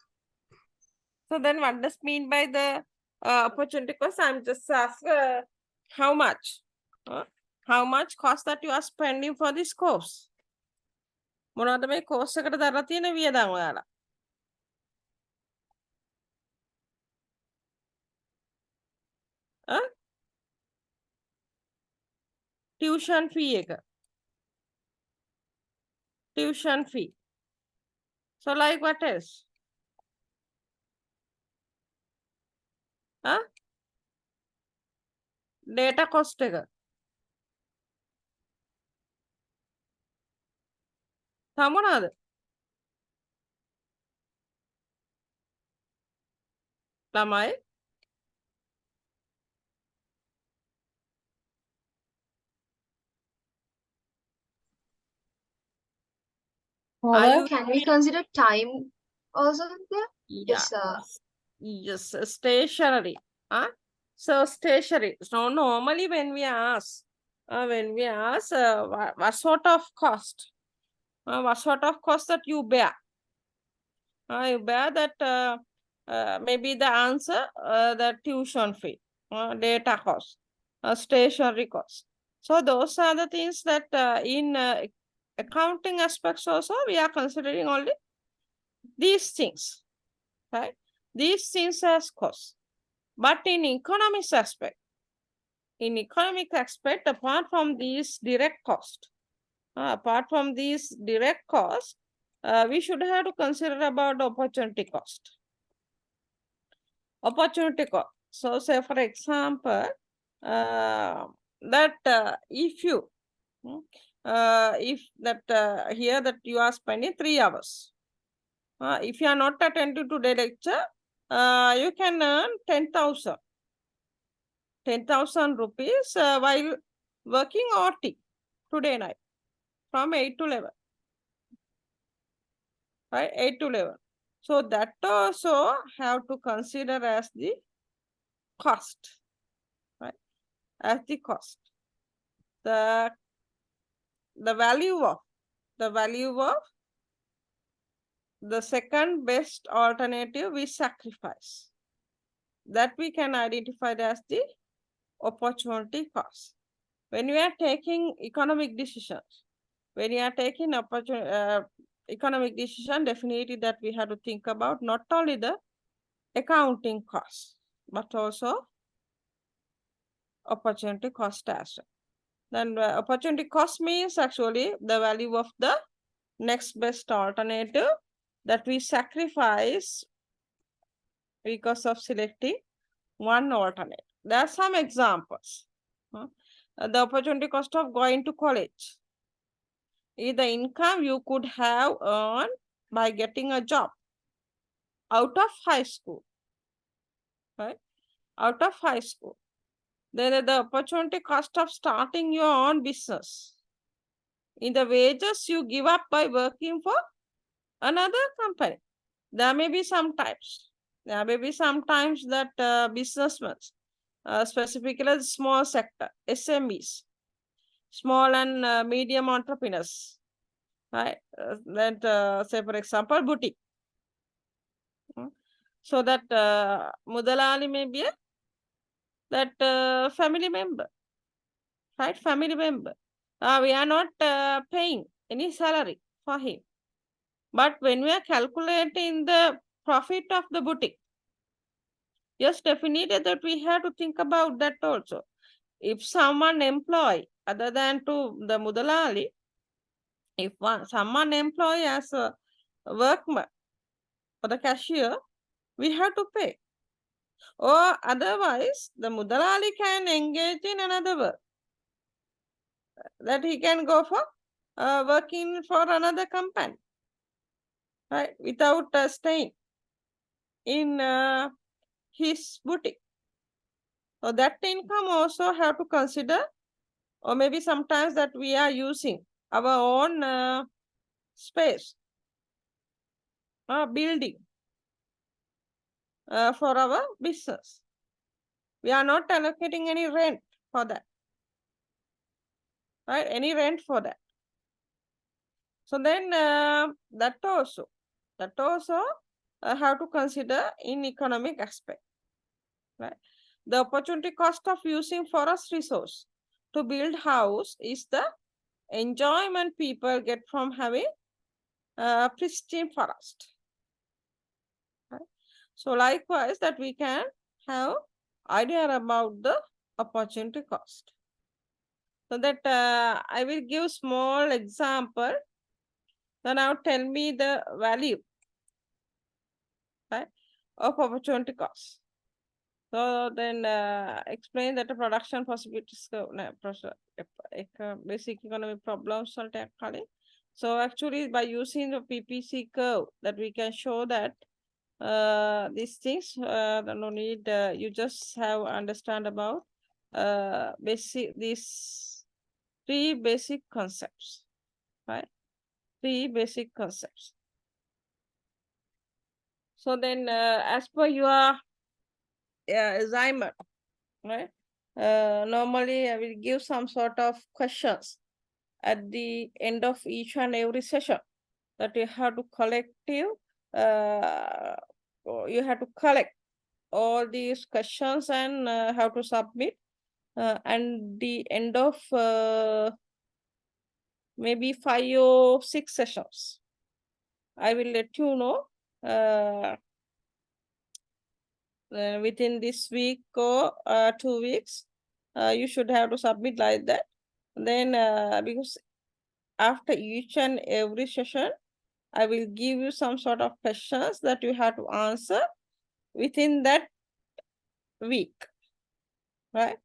So then what does mean by the opportunity cost? I'm just asking how much? How much cost that you are spending for this course? මොනවද මේ course එකට දරලා තියෙන වියදම් ඔයාලා? Tuition fee එක. Tuition fee. So like what else? Data cost එක. තව මොනවද? ළමයි Are you Can we consider time also there? yeah. Yes, Yes, stationary. So stationary. So normally when we ask, what sort of cost? What sort of cost that you bear? You bear that maybe the answer, the tuition fee, data cost, stationery cost. So those are the things that in accounting aspects also we are considering only these things, right? These things as cost. But in economics aspect, apart from these direct cost, we should have to consider about opportunity cost. Opportunity cost. So say for example, that if you, here that you are spending 3 hours, if you are not attending to the lecture, you can earn 10,000 rupees while working OT today night from 8 to 11. Right, 8 to 11. So that also have to consider as the cost, right? As the cost. The value of the second best alternative we sacrifice. That we can identify as the opportunity cost. When we are taking economic decisions, economic decision, definitely that we have to think about not only the accounting cost, but also opportunity cost as well. Then opportunity cost means actually the value of the next best alternative that we sacrifice because of selecting one alternate. There are some examples. The opportunity cost of going to college is the income you could have earned by getting a job out of high school, right? Out of high school. Then the opportunity cost of starting your own business in the wages you give up by working for another company. There may be some types. There may be sometimes that businessmen, specifically the small sector, SMEs, small and medium entrepreneurs, right? Say for example, boutique. So that Mudalali may be that family member, right? Family member. We are not paying any salary for him. But when we are calculating the profit of the boutique, yes, definitely that we have to think about that also. If someone employ other than to the Mudalali, if someone employ as a workman or the cashier, we have to pay. Or otherwise, the Mudalali can engage in another work. That he can go for working for another company, right? Without staying in his boutique. So that income also have to consider, or maybe sometimes that we are using our own space, building for our business. We are not allocating any rent for that, right? Any rent for that. So then that also have to consider in economic aspect, right? The opportunity cost of using forest resource to build house is the enjoyment people get from having pristine forest. Right? So likewise that we can have idea about the opportunity cost. So that I will give small example. So now tell me the value, right, of opportunity cost. So then explain that the production possibilities, basic economic problems. So actually by using the PPC curve that we can show that these things, no need, you just have understand about these three basic concepts, right? Three basic concepts. So then as per your assignment, right? Normally I will give some sort of questions at the end of each and every session that you have to you have to collect all these questions and have to submit. And the end of maybe 5 or 6 sessions, I will let you know within this week or 2 weeks, you should have to submit like that. Then because after each and every session, I will give you some sort of questions that you have to answer within that week, right?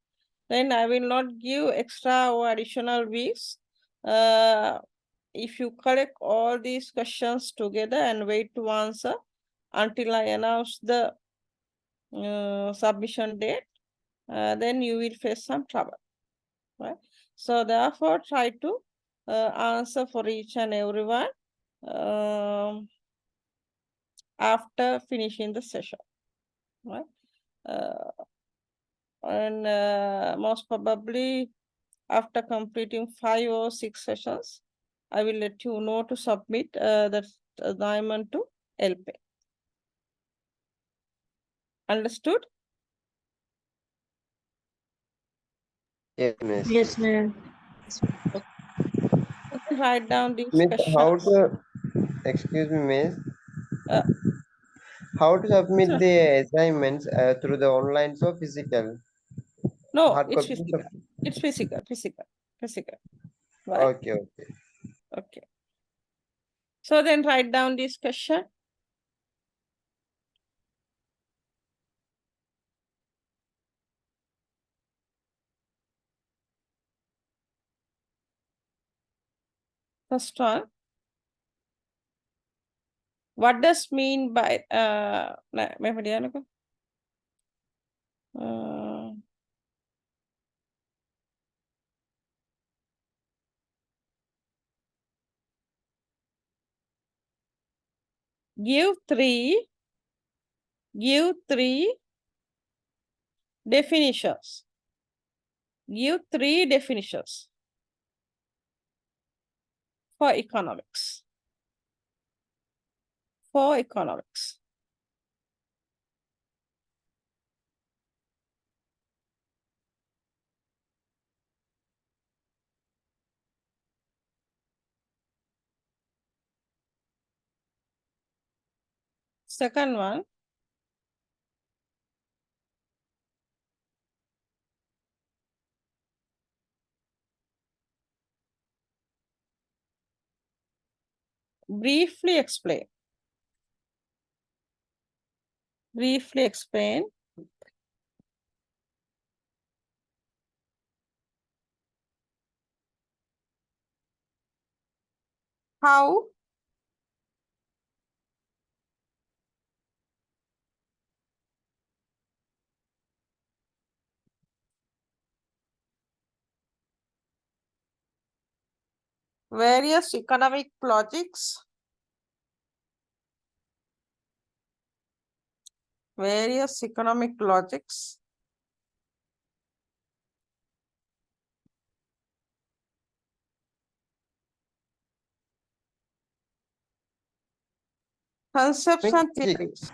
Then I will not give extra or additional weeks. If you collect all these questions together and wait to answer until I announce the submission date, then you will face some trouble, right? So therefore, try to answer for each and everyone after finishing the session, right? And most probably after completing 5 or 6 sessions, I will let you know to submit that assignment to lpec. Understood? Yes, miss. Yes, ma'am. You can write down these Miss, how questions. to, excuse me, miss, Uh, how to submit sir. the assignments through the online or physical? No, Hard it's copy? physical. It's physical. Right? Okay, okay. Okay. So then write down this question. First one. What does mean by give three definitions. Give 3 definitions for economics. For economics. Second one. Briefly explain. Briefly explain. How various economic logics concepts and theories.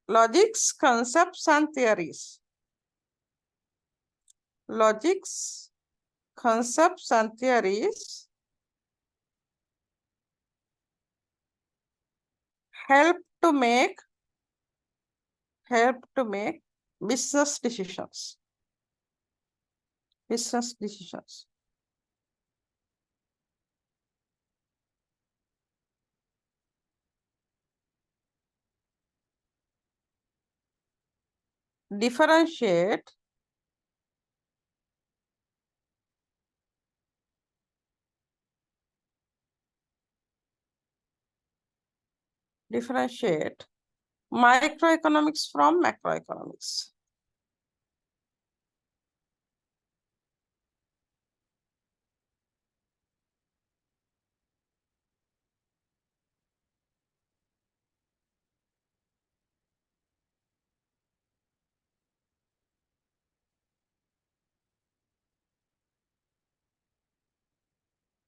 Logics, concepts and theories. Logics, concepts and theories help to make business decisions. Business decisions. Differentiate microeconomics from macroeconomics.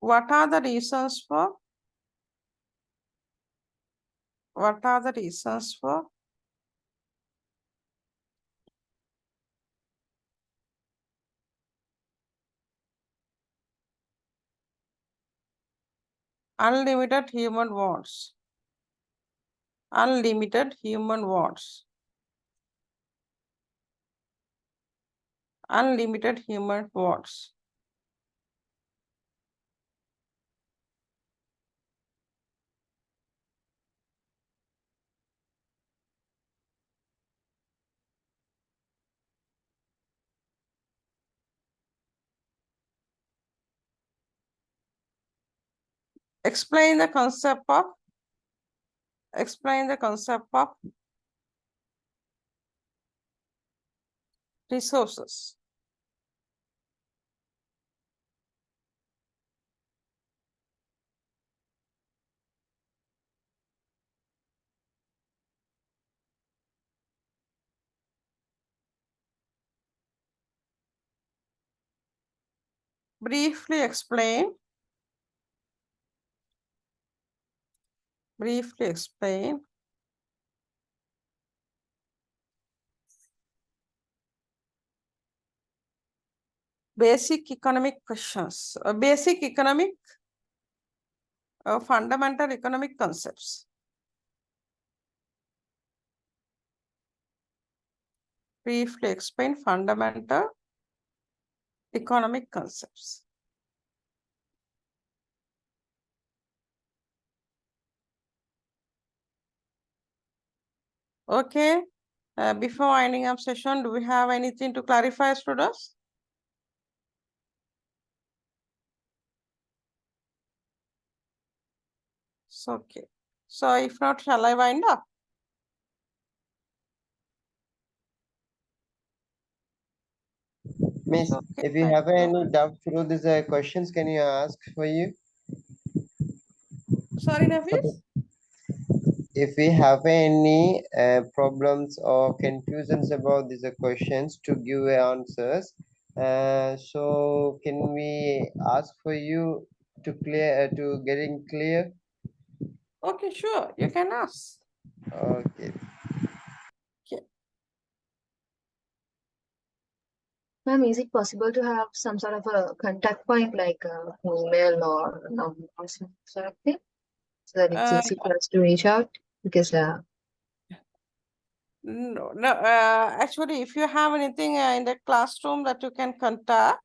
What are the reasons for unlimited human wants? Unlimited human wants. Unlimited human wants. Explain the concept of resources. Briefly explain basic economic questions, fundamental economic concepts. Briefly explain fundamental economic concepts. Okay. Before winding up session, do we have anything to clarify, students? So, okay. So if not, shall I wind up? Miss, Okay, if you thank have you. any doubt through these questions, can you ask for you? Sorry, Nafis? If we have any problems or confusions about these questions to give answers, so can we ask for you to clear to getting clear? Okay, sure. You can ask. Okay. Okay. Ma'am, is it possible to have some sort of a contact point like email or number or some sort of thing so that it's easy for us to reach out? Because No, actually, if you have anything in the classroom that you can contact,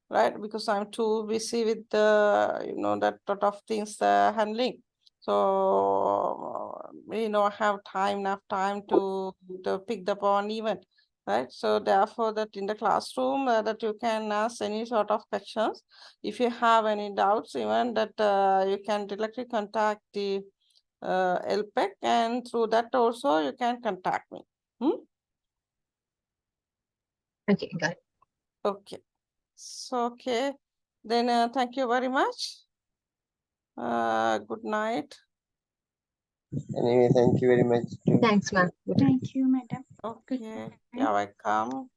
right? Because I'm too busy with the, that lot of things handling. So have enough time to pick the pawn even, right? So therefore that in the classroom that you can ask any sort of questions. If you have any doubts, even that you can directly contact the lpec, and through that also you can contact me. Okay, got it. Okay. So, okay. Then thank you very much. Good night. Anyway, thank you very much. Thanks, ma'am. Good night. Thank you, madam. Good Okay. night. You're welcome.